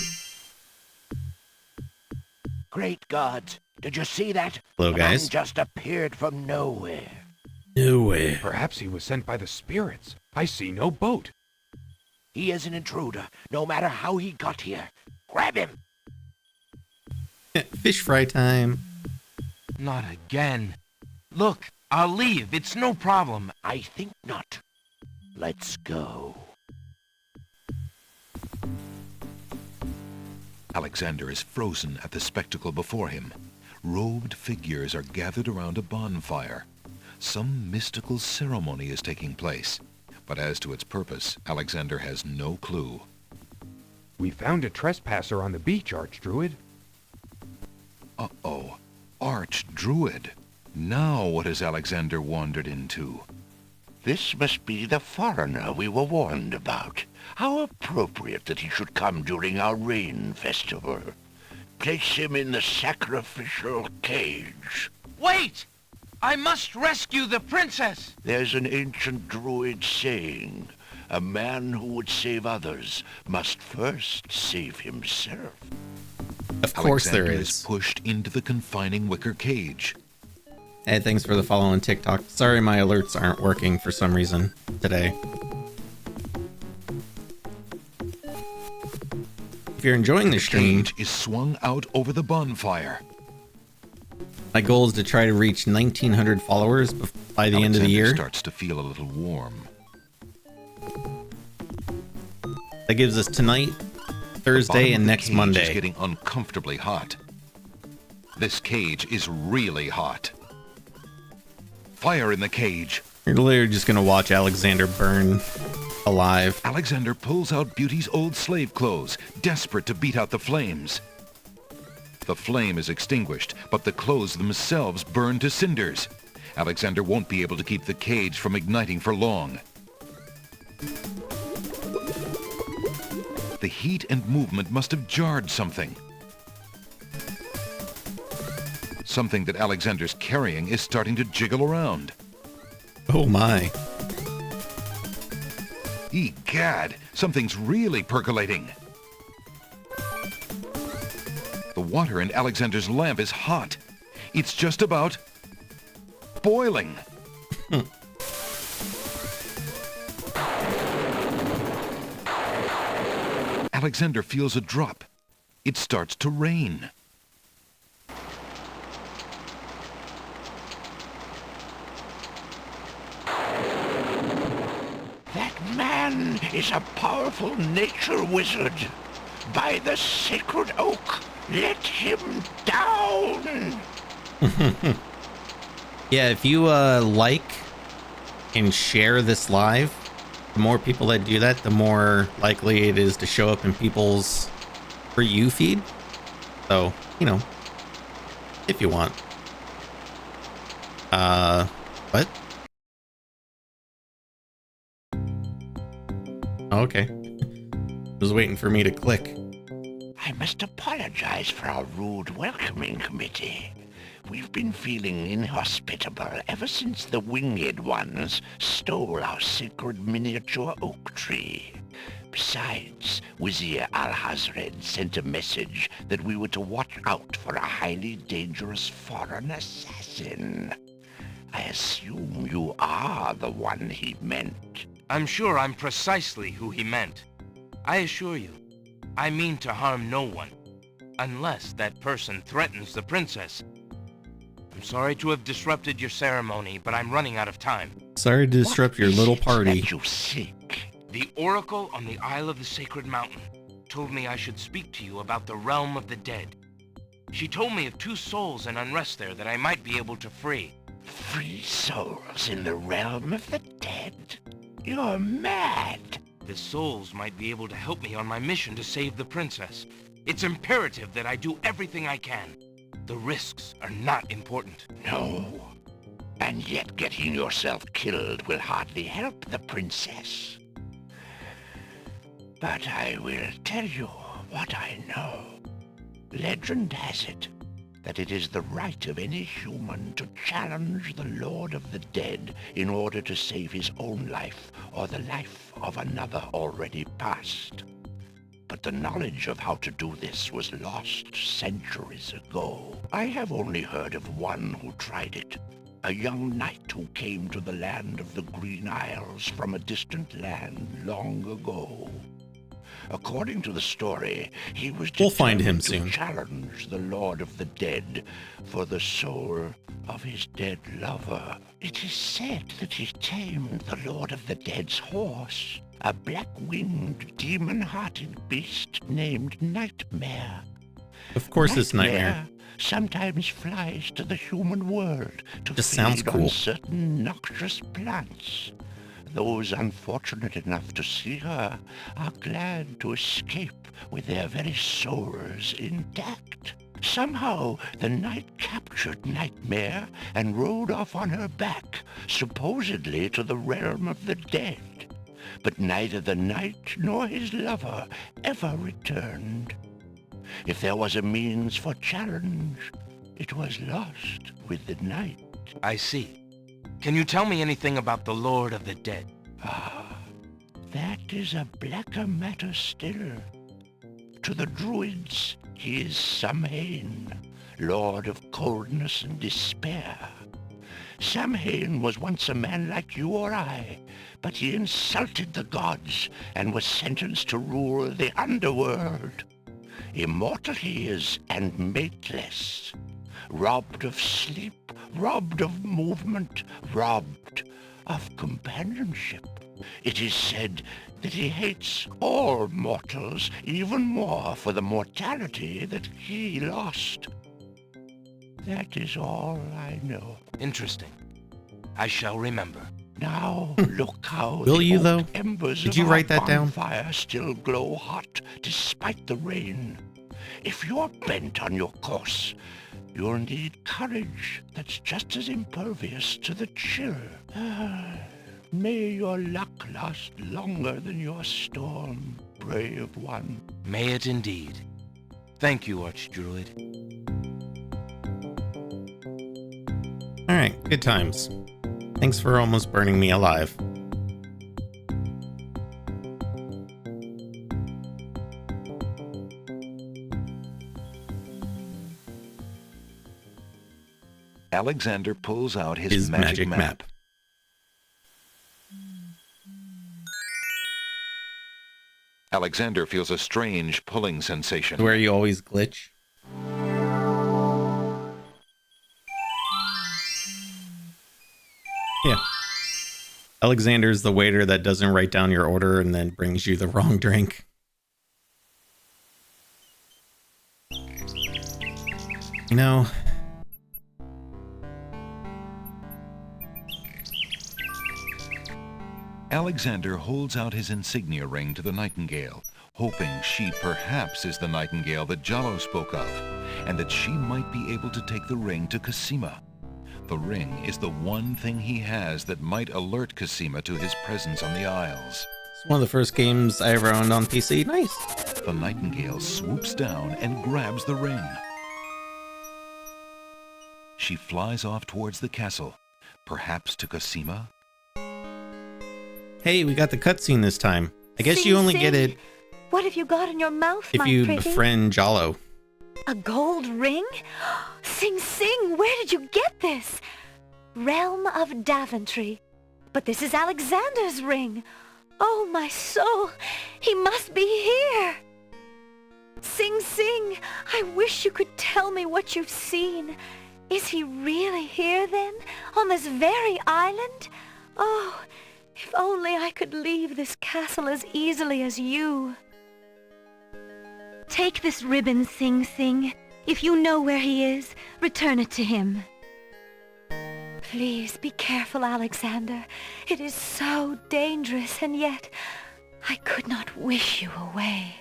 Great gods, did you see that? Hello, The guys. man just appeared from nowhere. Nowhere. Perhaps he was sent by the spirits. I see no boat. He is an intruder, no matter how he got here. Grab him! Fish fry time. Not again. Look, I'll leave. It's no problem. I think not. Let's go. Alexander is frozen at the spectacle before him. Robed figures are gathered around a bonfire. Some mystical ceremony is taking place, but as to its purpose, Alexander has no clue. We found a trespasser on the beach, Archdruid. Uh-oh. Archdruid. Now what has Alexander wandered into? This must be the foreigner we were warned about. How appropriate that he should come during our rain festival. Place him in the sacrificial cage. Wait! I must rescue the princess! There's an ancient druid saying, a man who would save others must first save himself. Of course Alexander there is is. pushed into the confining wicker cage. Hey, thanks for the follow on TikTok. Sorry my alerts aren't working for some reason today. If you're enjoying the stream, Cage is swung out over the bonfire. my goal is to try to reach 1,900 followers by the end of the year. Starts to feel a little warm. That gives us tonight, Thursday, and next Is Monday. getting uncomfortably hot. This cage is really hot. Fire in the cage. You're literally just gonna watch Alexander burn alive. Alexander pulls out Beauty's old slave clothes, desperate to beat out the flames. The flame is extinguished, but the clothes themselves burn to cinders. Alexander won't be able to keep the cage from igniting for long. The heat and movement must have jarred something. Something that Alexander's carrying is starting to jiggle around. Oh my. Egad, something's really percolating. The water in Alexander's lamp is hot. It's just about boiling. Alexander feels a drop. It starts to rain. That man is a powerful nature wizard. By the sacred oak, let him down! Yeah, if you like and share this live, the more people that do that, the more likely it is to show up in people's For You feed. So, you know, if you want. What? Okay. Was waiting for me to click. I must apologize for our rude welcoming committee. We've been feeling inhospitable ever since the winged ones stole our sacred miniature oak tree. Besides, Wizir Al-Hazred sent a message that we were to watch out for a highly dangerous foreign assassin. I assume you are the one he meant. I'm sure I'm precisely who he meant. I assure you, I mean to harm no one, unless that person threatens the princess. I'm sorry to have disrupted your ceremony, but I'm running out of time. Sorry to disrupt your little party. The Oracle on the Isle of the Sacred Mountain told me I should speak to you about the realm of the dead. She told me of 2 souls in unrest there that I might be able to free. Free souls in the realm of the dead? You're mad. The souls might be able to help me on my mission to save the princess. It's imperative that I do everything I can. The risks are not important. No. And yet getting yourself killed will hardly help the princess. But I will tell you what I know. Legend has it that it is the right of any human to challenge the Lord of the Dead in order to save his own life or the life of another already past. But the knowledge of how to do this was lost centuries ago. I have only heard of one who tried it, a young knight who came to the land of the Green Isles from a distant land long ago. According to the story, he was We'll find him determined to soon. challenge the Lord of the Dead for the soul of his dead lover. It is said that he tamed the Lord of the Dead's horse, a black-winged, demon-hearted beast named Nightmare. Of course it's Nightmare. Sometimes flies to the human world to Just feed sounds cool. on certain noxious plants. Those unfortunate enough to see her are glad to escape with their very souls intact. Somehow, the knight captured Nightmare and rode off on her back, supposedly to the realm of the dead. But neither the knight nor his lover ever returned. If there was a means for challenge, it was lost with the night. I see. Can you tell me anything about the Lord of the Dead? That is a blacker matter still. To the Druids, he is Samhain, Lord of Coldness and Despair. Samhain was once a man like you or I, but he insulted the gods and was sentenced to rule the underworld. Immortal he is and mateless, robbed of sleep, robbed of movement, robbed of companionship. It is said that he hates all mortals even more for the mortality that he lost. That is all I know. Interesting. I shall remember. Now look how Will the you, oak though? embers Did of you our write that down? bonfire still glow hot despite the rain. If you're bent on your course, you'll need courage that's just as impervious to the chill. May your luck last longer than your storm, brave one. May it indeed. Thank you, Archdruid. Alright, good times. Thanks for almost burning me alive. Alexander pulls out his magic map. Alexander feels a strange pulling sensation. Where you always glitch. Yeah. Alexander's the waiter that doesn't write down your order and then brings you the wrong drink. You know, Alexander holds out his insignia ring to the Nightingale, hoping she perhaps is the Nightingale that Jalo spoke of, and that she might be able to take the ring to Cosima. The ring is the one thing he has that might alert Cosima to his presence on the Isles. it's one of the first games I ever owned on PC. Nice. The Nightingale swoops down and grabs the ring. She flies off towards the castle, perhaps to Cosima. Hey, we got the cutscene this time. I guess Sing, you only sing. get it What have you got in your mouth, if my you pretty? befriend Jalo. A gold ring? Sing Sing, where did you get this? Realm of Daventry. But this is Alexander's ring. Oh, my soul, he must be here. Sing Sing, I wish you could tell me what you've seen. Is he really here then, on this very island? Oh, if only I could leave this castle as easily as you. Take this ribbon, Sing Sing. If you know where he is, return it to him. Please be careful, Alexander. It is so dangerous, and yet I could not wish you away.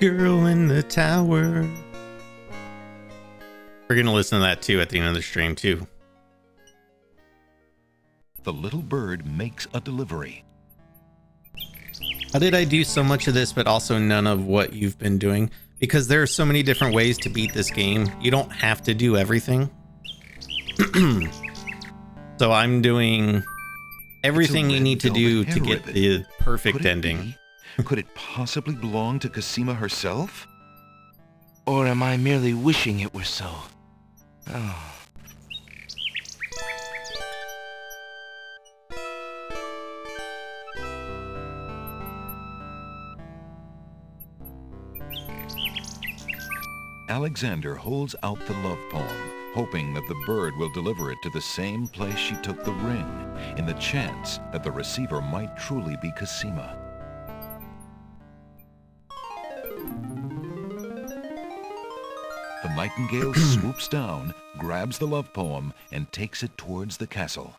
Girl in the tower. We're gonna listen to that too at the end of the stream too. The little bird makes a delivery. How did I do so much of this, but also none of what you've been doing? Because there are so many different ways to beat this game. You don't have to do everything. So I'm doing everything you need to do to get the perfect ending. Could it possibly belong to Cosima herself? Or am I merely wishing it were so? Oh. Alexander holds out the love poem, hoping that the bird will deliver it to the same place she took the ring, in the chance that the receiver might truly be Cosima. The nightingale swoops down, grabs the love poem, and takes it towards the castle.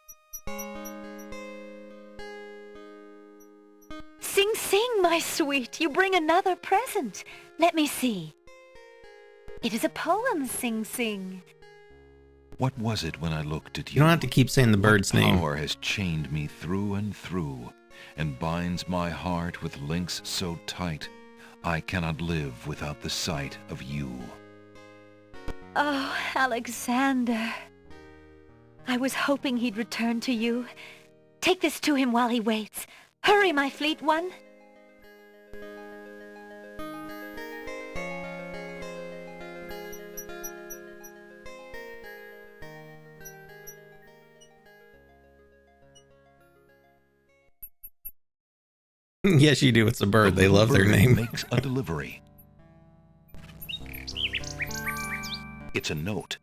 Sing, sing, my sweet. You bring another present. Let me see. It is a poem, Sing Sing. What was it when I looked at you? You don't have to keep saying the bird's name. Power has chained me through and through, and binds my heart with links so tight, I cannot live without the sight of you. Oh, Alexander. I was hoping he'd return to you. Take this to him while he waits. Hurry, my fleet one. Yes, you do. It's a bird. They love their name. Makes a delivery. It's a note.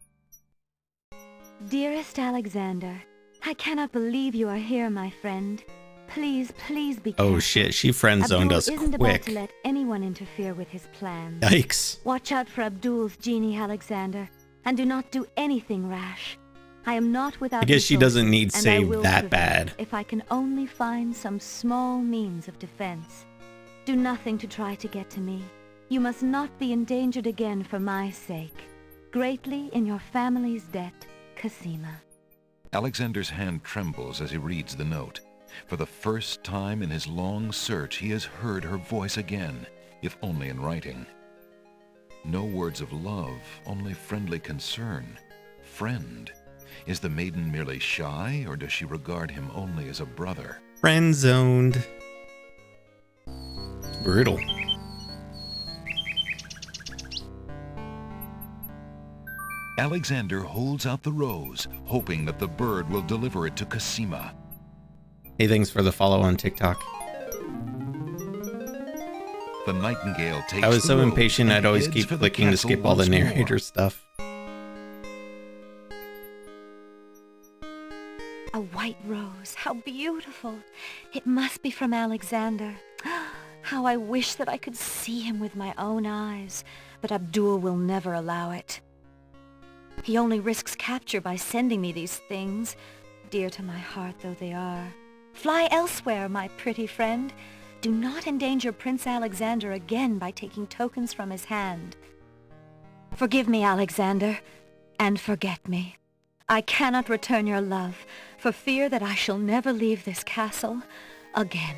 Dearest Alexander, I cannot believe you are here, my friend. Please, please be careful. Oh shit, she friend zoned us Abdul isn't about quick. to let anyone interfere with his plans. Yikes. Watch out for Abdul's genie, Alexander, and do not do anything rash. I am not without I guess she resources, doesn't need and I saved will that prevail bad. if I can only find some small means of defense. Do nothing to try to get to me. You must not be endangered again for my sake. Greatly in your family's debt, Cosima. Alexander's hand trembles as he reads the note. For the first time in his long search, he has heard her voice again, if only in writing. No words of love, only friendly concern. Friend. Is the maiden merely shy, or does she regard him only as a brother? Friend zoned. Brutal. Alexander holds out the rose, hoping that the bird will deliver it to Cosima. Hey, thanks for the follow on TikTok. The nightingale takes I was so the rose impatient and I'd always heads keep for the clicking to castle skip all the once more. narrator stuff. A white rose. How beautiful. It must be from Alexander. How I wish that I could see him with my own eyes, but Abdul will never allow it. He only risks capture by sending me these things, dear to my heart though they are. Fly elsewhere, my pretty friend. Do not endanger Prince Alexander again by taking tokens from his hand. Forgive me, Alexander, and forget me. I cannot return your love, for fear that I shall never leave this castle again.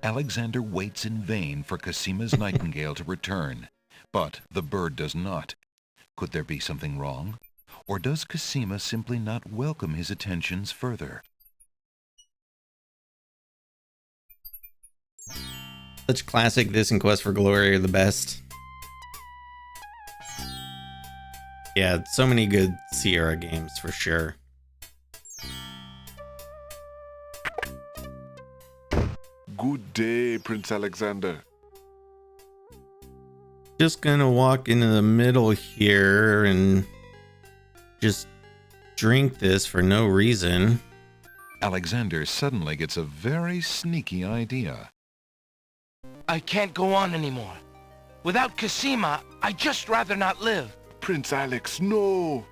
Alexander waits in vain for Cosima's nightingale to return, but the bird does not. Could there be something wrong? Or does Cosima simply not welcome his attentions further? Such classic This and Quest for Glory are the best. Yeah, so many good Sierra games for sure. Good day, Prince Alexander. Just gonna walk into the middle here and just drink this for no reason. Alexander suddenly gets a very sneaky idea. I can't go on anymore. Without Cosima, I'd just rather not live. Prince Alex, no!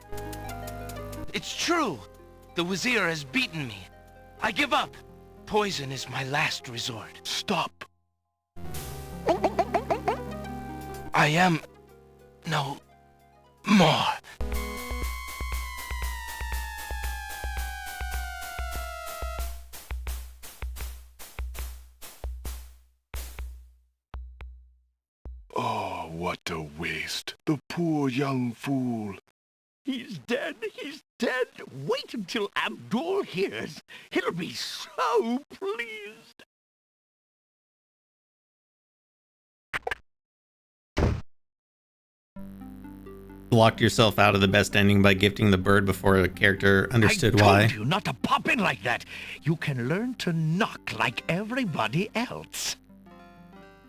It's true. The Wazir has beaten me. I give up. Poison is my last resort. Stop. I am no more. what a waste. The poor young fool. He's dead. He's dead. Wait until Abdul hears. He'll be so pleased. Locked yourself out of the best ending by gifting the bird before a character understood why. I told you not to pop in like that. You can learn to knock like everybody else.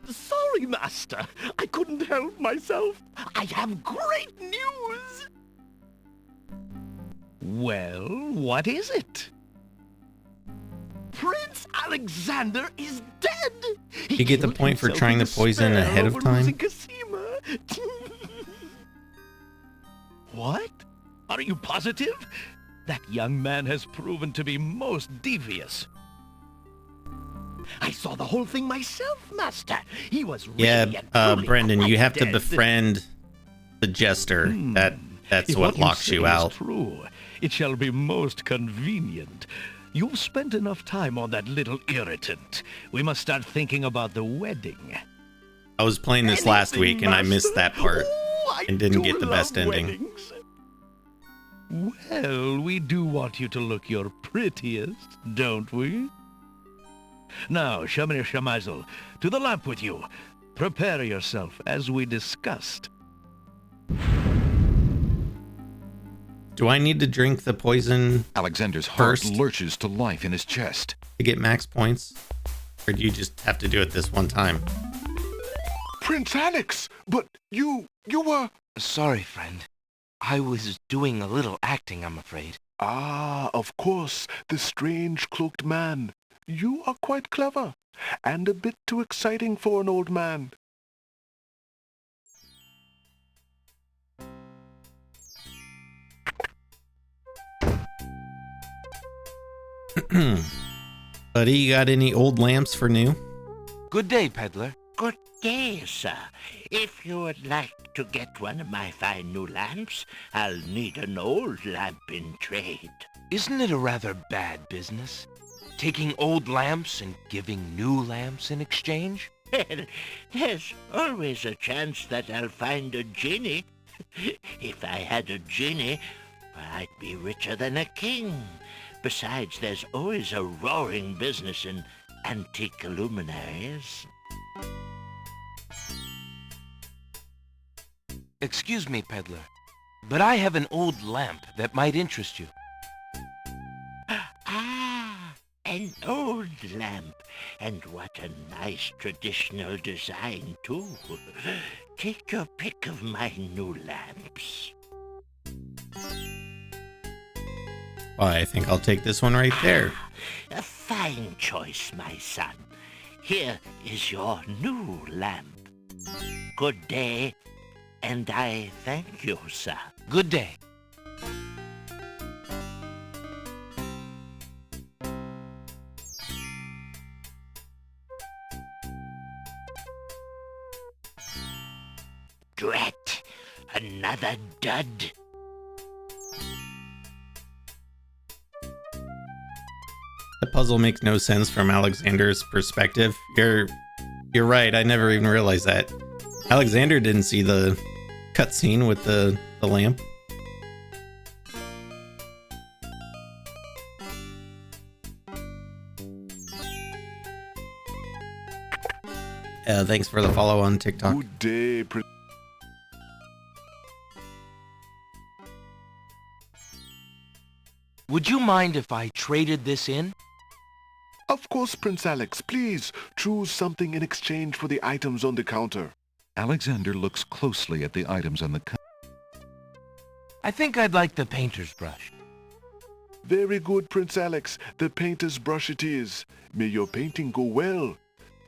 Sorry, Master. I couldn't help myself. I have great news. Well, what is it? Prince Alexander is dead. You get the point for trying the poison ahead of time? What? Are you positive? That young man has proven to be most devious. I saw the whole thing myself, Master. He was really Yeah, Brendan, you have to befriend the jester. That's what locks you out. True. It shall be most convenient. You've spent enough time on that little irritant. We must start thinking about the wedding. I was playing this last week and I missed that part and didn't get the best ending. Well, we do want you to look your prettiest, don't we? Now, Shamir Shamazel, to the lamp with you. Prepare yourself as we discussed. Do I need to drink the poison? Alexander's heart first lurches to life in his chest. To get max points? Or do you just have to do it this one time? Prince Alex, but you were... Sorry, friend. I was doing a little acting, I'm afraid. Ah, of course, the strange cloaked man. You are quite clever, and a bit too exciting for an old man. Buddy, you got any old lamps for new? Good day, peddler. Good day, sir. If you would like to get one of my fine new lamps, I'll need an old lamp in trade. Isn't it a rather bad business? Taking old lamps and giving new lamps in exchange? There's always a chance that I'll find a genie. If I had a genie, I'd be richer than a king. Besides, there's always a roaring business in antique luminaries. Excuse me, peddler, but I have an old lamp that might interest you. Ah, an old lamp. And what a nice traditional design, too. Take your pick of my new lamps. Well, I think I'll take this one right there. A fine choice, my son. Here is your new lamp. Good day, and I thank you, sir. Good day. Drat, another dud. The puzzle makes no sense from Alexander's perspective. You're right, I never even realized that. Alexander didn't see the cutscene with the lamp. Thanks for the follow on TikTok. Good day, Prince. Would you mind if I traded this in? Of course, Prince Alex. Please, choose something in exchange for the items on the counter. Alexander looks closely at the items on the counter. I think I'd like the painter's brush. Very good, Prince Alex. The painter's brush it is. May your painting go well.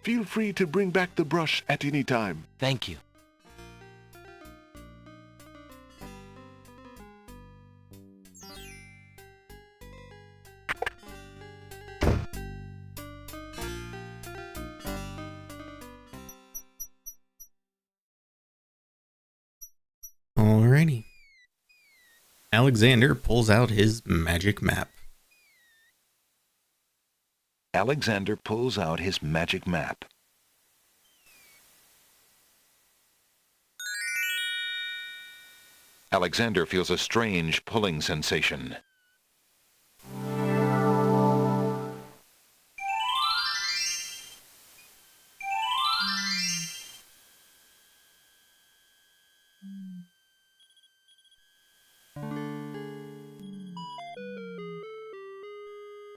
Feel free to bring back the brush at any time. Thank you. Alrighty. Alexander pulls out his magic map. Alexander pulls out his magic map. Alexander feels a strange pulling sensation.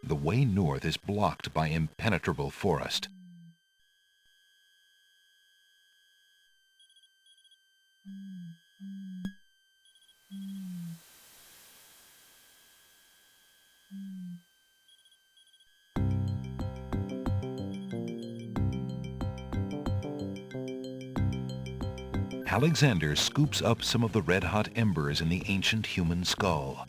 The way north is blocked by impenetrable forest. Alexander scoops up some of the red-hot embers in the ancient human skull.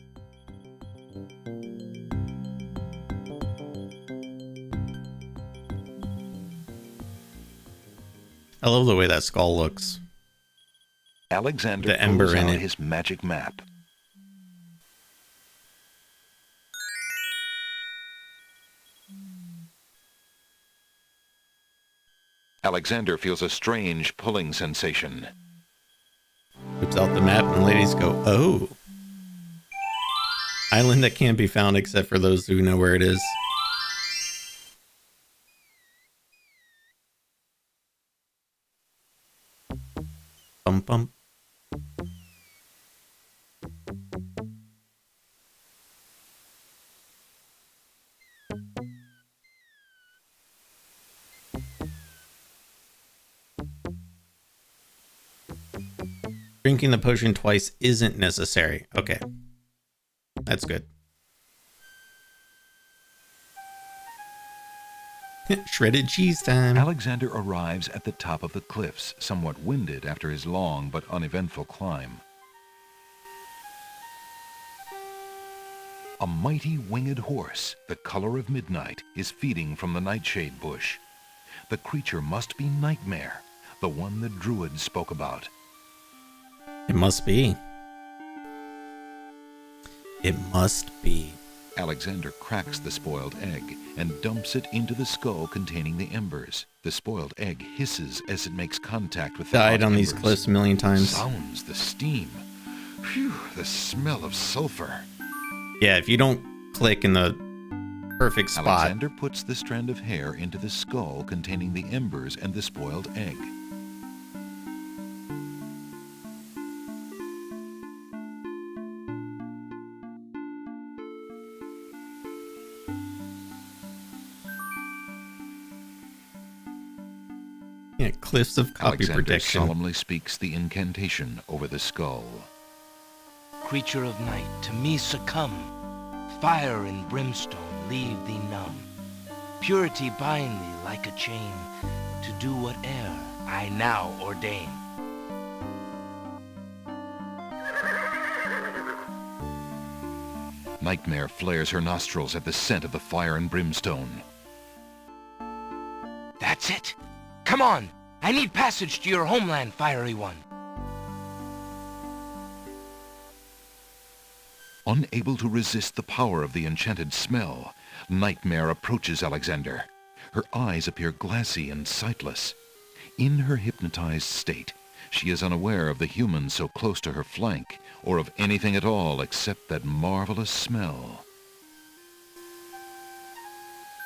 I love the way that skull looks. Alexander The ember pulls in out it. his magic map. Alexander feels a strange pulling sensation. Whips out the map and the ladies go, oh. Island that can't be found except for those who know where it is. Bum bum. Drinking the potion twice isn't necessary. Okay. That's good. Shredded cheese time. Alexander arrives at the top of the cliffs, somewhat winded after his long but uneventful climb. A mighty winged horse, the color of midnight, is feeding from the nightshade bush. The creature must be Nightmare, the one the druid spoke about. It must be. It must be. Alexander cracks the spoiled egg and dumps it into the skull containing the embers. The spoiled egg hisses as it makes contact with the Died hot on these embers. cliffs a million times. Sounds the steam. Phew, the smell of sulfur. Yeah, if you don't click in the perfect spot. Alexander puts the strand of hair into the skull containing the embers and the spoiled egg. Yeah, cliffs of copy Alexander protection. solemnly speaks the incantation over the skull. Creature of night, to me succumb. Fire and brimstone leave thee numb. Purity bind thee like a chain, to do whate'er I now ordain. Nightmare flares her nostrils at the scent of the fire and brimstone. That's it. Come on. I need passage to your homeland, fiery one. Unable to resist the power of the enchanted smell, Nightmare approaches Alexander. Her eyes appear glassy and sightless. In her hypnotized state, she is unaware of the humans so close to her flank, or of anything at all except that marvelous smell.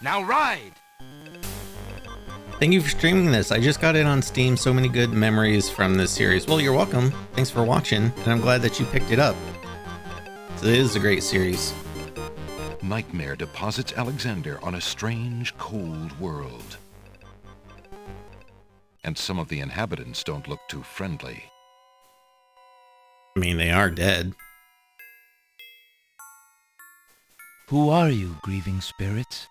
Now ride! Thank you for streaming this. I just got it on Steam. So many good memories from this series. Well, you're welcome. Thanks for watching, and I'm glad that you picked it up. So it is a great series. Nightmare deposits Alexander on a strange, cold world. And some of the inhabitants don't look too friendly. I mean, they are dead. Who are you, grieving spirits?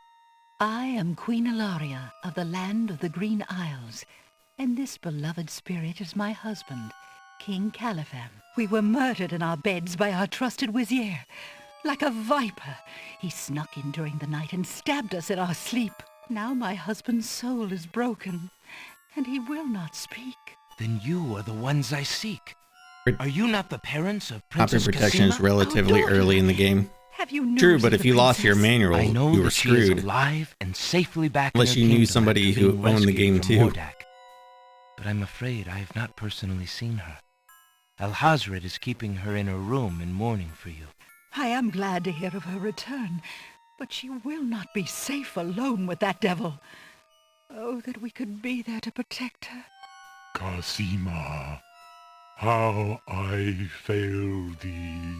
I am Queen Ilaria of the land of the Green Isles, and this beloved spirit is my husband, King Califam. We were murdered in our beds by our trusted Wizir. Like a viper, he snuck in during the night and stabbed us in our sleep. Now my husband's soul is broken, and he will not speak. Then you are the ones I seek. Are you not the parents of Copy Princess protection is Cassima? relatively early in the game. Have you True, news but of if the you lost your princess? manual, I know you were that she is screwed. alive and safely back Unless in you her knew kingdom somebody after who being owned the rescued game from too. Mordak. But I'm afraid I have not personally seen her. Alhazred is keeping her in her room in mourning for you. I am glad to hear of her return, but she will not be safe alone with that devil. Oh, that we could be there to protect her. Casima, how I fail thee.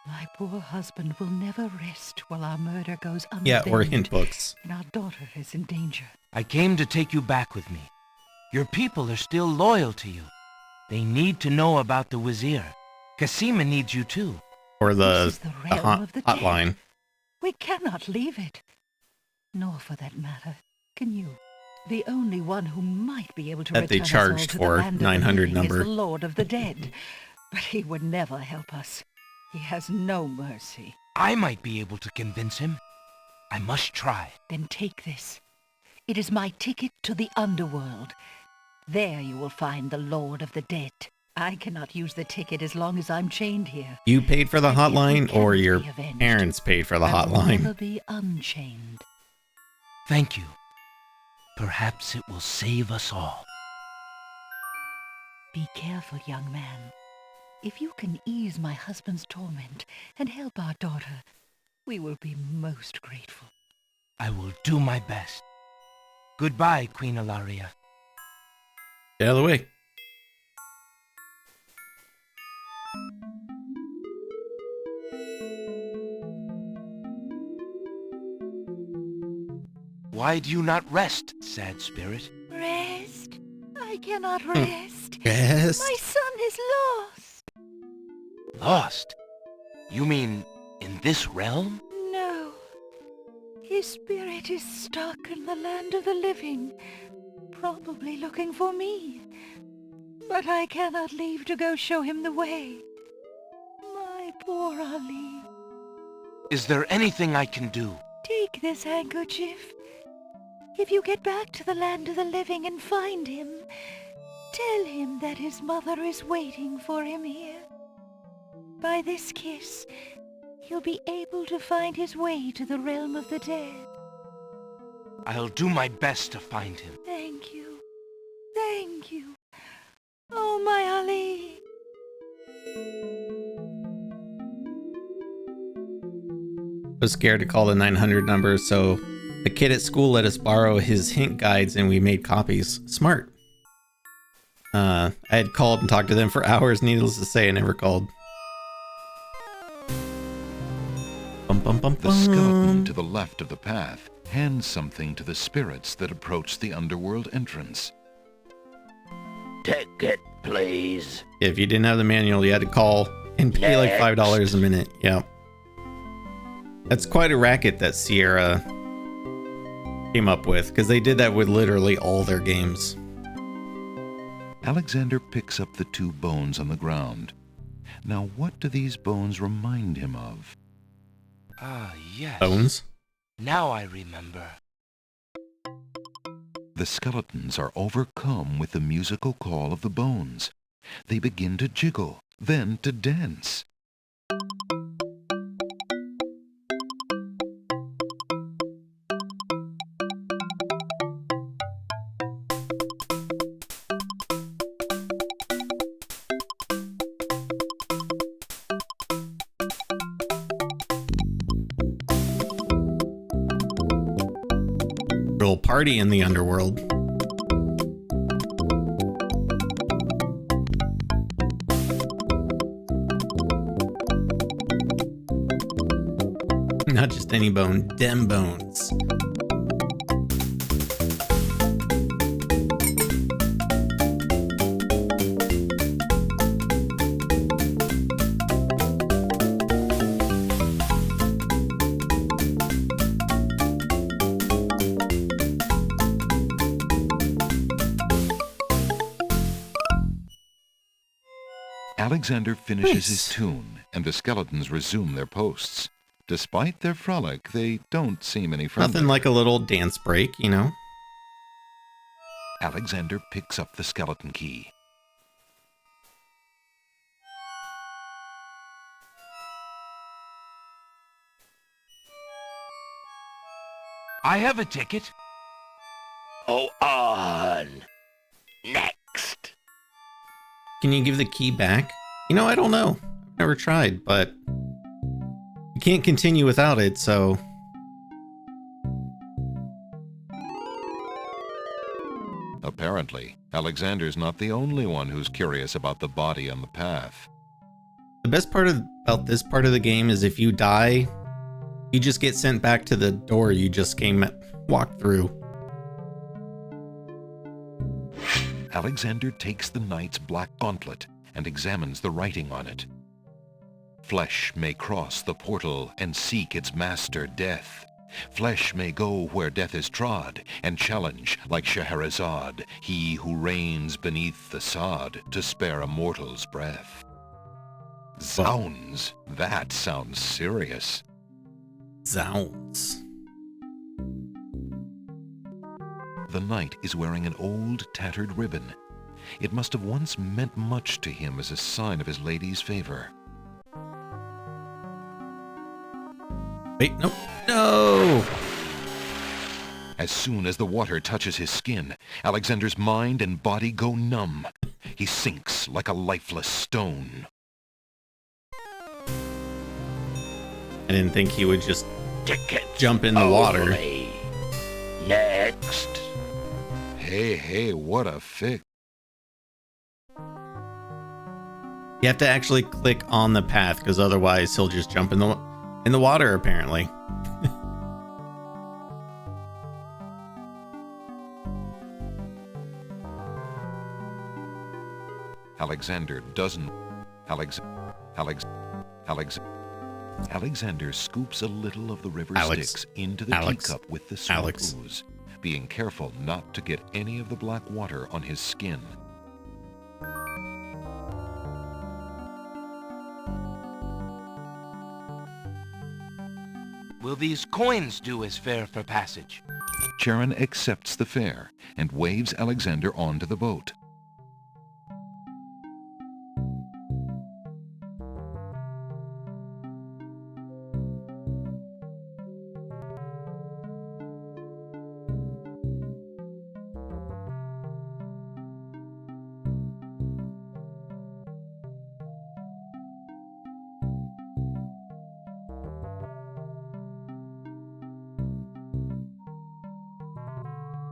My poor husband will never rest while our murder goes unavenged. Yeah, or hint books. And our daughter is in danger. I came to take you back with me. Your people are still loyal to you. They need to know about the Wizir. Casima needs you too. Or This is the realm of the dead. hotline. We cannot leave it. Nor, for that matter, can you. The only one who might be able to That they return us all charged to for, the land of the 900 living number. is the Lord of the Dead. But he would never help us. He has no mercy. I might be able to convince him. I must try. Then take this. It is my ticket to the underworld. There you will find the Lord of the Dead. I cannot use the ticket as long as I'm chained here. You paid for the hotline, or cannot your be avenged, parents paid for the I will hotline? never be unchained. Thank you. Perhaps it will save us all. Be careful, young man. If you can ease my husband's torment and help our daughter, we will be most grateful. I will do my best. Goodbye, Queen Ilaria. Get out of the way. Why do you not rest, sad spirit? Rest? I cannot rest. Rest? My son is lost. Lost? You mean in this realm? No. His spirit is stuck in the land of the living, probably looking for me. But I cannot leave to go show him the way. My poor Ali. Is there anything I can do? Take this handkerchief. If you get back to the land of the living and find him, tell him that his mother is waiting for him here. By this kiss, he'll be able to find his way to the realm of the dead. I'll do my best to find him. Thank you. Thank you. Oh, my Ali. I was scared to call the 900 number, so the kid at school let us borrow his hint guides and we made copies. Smart. I had called and talked to them for hours. Needless to say, I never called. Bum, bum, bum, The skeleton to the left of the path hands something to the spirits that approach the underworld entrance. Ticket, please. If you didn't have the manual, you had to call and pay like $5 a minute. Yeah. That's quite a racket that Sierra came up with, because they did that with literally all their games. Alexander picks up the two bones on the ground. Now, what do these bones remind him of? Ah, yes. Bones? Now I remember. The skeletons are overcome with the musical call of the bones. They begin to jiggle, then to dance. Real party in the underworld. Not just any bone, dem bones. Alexander finishes Nice. his tune, and the skeletons resume their posts. Despite their frolic, they don't seem any friendly. Nothing like a little dance break, you know? Alexander picks up the skeleton key. I have a ticket. Oh, on. Next. Can you give the key back? You know, I don't know. I've never tried, but you can't continue without it, so... Apparently, Alexander's not the only one who's curious about the body on the path. The best part about this part of the game is if you die, you just get sent back to the door you just walked through. Alexander takes the knight's black gauntlet and examines the writing on it. Flesh may cross the portal and seek its master, Death. Flesh may go where death is trod, and challenge, like Scheherazade, he who reigns beneath the sod to spare a mortal's breath. Zounds, that sounds serious. Zounds. The knight is wearing an old, tattered ribbon. It must have once meant much to him as a sign of his lady's favor. Wait, no. No! As soon as the water touches his skin, Alexander's mind and body go numb. He sinks like a lifeless stone. I didn't think he would just jump in the water. Next. Hey, what a fix. You have to actually click on the path, because otherwise he'll just jump in the water, apparently. Alexander doesn't... Alexander scoops a little of the river Styx into the teacup with the smoke ooze, being careful not to get any of the black water on his skin. Will these coins do as fare for passage? Charon accepts the fare and waves Alexander onto the boat.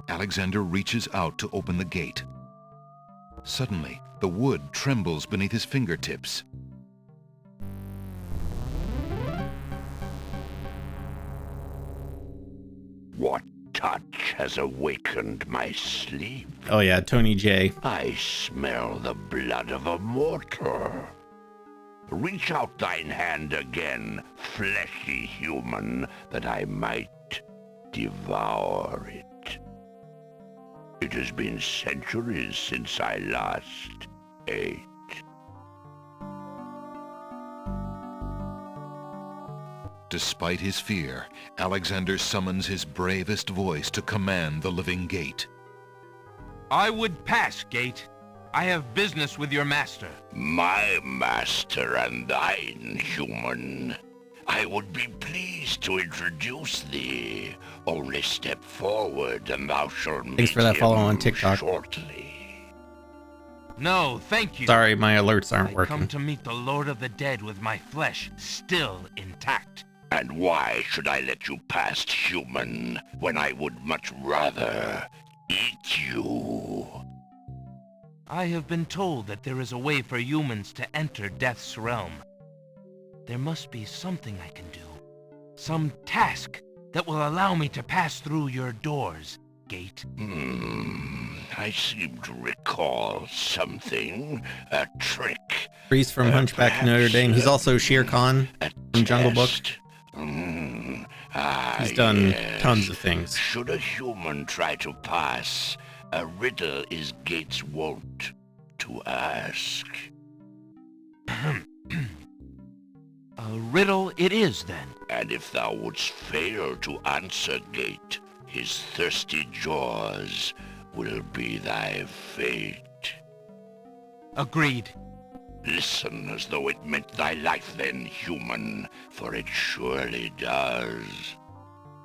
Alexander reaches out to open the gate. Suddenly, the wood trembles beneath his fingertips. What touch has awakened my sleep? Oh yeah, Tony J. I smell the blood of a mortal. Reach out thine hand again, fleshy human, that I might devour it. It has been centuries since I last ate. Despite his fear, Alexander summons his bravest voice to command the living gate. I would pass, Gate. I have business with your master. My master and thine, human. I would be pleased to introduce thee. Only step forward and thou shalt meet Thanks for that follow on TikTok. Shortly. No, thank you. Sorry, my alerts aren't I working. come to meet the Lord of the Dead with my flesh still intact. And why should I let you pass, human, when I would much rather eat you? I have been told that there is a way for humans to enter Death's realm. There must be something I can do. Some task that will allow me to pass through your doors, Gate. I seem to recall something. A trick. Priest from Hunchback of Notre Dame. He's also Shere Khan from Jungle Book. He's done tons of things. Should a human try to pass, a riddle is Gate's wont to ask. A riddle it is, then. And if thou wouldst fail to answer, Gate, his thirsty jaws will be thy fate. Agreed. Listen as though it meant thy life then, human, for it surely does.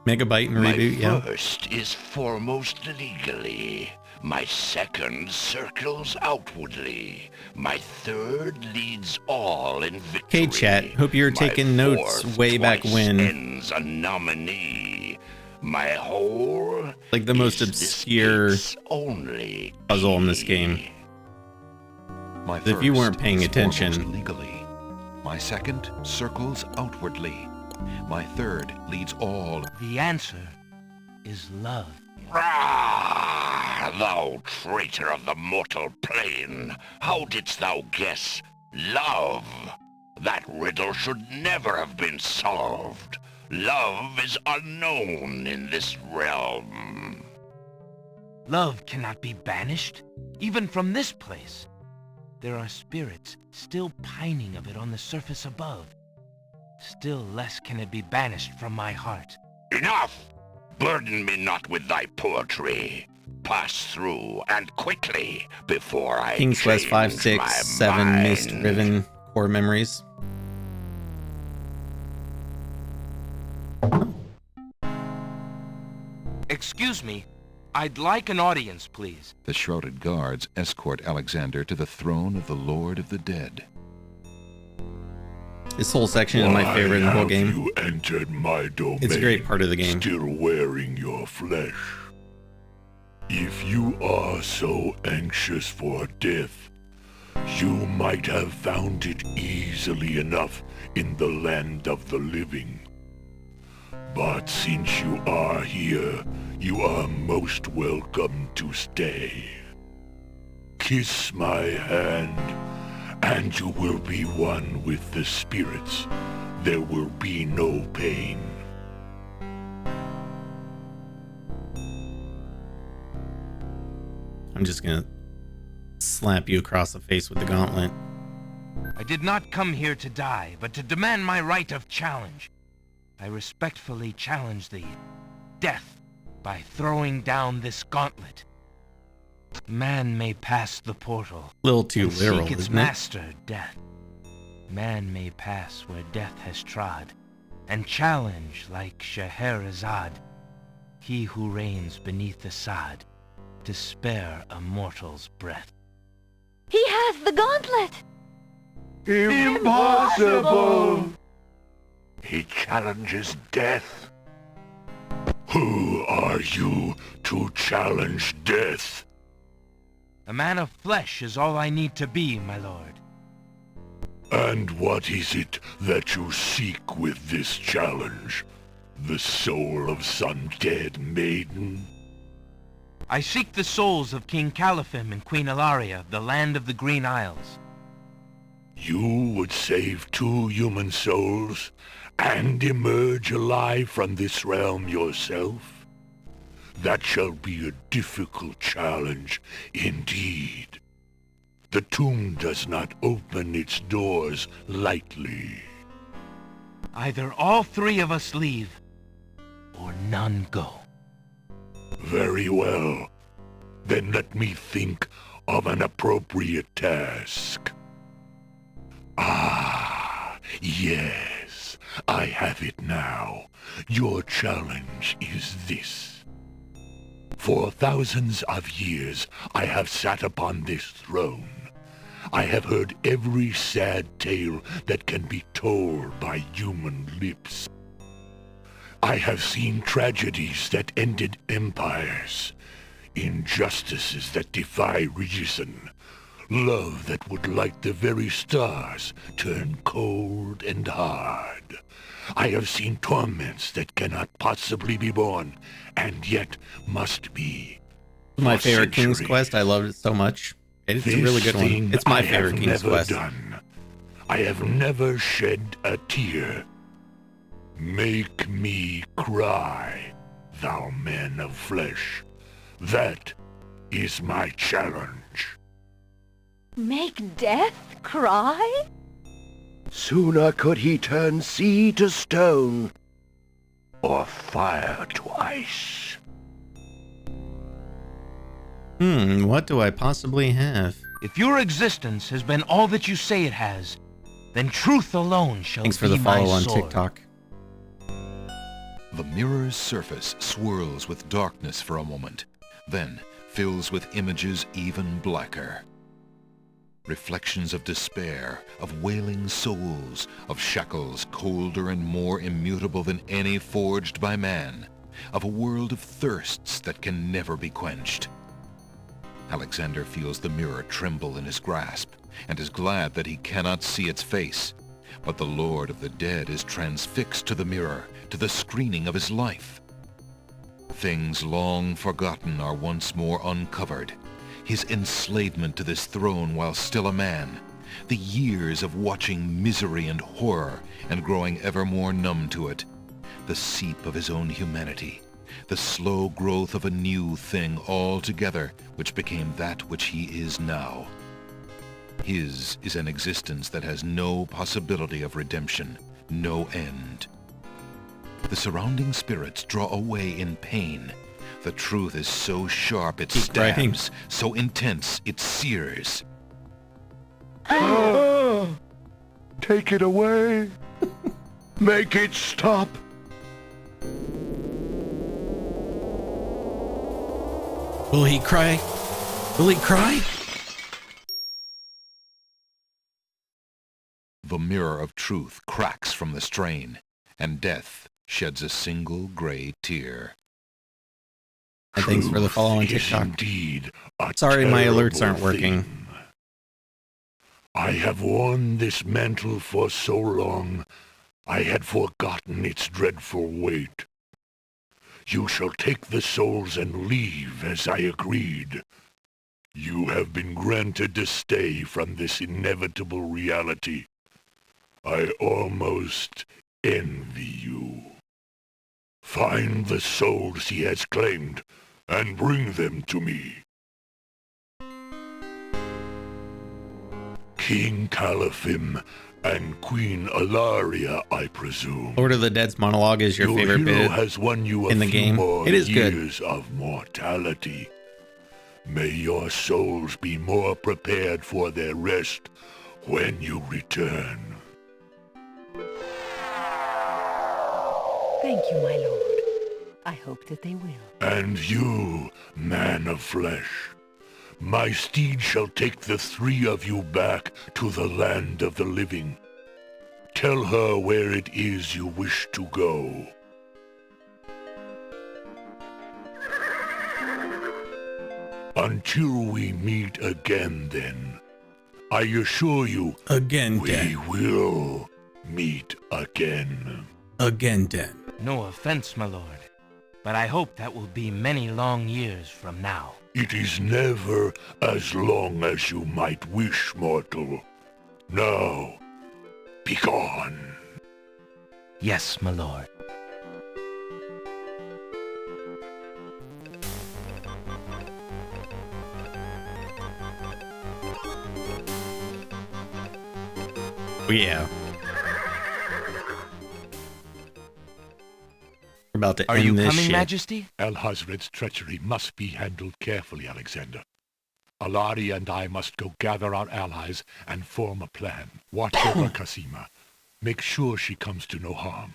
Megabyte and My reboot, yeah. first is foremost legally. My second circles outwardly. My third leads all in victory. Okay, chat. Hope you're taking notes way back when. Ends a nominee. My whole like the most obscure only puzzle in this game. My If you weren't paying first is attention. foremost legally. My second circles outwardly. My third leads all. The answer is love. Ah, thou traitor of the mortal plane! How didst thou guess love? That riddle should never have been solved. Love is unknown in this realm. Love cannot be banished, even from this place. There are spirits still pining of it on the surface above. Still less can it be banished from my heart. Enough! Burden me not with thy poetry. Pass through, and quickly, before I King's Quest 5, change 6, my 7, mind. Mist Riven, Core Memories. Excuse me, I'd like an audience, please. The shrouded guards escort Alexander to the throne of the Lord of the Dead. This whole section is my favorite in the whole game. You entered my domain. It's a great part of the game. Still wearing your flesh. If you are so anxious for death, you might have found it easily enough in the land of the living. But since you are here, you are most welcome to stay. Kiss my hand, and you will be one with the spirits. There will be no pain. I'm just gonna slap you across the face with the gauntlet. I did not come here to die, but to demand my right of challenge. I respectfully challenge thee, death, by throwing down this gauntlet. Man may pass the portal. Little too and literal, seek its isn't it? master, death. Man may pass where death has trod, and challenge like Scheherazade, he who reigns beneath the sod, to spare a mortal's breath. He has the gauntlet! Impossible! He challenges death. Who are you to challenge death? A man of flesh is all I need to be, my lord. And what is it that you seek with this challenge? The soul of some dead maiden? I seek the souls of King Caliphim and Queen Ilaria of the land of the Green Isles. You would save 2 human souls and emerge alive from this realm yourself? That shall be a difficult challenge indeed. The tomb does not open its doors lightly. Either all 3 of us leave, or none go. Very well. Then let me think of an appropriate task. Ah, yes, I have it now. Your challenge is this. For thousands of years, I have sat upon this throne. I have heard every sad tale that can be told by human lips. I have seen tragedies that ended empires, injustices that defy reason, love that would light the very stars turn cold and hard. I have seen torments that cannot possibly be borne, and yet must be. My For favorite King's centuries. Quest. I loved it so much. It's a This really good one. thing It's my I favorite have King's never Quest. done. I have never shed a tear. Make me cry, thou man of flesh. That is my challenge. Make death cry? Sooner could he turn sea to stone, or fire to ice. What do I possibly have? If your existence has been all that you say it has, then truth alone shall Thanks be for the my follow on sword. TikTok. The mirror's surface swirls with darkness for a moment. Then, fills with images even blacker. Reflections of despair, of wailing souls, of shackles colder and more immutable than any forged by man, of a world of thirsts that can never be quenched. Alexander feels the mirror tremble in his grasp, and is glad that he cannot see its face. But the Lord of the Dead is transfixed to the mirror, to the screening of his life. Things long forgotten are once more uncovered. His enslavement to this throne while still a man, the years of watching misery and horror and growing ever more numb to it, the seep of his own humanity, the slow growth of a new thing altogether which became that which he is now. His is an existence that has no possibility of redemption, no end. The surrounding spirits draw away in pain. The truth is so sharp it stabs, so intense it sears. Take it away. Make it stop. Will he cry? Will he cry? The mirror of truth cracks from the strain, and death sheds a single gray tear. And thanks for the follow on TikTok. Indeed, sorry, my alerts aren't working. I have worn this mantle for so long, I had forgotten its dreadful weight. You shall take the souls and leave as I agreed. You have been granted to stay from this inevitable reality. I almost envy you. Find the souls he has claimed and bring them to me. King Calaphim and Queen Alaria, I presume. Lord of the Dead's monologue is your favorite hero bit has won you a in the few game. More It is good. years of mortality. May your souls be more prepared for their rest when you return. Thank you, my lord. I hope that they will. And you, man of flesh, my steed shall take the three of you back to the land of the living. Tell her where it is you wish to go. Until we meet again, then, I assure you, we will meet again. Again, then. No offense, my lord, but I hope that will be many long years from now. It is never as long as you might wish, mortal. Now, begone. Yes, my lord. Oh, yeah. We're about to end this shit. Majesty? Alhazred's treachery must be handled carefully, Alexander. Alari and I must go gather our allies and form a plan. Watch over Cassima. Make sure she comes to no harm.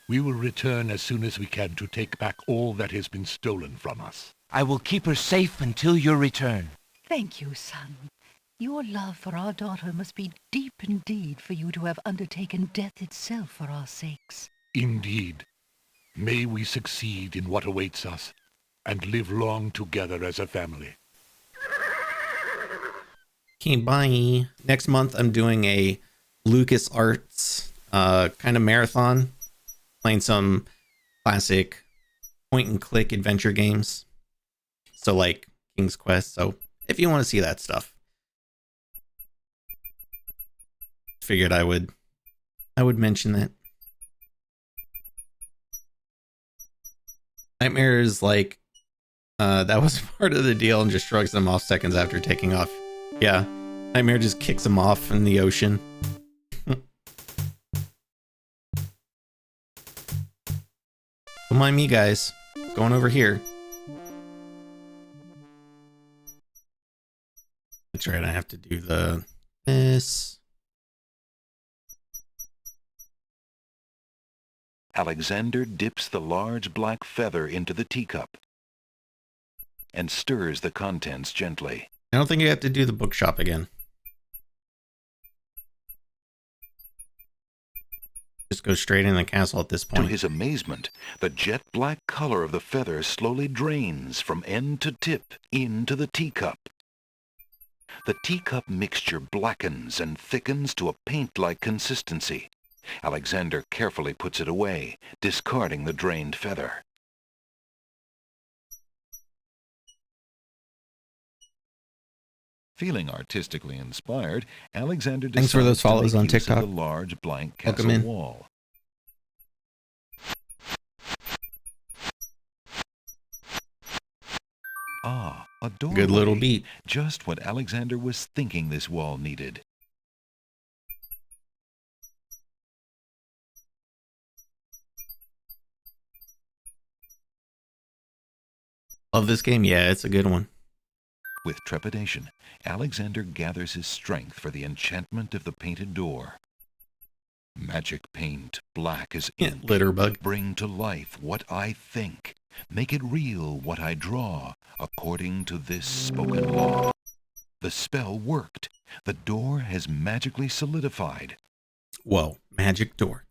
We will return as soon as we can to take back all that has been stolen from us. I will keep her safe until your return. Thank you, son. Your love for our daughter must be deep indeed for you to have undertaken death itself for our sakes. Indeed. May we succeed in what awaits us, and live long together as a family. Okay, bye. Next month, I'm doing a LucasArts kind of marathon, playing some classic point-and-click adventure games. So, like King's Quest. So, if you want to see that stuff, figured I would mention that. Nightmare is like, that was part of the deal, and just shrugs them off seconds after taking off. Yeah, Nightmare just kicks him off in the ocean. Don't mind me, guys. Going over here. That's right, I have to do this. Alexander dips the large black feather into the teacup. and stirs the contents gently. I don't think you have to do the bookshop again. Just go straight in the castle at this To point. his amazement, the jet black color of the feather slowly drains from end to tip into the teacup. The teacup mixture blackens and thickens to a paint-like consistency. Alexander carefully puts it away, discarding the drained feather. Feeling artistically inspired, Alexander Thanks for those decides to follows make on use of TikTok. the large blank Welcome castle in. wall. Ah, a doorway. Good little beat. Just what Alexander was thinking this wall needed. Love this game? Yeah, it's a good one. With trepidation, Alexander gathers his strength for the enchantment of the painted door. Magic paint, black as ink. Litterbug. Bring to life what I think. Make it real what I draw, according to this spoken law. The spell worked. The door has magically solidified. Whoa, magic door.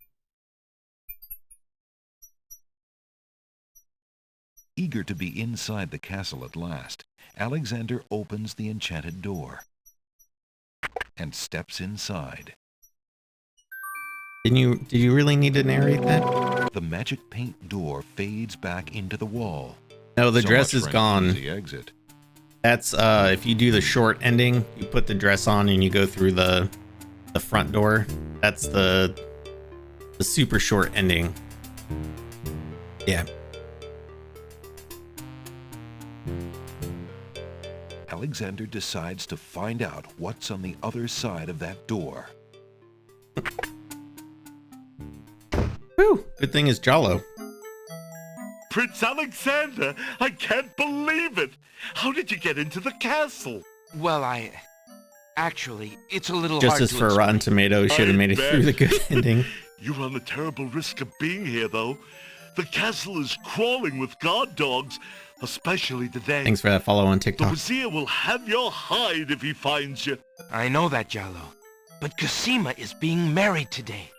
Eager to be inside the castle at last, Alexander opens the enchanted door and steps inside. Did you really need to narrate that? The magic paint door fades back into the wall. No, the So dress much is for an gone. easy exit. That's if you do the short ending, you put the dress on and you go through the front door. That's the super short ending. Yeah. Alexander decides to find out what's on the other side of that door. Whew, good thing it's Jollo. Prince Alexander, I can't believe it. How did you get into the castle? Well, actually, it's a little Just hard as to for explain. Rotten Tomatoes, should have made it through the good ending. You run the terrible risk of being here, though. The castle is crawling with guard dogs, especially today. Thanks for that follow on The TikTok. Wazir will have your hide if he finds you. I know that, Jallo. But Cosima is being married today.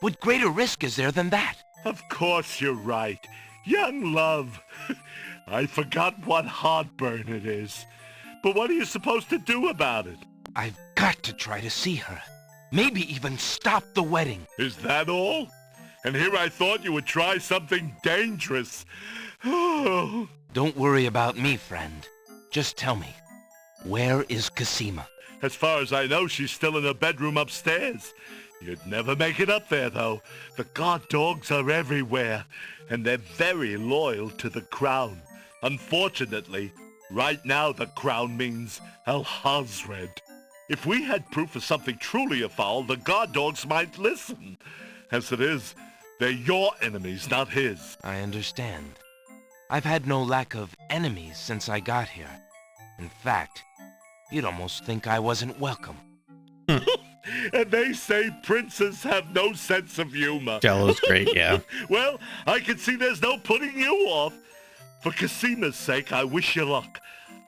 What greater risk is there than that? Of course you're right. Young love. I forgot what heartburn it is. But what are you supposed to do about it? I've got to try to see her. Maybe even stop the wedding. Is that all? And here I thought you would try something dangerous. Oh. Don't worry about me, friend. Just tell me, where is Cosima? As far as I know, she's still in her bedroom upstairs. You'd never make it up there, though. The guard dogs are everywhere, and they're very loyal to the crown. Unfortunately, right now the crown means Al-Hazred. If we had proof of something truly afoul, the guard dogs might listen. As it is, they're your enemies, not his. I understand. I've had no lack of enemies since I got here. In fact, you'd almost think I wasn't welcome. And they say princes have no sense of humor. Jello's great, yeah. Well, I can see there's no putting you off. For Cosima's sake, I wish you luck.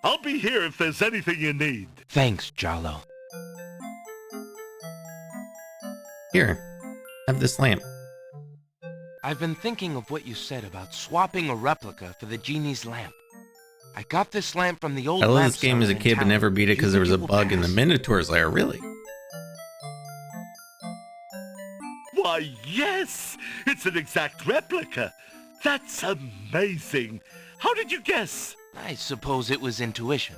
I'll be here if there's anything you need. Thanks, Jallo. Here, have this lamp. I've been thinking of what you said about swapping a replica for the genie's lamp. I got this lamp from the old I love lamp this game as a seller in kid, but town. never beat it because there was a bug in the Minotaur's lair. Really? Why, yes! It's an exact replica. That's amazing. How did you guess? I suppose it was intuition.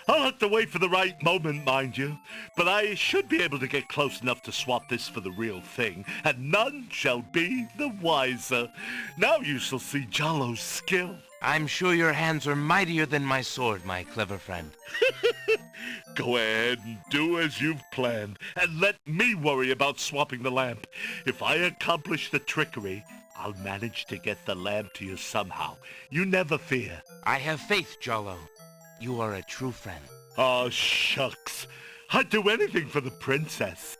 I'll have to wait for the right moment, mind you. But I should be able to get close enough to swap this for the real thing, and none shall be the wiser. Now you shall see Jallo's skill. I'm sure your hands are mightier than my sword, my clever friend. Go ahead and do as you've planned, and let me worry about swapping the lamp. If I accomplish the trickery, I'll manage to get the lamp to you somehow. You never fear. I have faith, Jallo. You are a true friend. Oh, shucks. I'd do anything for the princess.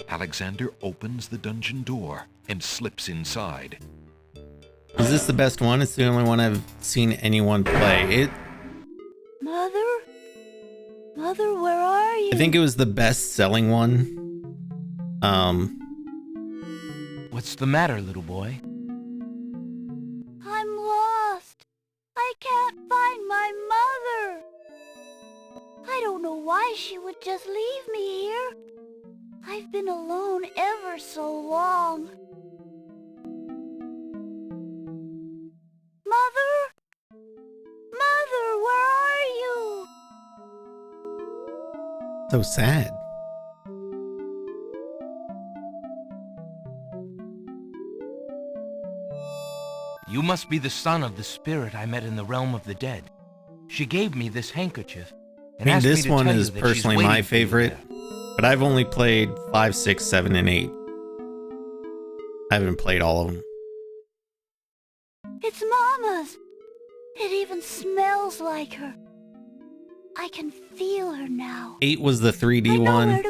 Alexander opens the dungeon door and slips inside. Is this the best one? It's the only one I've seen anyone play. Mother? Mother, where are you? I think it was the best-selling one. What's the matter, little boy? I'm lost. I can't find my mother. I don't know why she would just leave me here. I've been alone ever so long. Mother? Mother, where are you? So sad. You must be the son of the spirit I met in the realm of the dead. She gave me this handkerchief. I mean, this one is personally my favorite, but I've only played 5, 6, 7, and 8. I haven't played all of them. It's Mama's. It even smells like her. I can feel her now. 8 was the 3D one.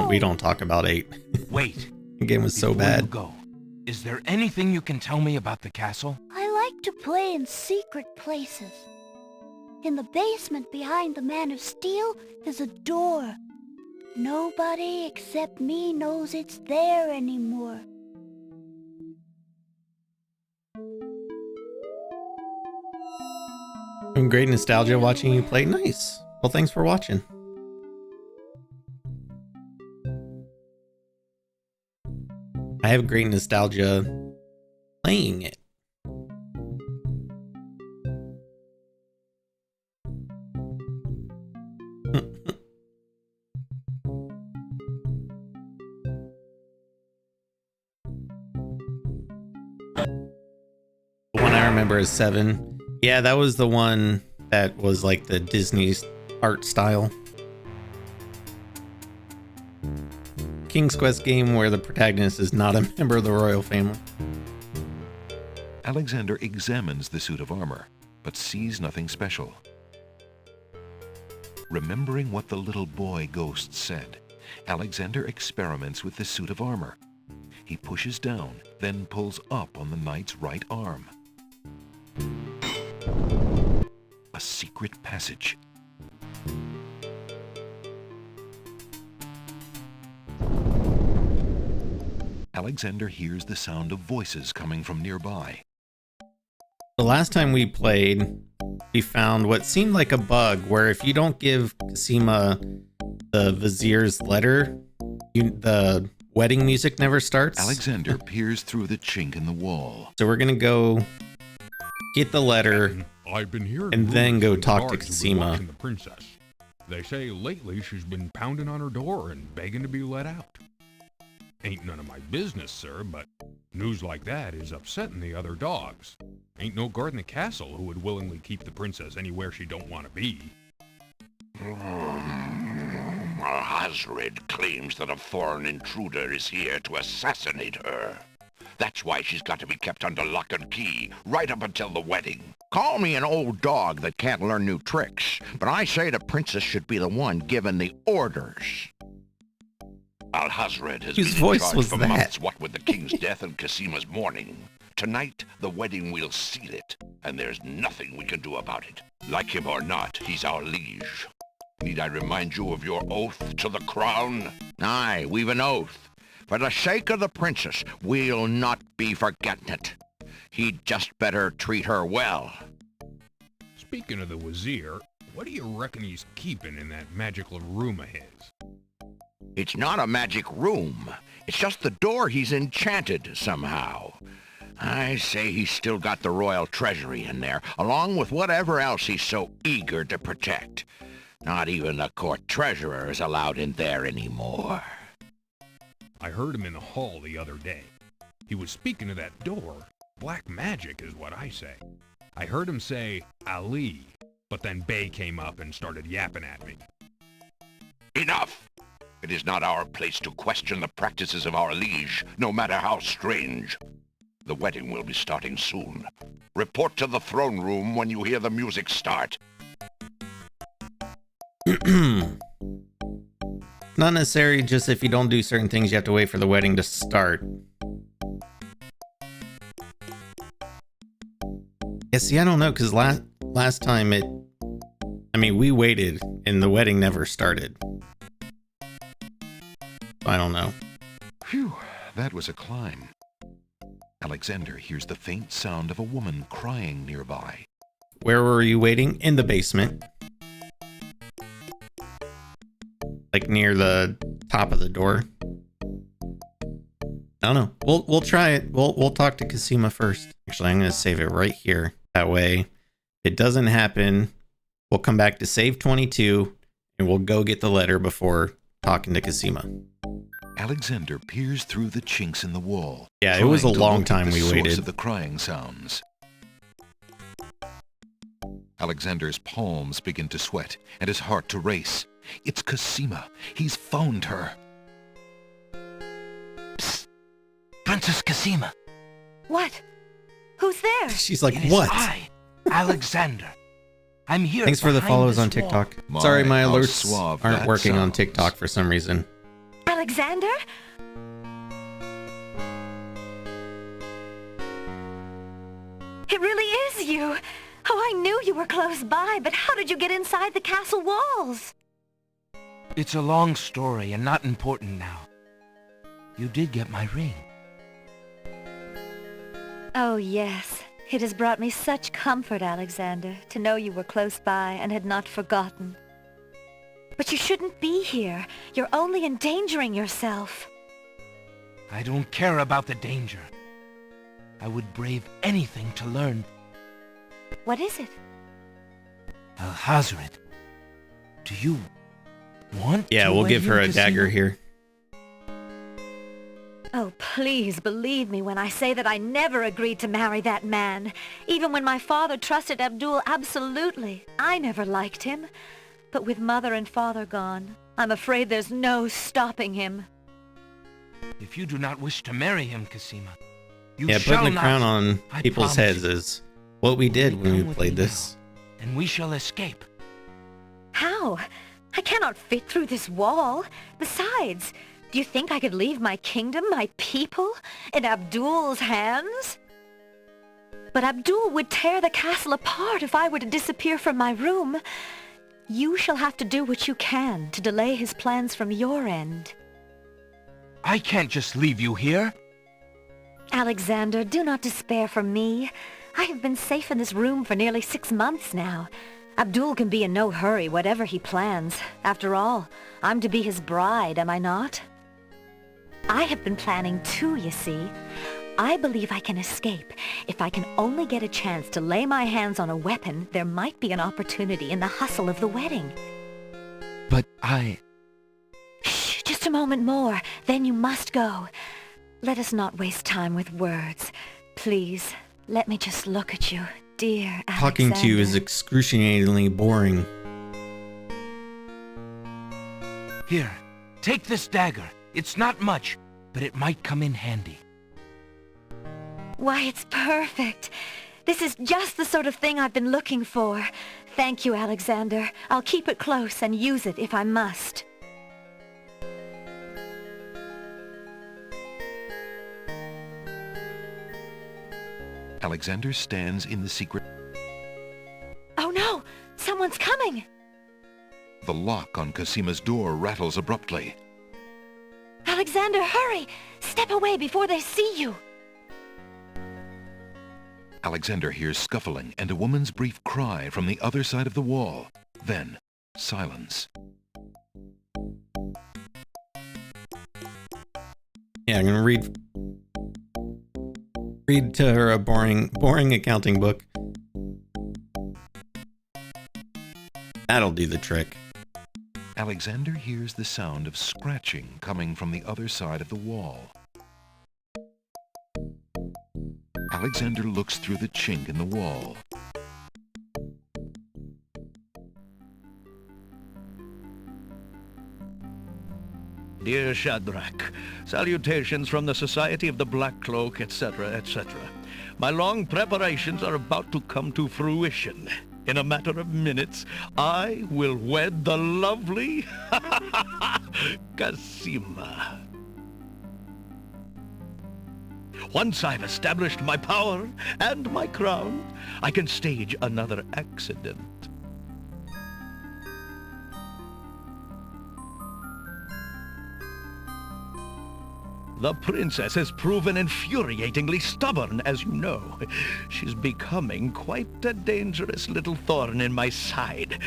We don't talk about 8. Wait. The game was so Before you bad. go, is there anything you can tell me about the castle? I like to play in secret places. In the basement behind the Man of Steel is a door. Nobody except me knows it's there anymore. Great nostalgia watching you play. Nice. Well, thanks for watching. I have great nostalgia playing it. The one I remember is 7. Yeah, that was the one that was like the Disney's art style. King's Quest game where the protagonist is not a member of the royal family. Alexander examines the suit of armor, but sees nothing special. Remembering what the little boy ghost said, Alexander experiments with the suit of armor. He pushes down, then pulls up on the knight's right arm. A secret passage. Alexander hears the sound of voices coming from nearby. The last time we played, we found what seemed like a bug where if you don't give Cosima the vizier's letter, the wedding music never starts. Alexander peers through the chink in the wall. So we're gonna go get the letter I've been hearing and then go rumors talk the to guards have been Cosima. watching the princess. They say lately she's been pounding on her door and begging to be let out. Ain't none of my business, sir, but news like that is upsetting the other dogs. Ain't no guard in the castle who would willingly keep the princess anywhere she don't want to be. Hasred claims that a foreign intruder is here to assassinate her. That's why she's got to be kept under lock and key, right up until the wedding. Call me an old dog that can't learn new tricks, but I say the princess should be the one given the orders. Alhazred has Whose been voice in charge was for that? months, what with the king's death and Cosima's mourning. Tonight, the wedding will seal it, and there's nothing we can do about it. Like him or not, he's our liege. Need I remind you of your oath to the crown? Aye, we've an oath. For the sake of the princess, we'll not be forgetting it. He'd just better treat her well. Speaking of the Wazir, what do you reckon he's keeping in that magical room of his? It's not a magic room. It's just the door he's enchanted somehow. I say he's still got the royal treasury in there, along with whatever else he's so eager to protect. Not even the court treasurer is allowed in there anymore. I heard him in the hall the other day. He was speaking of that door. Black magic is what I say. I heard him say, Ali, but then Bay came up and started yapping at me. Enough! It is not our place to question the practices of our liege, no matter how strange. The wedding will be starting soon. Report to the throne room when you hear the music start. not necessarily just if you don't do certain things, you have to wait for the wedding to start. Yeah, see, I don't know, because last time we waited and the wedding never started. I don't know. Phew, that was a climb. Alexander hears the faint sound of a woman crying nearby. Where were you waiting? In the basement. Like near the top of the door. I don't know. We'll try it. We'll talk to Cosima first. Actually, I'm gonna save it right here. That way, if it doesn't happen, we'll come back to save 22 and we'll go get the letter before talking to Cosima. Alexander peers through the chinks in the wall. Yeah, it was a long time we waited. waited. Of the crying sounds. Alexander's palms begin to sweat and his heart to race. It's Cosima. He's found her. Psst. Princess Cosima. What? Who's there? She's like, It is what? I, Alexander. I'm here. Thanks for the behind follows this on TikTok. wall. Sorry, my My, how alerts suave aren't that working on sounds. TikTok for some reason. Alexander? It really is you. Oh, I knew you were close by, but how did you get inside the castle walls? It's a long story and not important now. You did get my ring. Oh, yes. It has brought me such comfort, Alexander, to know you were close by and had not forgotten. But you shouldn't be here. You're only endangering yourself. I don't care about the danger. I would brave anything to learn. What is it? Alhazred, do you want Yeah, to we'll wed give her him, a dagger Cosima? here. Oh, please believe me when I say that I never agreed to marry that man. Even when my father trusted Abdul absolutely. I never liked him. But with mother and father gone, I'm afraid there's no stopping him. If you do not wish to marry him, Cosima, you Yeah, shall putting a crown not. on I people's promise heads you. is what we did when we Come with played me this. now, and we shall escape. How? I cannot fit through this wall. Besides, do you think I could leave my kingdom, my people, in Abdul's hands? But Abdul would tear the castle apart if I were to disappear from my room. You shall have to do what you can to delay his plans from your end. I can't just leave you here. Alexander, do not despair for me. I have been safe in this room for nearly 6 months now. Abdul can be in no hurry, whatever he plans. After all, I'm to be his bride, am I not? I have been planning too, you see. I believe I can escape. If I can only get a chance to lay my hands on a weapon, there might be an opportunity in the hustle of the wedding. But I... Shh, just a moment more, then you must go. Let us not waste time with words. Please, let me just look at you, dear Alexander. Talking to you is excruciatingly boring. Here, take this dagger. It's not much, but it might come in handy. Why, it's perfect. This is just the sort of thing I've been looking for. Thank you, Alexander. I'll keep it close and use it if I must. Alexander stands in the secret. Oh no! Someone's coming! The lock on Cosima's door rattles abruptly. Alexander, hurry! Step away before they see you! Alexander hears scuffling and a woman's brief cry from the other side of the wall. Then, silence. Yeah, I'm gonna read to her a boring accounting book. That'll do the trick. Alexander hears the sound of scratching coming from the other side of the wall. Alexander looks through the chink in the wall. Dear Shadrach, salutations from the Society of the Black Cloak, etc., etc. My long preparations are about to come to fruition. In a matter of minutes, I will wed the lovely Casima. Once I've established my power and my crown, I can stage another accident. The princess has proven infuriatingly stubborn, as you know. She's becoming quite a dangerous little thorn in my side.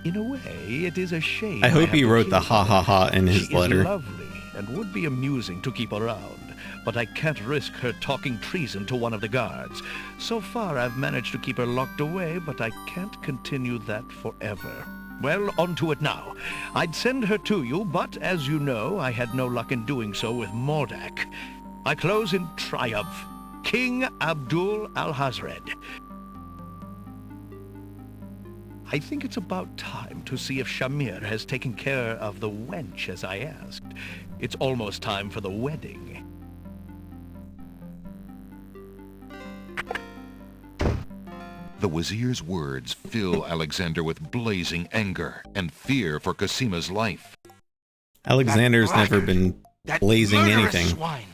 In a way, it is a shame. I hope have he to wrote the kill her. ha ha ha in his She letter. is lovely and would be amusing to keep around, but I can't risk her talking treason to one of the guards. So far, I've managed to keep her locked away, but I can't continue that forever. Well, on to it now. I'd send her to you, but as you know, I had no luck in doing so with Mordak. I close in triumph. King Abdul Alhazred. I think it's about time to see if Shamir has taken care of the wench as I asked. It's almost time for the wedding. The Wazir's words fill Alexander with blazing anger and fear for Casima's life. Alexander's never been That blazing murderous anything. swine.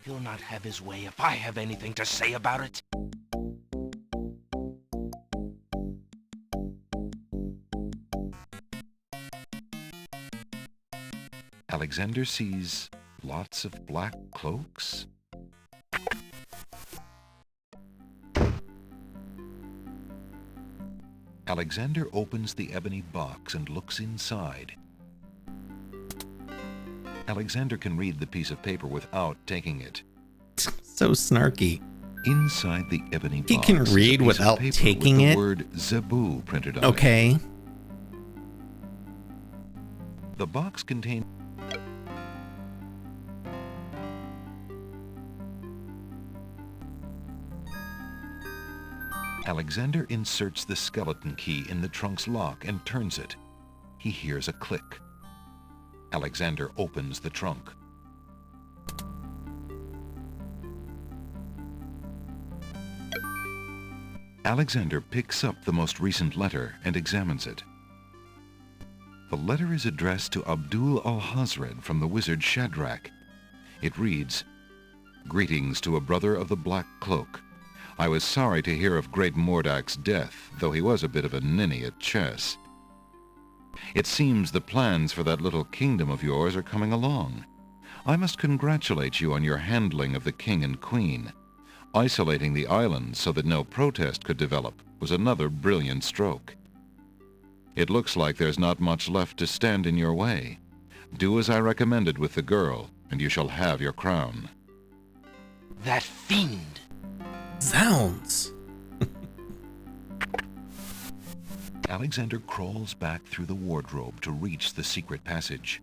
He'll not have his way if I have anything to say about it. Alexander sees lots of black cloaks. Alexander opens the ebony box and looks inside. Alexander can read the piece of paper without taking it. So snarky. Inside the ebony box, He can is a read piece of without paper taking with the it? word Zebu printed on it. Okay. The box contains Alexander inserts the skeleton key in the trunk's lock and turns it. He hears a click. Alexander opens the trunk. Alexander picks up the most recent letter and examines it. The letter is addressed to Abdul Alhazred from the wizard Shadrach. It reads, "Greetings to a brother of the Black Cloak. I was sorry to hear of great Mordak's death, though he was a bit of a ninny at chess. It seems the plans for that little kingdom of yours are coming along. I must congratulate you on your handling of the king and queen. Isolating the island so that no protest could develop was another brilliant stroke. It looks like there's not much left to stand in your way. Do as I recommended with the girl, and you shall have your crown." That fiend. Zounds. Alexander crawls back through the wardrobe to reach the secret passage.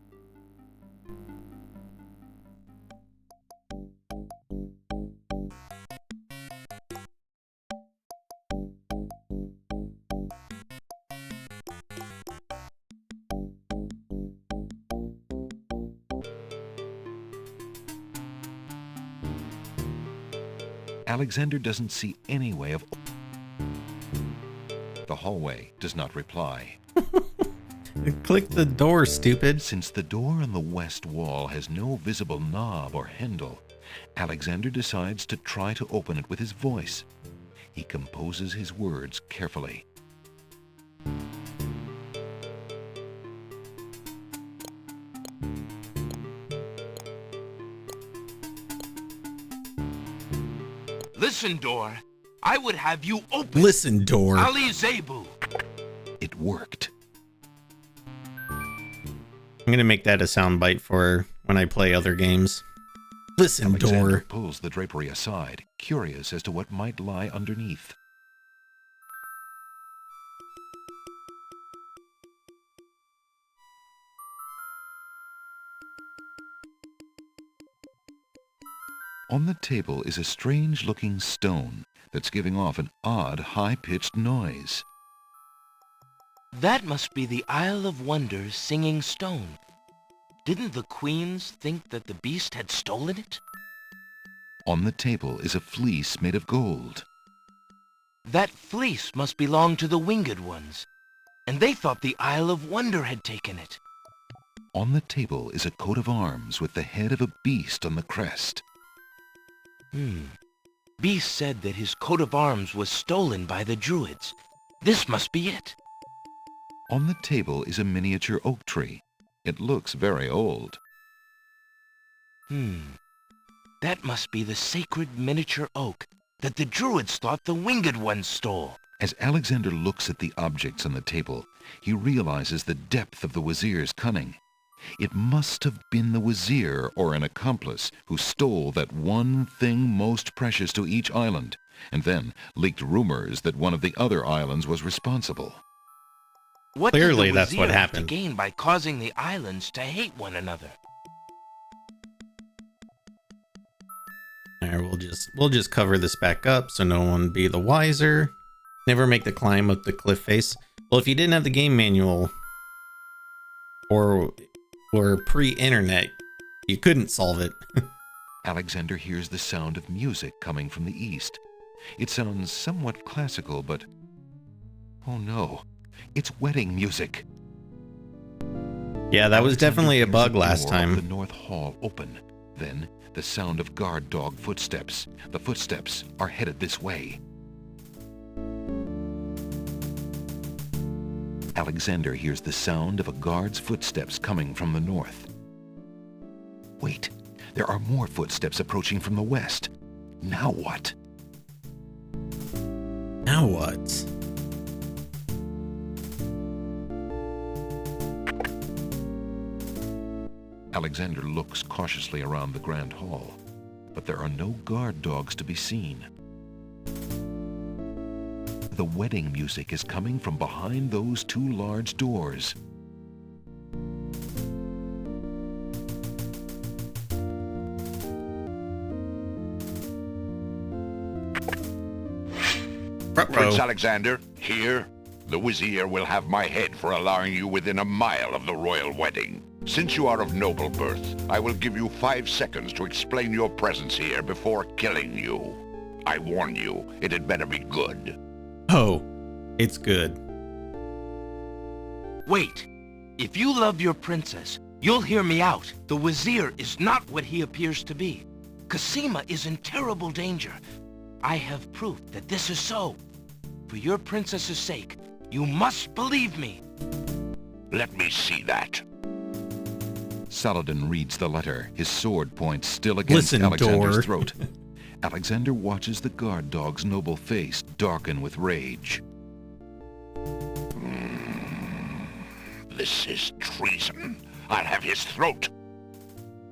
Alexander doesn't see any way of... The hallway does not reply. Click the door, stupid. Since the door on the west wall has no visible knob or handle, Alexander decides to try to open it with his voice. He composes his words carefully. Listen, door. I would have you open. Listen, door. Ali Zebu. It worked. I'm gonna make that a soundbite for when I play other games. Listen, Alexander door. pulls the drapery aside, curious as to what might lie underneath. On the table is a strange-looking stone that's giving off an odd, high-pitched noise. That must be the Isle of Wonders singing stone. Didn't the queens think that the beast had stolen it? On the table is a fleece made of gold. That fleece must belong to the Winged Ones, and they thought the Isle of Wonder had taken it. On the table is a coat of arms with the head of a beast on the crest. Beast said that his coat of arms was stolen by the Druids. This must be it. On the table is a miniature oak tree. It looks very old. That must be the sacred miniature oak that the Druids thought the Winged Ones stole. As Alexander looks at the objects on the table, he realizes the depth of the Wazir's cunning. It must have been the Wazir or an accomplice who stole that one thing most precious to each island, and then leaked rumors that one of the other islands was responsible. What Clearly, did the that's what Wazir have happened. to gain by causing the islands to hate one another? Alright, we'll just cover this back up so no one be the wiser. Never make the climb up the cliff face. Well, if you didn't have the game manual or pre-internet, you couldn't solve it. Alexander hears the sound of music coming from the east. It sounds somewhat classical, but... oh no, it's wedding music. Yeah, that was definitely a bug last Door of time. The north hall open. Then the sound of guard dog footsteps. The footsteps are headed this way. Alexander hears the sound of a guard's footsteps coming from the north. Wait, there are more footsteps approaching from the west. Now what? Now what? Alexander looks cautiously around the grand hall, but there are no guard dogs to be seen. The wedding music is coming from behind those two large doors. Prince Alexander, here, the Wazir will have my head for allowing you within a mile of the royal wedding. Since you are of noble birth, I will give you 5 seconds to explain your presence here before killing you. I warn you, it had better be good. Oh, it's good. Wait. If you love your princess, you'll hear me out. The Wazir is not what he appears to be. Cassima is in terrible danger. I have proof that this is so. For your princess's sake, you must believe me. Let me see that. Saladin reads the letter, his sword point still against Listen, Alexander's door. throat. Alexander watches the guard dog's noble face darken with rage. This is treason. I'll have his throat.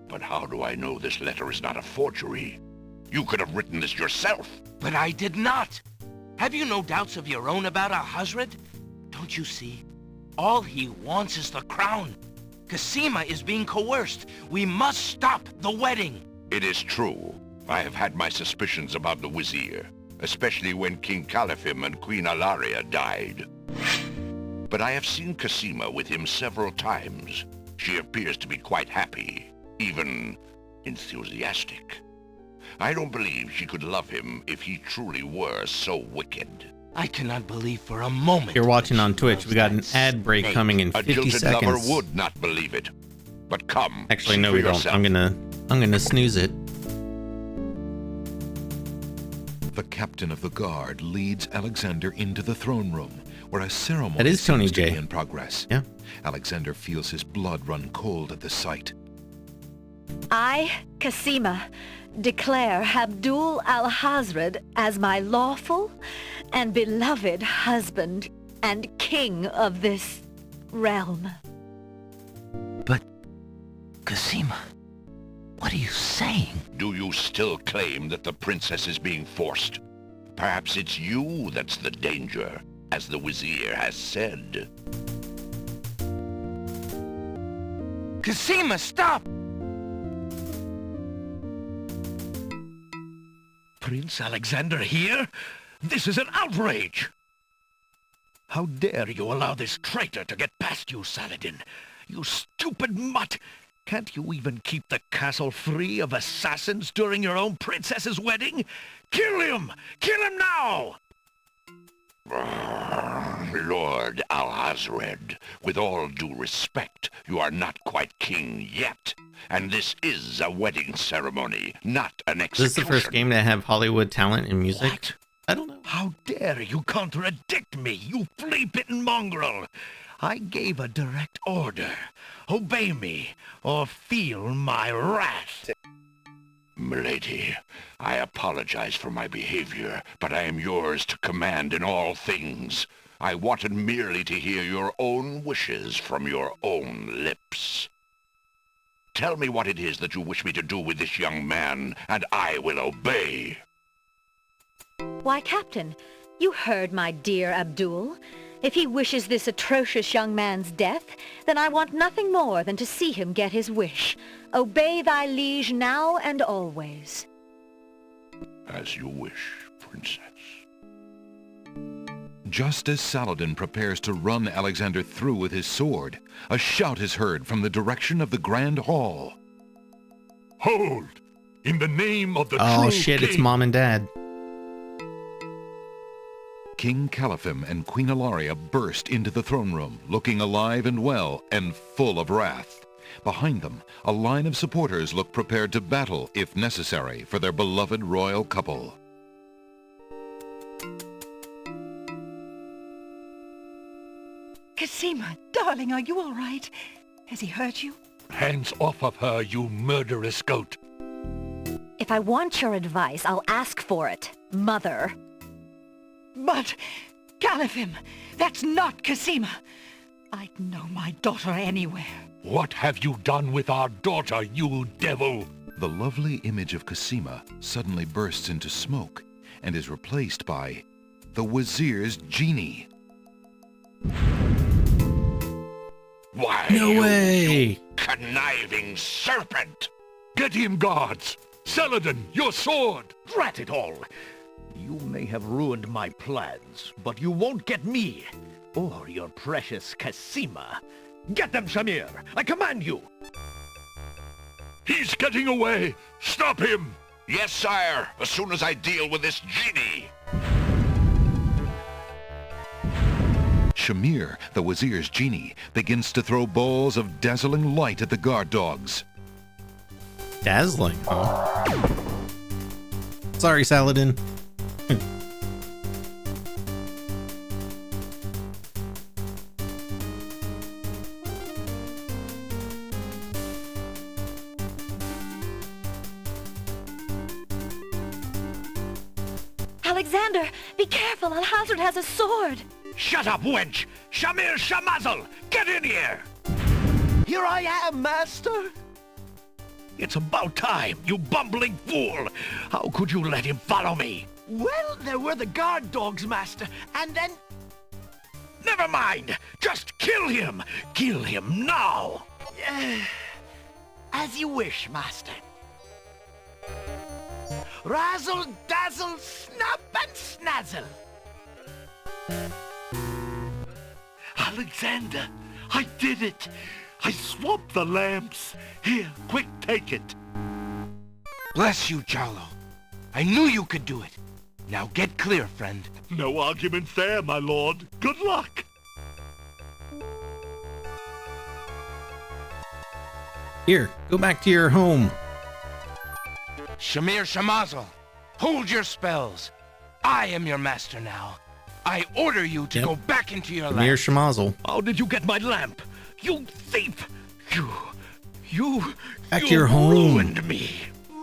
But how do I know this letter is not a forgery? You could have written this yourself. But I did not. Have you no doubts of your own about Ahazred? Don't you see? All he wants is the crown. Cassima is being coerced. We must stop the wedding. It is true. I have had my suspicions about the Wazir, especially when King Califim and Queen Alaria died. But I have seen Cassima with him several times. She appears to be quite happy, even enthusiastic. I don't believe she could love him if he truly were so wicked. I cannot believe for a moment. You're watching on Twitch. We got an ad break coming in 50 A jilted seconds. lover would not believe it. But come, Actually, see no, for we don't. yourself. I'm gonna snooze it. The captain of the guard leads Alexander into the throne room, where a ceremony That is Tony seems to J. be in progress. Yeah. Alexander feels his blood run cold at the sight. I, Cassima, declare Abdul al-Hazred as my lawful and beloved husband and king of this realm. But, Cassima, what are you saying? Do you still claim that the princess is being forced? Perhaps it's you that's the danger, as the Wazir has said. Cassima, stop! Prince Alexander here? This is an outrage! How dare you allow this traitor to get past you, Saladin? You stupid mutt! Can't you even keep the castle free of assassins during your own princess's wedding? Kill him! Kill him now! Lord Alhazred, with all due respect, you are not quite king yet. And this is a wedding ceremony, not an execution. This is the first game to have Hollywood talent in music. What? I don't know. How dare you contradict me, you flea-bitten mongrel! I gave a direct order. Obey me, or feel my wrath. Milady, I apologize for my behavior, but I am yours to command in all things. I wanted merely to hear your own wishes from your own lips. Tell me what it is that you wish me to do with this young man, and I will obey. Why, Captain, you heard my dear Abdul. If he wishes this atrocious young man's death, then I want nothing more than to see him get his wish. Obey thy liege now and always. As you wish, Princess. Just as Saladin prepares to run Alexander through with his sword, a shout is heard from the direction of the Grand Hall. Hold! In the name of the Oh true shit, king. it's Mom and Dad. King Caliphim and Queen Ilaria burst into the throne room, looking alive and well and full of wrath. Behind them, a line of supporters look prepared to battle, if necessary, for their beloved royal couple. Cosima, darling, are you all right? Has he hurt you? Hands off of her, you murderous goat. If I want your advice, I'll ask for it, Mother. But, Caliphim, that's not Cosima. I'd know my daughter anywhere. What have you done with our daughter, you devil? The lovely image of Cosima suddenly bursts into smoke and is replaced by the Wazir's genie. Why, No way! conniving serpent! Get him, guards! Saladin, your sword! Drat it all! You may have ruined my plans, but you won't get me, or your precious Cosima. Get them, Shamir! I command you! He's getting away! Stop him! Yes, sire, as soon as I deal with this genie. Shamir, the Wazir's genie, begins to throw balls of dazzling light at the guard dogs. Dazzling, huh? Sorry, Saladin. Alexander, be careful, Alhazred has a sword. Shut up, wench! Shamir Shamazel! Get in here! Here I am, master. It's about time, you bumbling fool! How could you let him follow me? Well, there were the guard dogs, master, and then... Never mind! Just kill him! Kill him now! As you wish, master. Razzle, dazzle, snap and snazzle. Alexander, I did it. I swapped the lamps. Here, quick, take it. Bless you, Jalo. I knew you could do it. Now get clear, friend. No argument there, my lord. Good luck. Here, go back to your home. Shamir Shamazel, hold your spells. I am your master now. I order you to go back into your Shamir land. Shamazel. How did you get my lamp? You thief! You Back to your home. ruined me.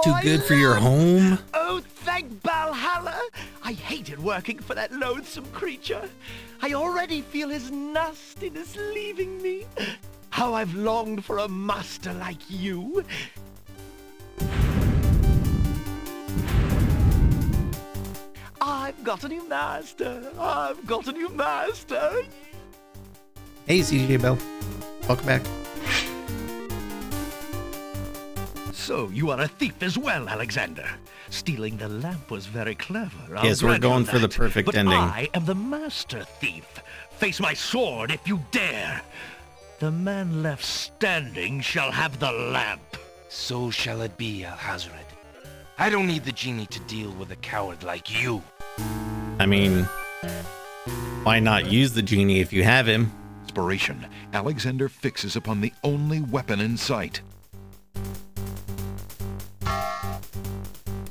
Too good for your home? Oh, thank Valhalla! I hated working for that loathsome creature. I already feel his nastiness leaving me. How I've longed for a master like you. I've got a new master. I've got a new master. Hey, CJ Bell. Welcome back. So, you are a thief as well, Alexander. Stealing the lamp was very clever. I'll Yes, we're grant you going for the that. perfect but ending. I am the master thief. Face my sword if you dare. The man left standing shall have the lamp. So shall it be, Alhazred. I don't need the genie to deal with a coward like you. I mean, Why not use the genie if you have him? Inspiration. Alexander fixes upon the only weapon in sight.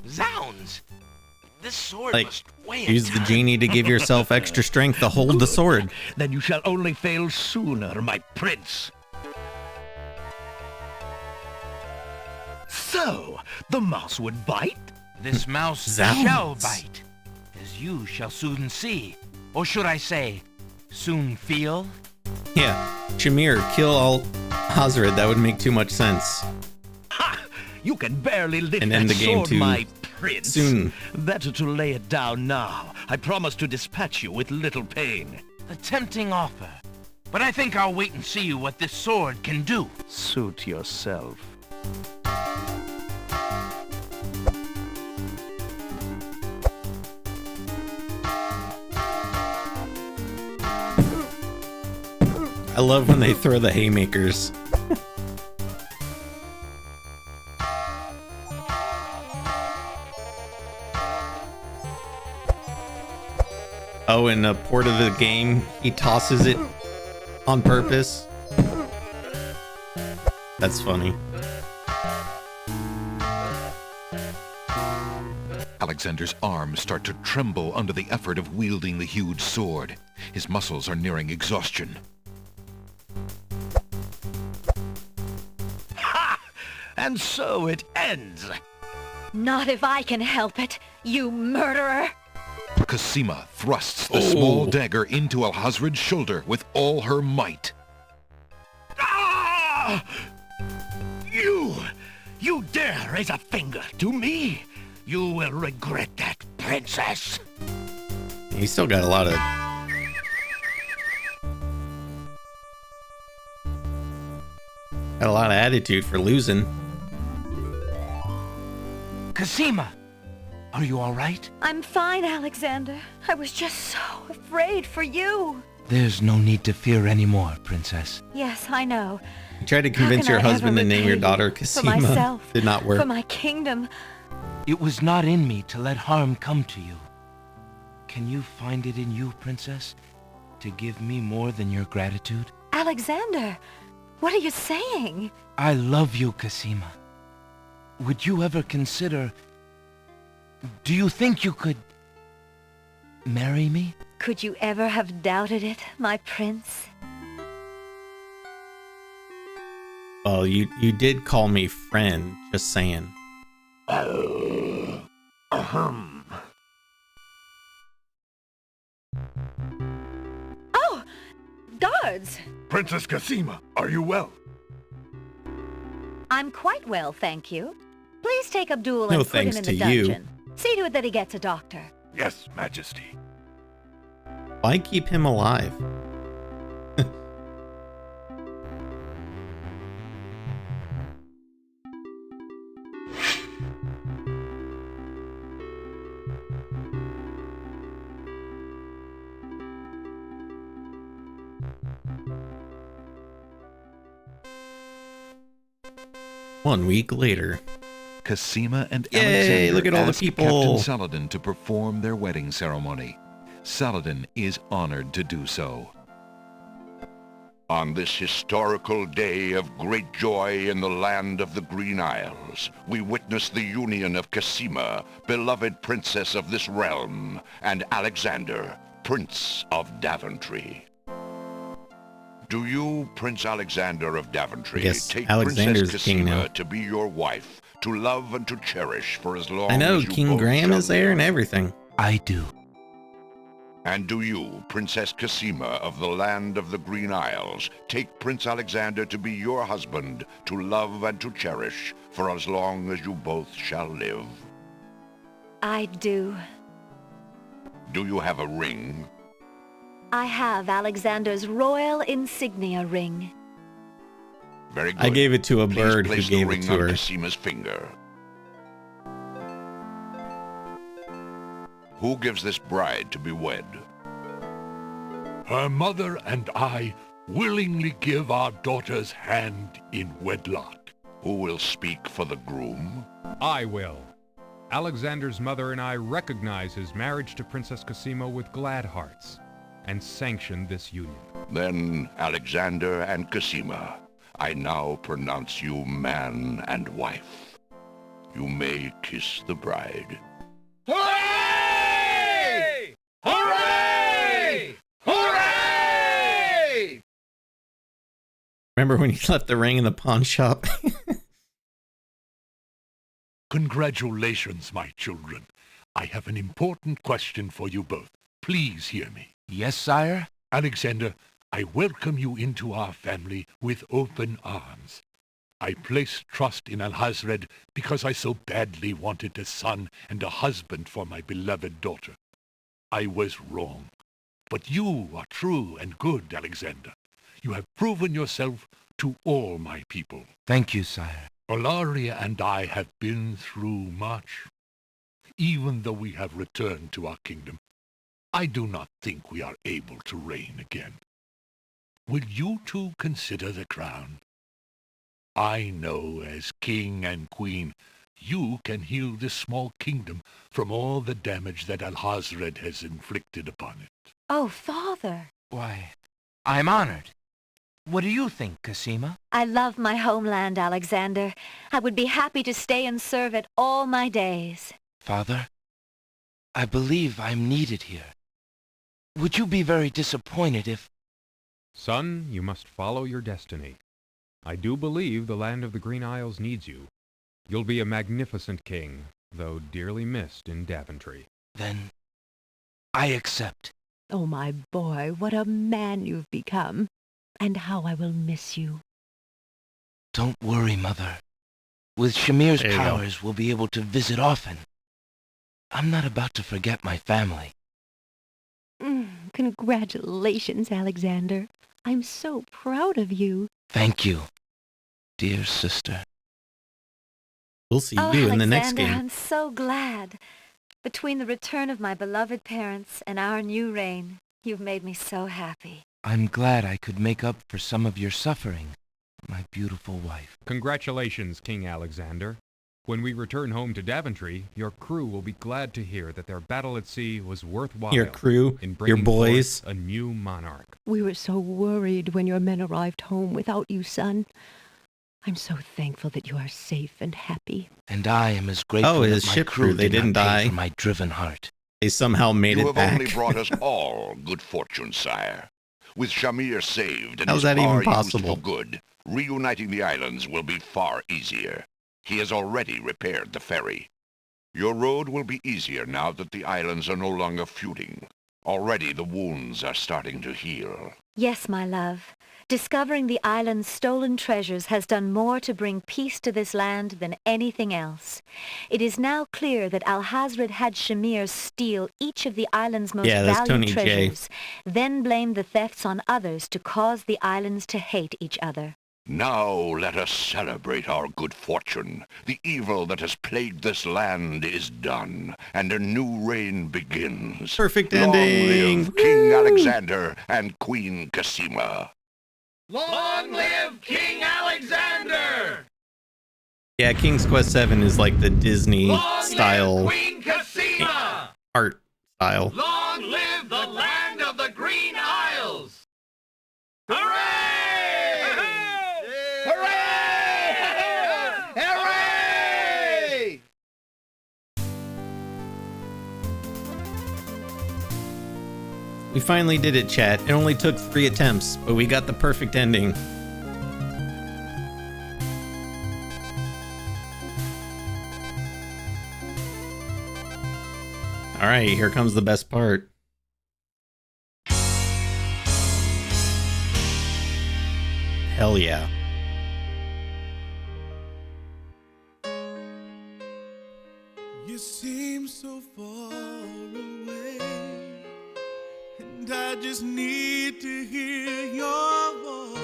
Zounds! This sword Like, must weigh use the genie to give yourself extra strength to hold the sword. Then you shall only fail sooner, my prince. So, the mouse would bite? This mouse Zounds. shall bite, as you shall soon see. Or should I say, soon feel? Yeah, Shamir, kill Al-Hazred. That would make too much sense. Ha! You can barely lift And that end the game sword, too my prince. soon. Better to lay it down now. I promise to dispatch you with little pain. A tempting offer. But I think I'll wait and see what this sword can do. Suit yourself. I love when they throw the haymakers. Oh, in a port of the game, he tosses it on purpose. That's funny. Alexander's arms start to tremble under the effort of wielding the huge sword. His muscles are nearing exhaustion. Ha! And so it ends. Not if I can help it, you murderer! Cosima thrusts the small dagger into Alhazred's shoulder with all her might. Ah! You dare raise a finger to me? You will regret that, princess. He's still got a lot of... Got a lot of attitude for losing. Cosima! Are you all right? I'm fine, Alexander. I was just so afraid for you. There's no need to fear anymore, princess. Yes, I know. You tried to convince your husband to name your daughter For Cosima. myself, Did not work. for my kingdom. It was not in me to let harm come to you. Can you find it in you, princess, to give me more than your gratitude? Alexander, what are you saying? I love you, Cosima. Would you ever consider... Do you think you could... marry me? Could you ever have doubted it, my prince? Well, you did call me friend, just saying. Oh! Guards! Princess Cosima, are you well? I'm quite well, thank you. Please take Abdul No and put him thanks in the to you. dungeon. See to it that he gets a doctor. Yes, Majesty. Why keep him alive? One week later. Cosima and Yay, Alexander look at all the ask people. Captain Saladin to perform their wedding ceremony. Saladin is honored to do so. On this historical day of great joy in the land of the Green Isles, we witness the union of Cosima, beloved princess of this realm, and Alexander, Prince of Daventry. Do you, Prince Alexander of Daventry, Yes, take Alexander's Princess king now. Cosima to be your wife, to love and to cherish for as long I know, as you King both Graham shall is there and everything. I do. And do you, Princess Cosima of the land of the Green Isles, take Prince Alexander to be your husband, to love and to cherish, for as long as you both shall live? I do. Do you have a ring? I have Alexander's royal insignia ring. Very good. I gave it to a Please bird who place the gave ring it to on her. Cosima's finger. Who gives this bride to be wed? Her mother and I willingly give our daughter's hand in wedlock. Who will speak for the groom? I will. Alexander's mother and I recognize his marriage to Princess Cosima with glad hearts. and sanctioned this union. Then, Alexander and Cosima, I now pronounce you man and wife. You may kiss the bride. Hooray! Hooray! Hooray! Remember when you left the ring in the pawn shop? Congratulations, my children. I have an important question for you both. Please hear me. Yes, sire? Alexander, I welcome you into our family with open arms. I place trust in Alhazred because I so badly wanted a son and a husband for my beloved daughter. I was wrong. But you are true and good, Alexander. You have proven yourself to all my people. Thank you, sire. Olaria and I have been through much. Even though we have returned to our kingdom, I do not think we are able to reign again. Will you two consider the crown? I know as king and queen, you can heal this small kingdom from all the damage that Alhazred has inflicted upon it. Oh, Father. Why, I'm honored. What do you think, Cosima? I love my homeland, Alexander. I would be happy to stay and serve it all my days. Father, I believe I'm needed here. Would you be very disappointed if... Son, you must follow your destiny. I do believe the land of the Green Isles needs you. You'll be a magnificent king, though dearly missed in Daventry. Then I accept. Oh, my boy, what a man you've become. And how I will miss you. Don't worry, Mother. With Shamir's powers, we'll be able to visit often. I'm not about to forget my family. Congratulations, Alexander. I'm so proud of you. Thank you, dear sister. We'll see you in the next game. I'm so glad. Between the return of my beloved parents and our new reign, you've made me so happy. I'm glad I could make up for some of your suffering, my beautiful wife. Congratulations, King Alexander. When we return home to Daventry, your crew will be glad to hear that their battle at sea was worthwhile. Your crew, in your bringing boys. forth a new monarch. We were so worried when your men arrived home without you, son. I'm so thankful that you are safe and happy. And I am as grateful his that my ship crew they did not didn't pay die. for my driven heart. They somehow made You it have back. only brought us all good fortune, sire. With Shamir saved and How's his that even power used possible? for good, reuniting the islands will be far easier. He has already repaired the ferry. Your road will be easier now that the islands are no longer feuding. Already the wounds are starting to heal. Yes, my love. Discovering the island's stolen treasures has done more to bring peace to this land than anything else. It is now clear that Alhazred had Shamir steal each of the island's most Yeah, that's valued Tony J. treasures, then blame the thefts on others to cause the islands to hate each other. Now let us celebrate our good fortune. The evil that has plagued this land is done, and a new reign begins. Perfect Long ending. live King Alexander and Queen Cosima. Long live King Alexander! Yeah, King's Quest 7 is like the Disney Long style live Queen Cosima! art style. Long live the land of the Green Isles! Hooray! Hooray! Hooray! We finally did it, chat. It only took 3 attempts, but we got the perfect ending. All right, here comes the best part. Hell yeah. You seem so far away, and I just need to hear your voice.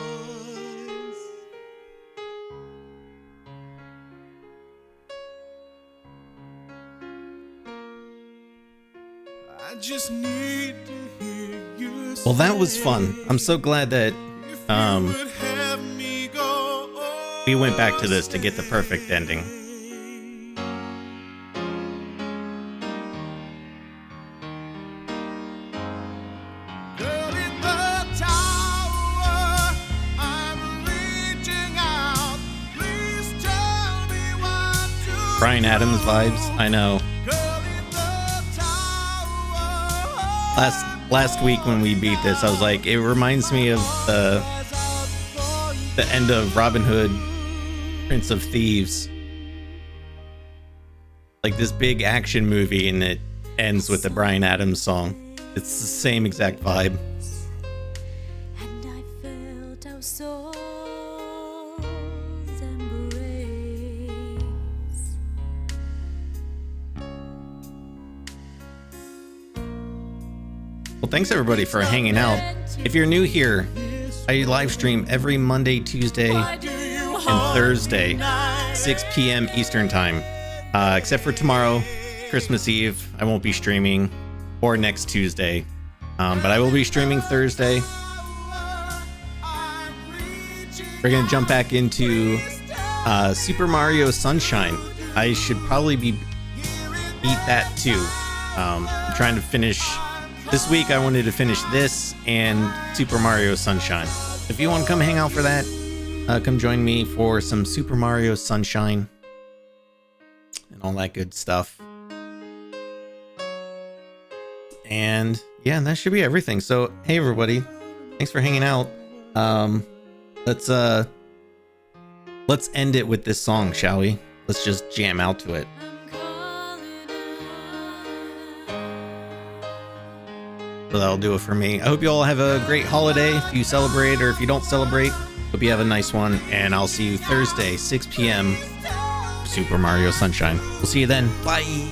I just need to hear you. Well, that was fun. I'm so glad that we went back to this to get the perfect ending. Bryan Adams vibes. I know. Last week when we beat this, I was like, it reminds me of the end of Robin Hood, Prince of Thieves. Like this big action movie, and it ends with the Bryan Adams song. It's the same exact vibe. And I felt our souls embrace. Well, thanks everybody for hanging out. If you're new here, I live stream every Monday, Tuesday, and Thursday, 6 p.m. Eastern Time. Except for tomorrow, Christmas Eve, I won't be streaming, or next Tuesday. But I will be streaming Thursday. We're going to jump back into Super Mario Sunshine. I should probably beat that too. I'm trying to finish... This week I wanted to finish this and Super Mario Sunshine. If you want to come hang out for that, come join me for some Super Mario Sunshine and all that good stuff. And yeah, that should be everything. So hey everybody, thanks for hanging out. Let's end it with this song, shall we? Let's just jam out to it. So that'll do it for me. I hope you all have a great holiday if you celebrate, or if you don't celebrate, hope you have a nice one. And I'll see you Thursday, 6 p.m. Super Mario Sunshine. We'll see you then. Bye.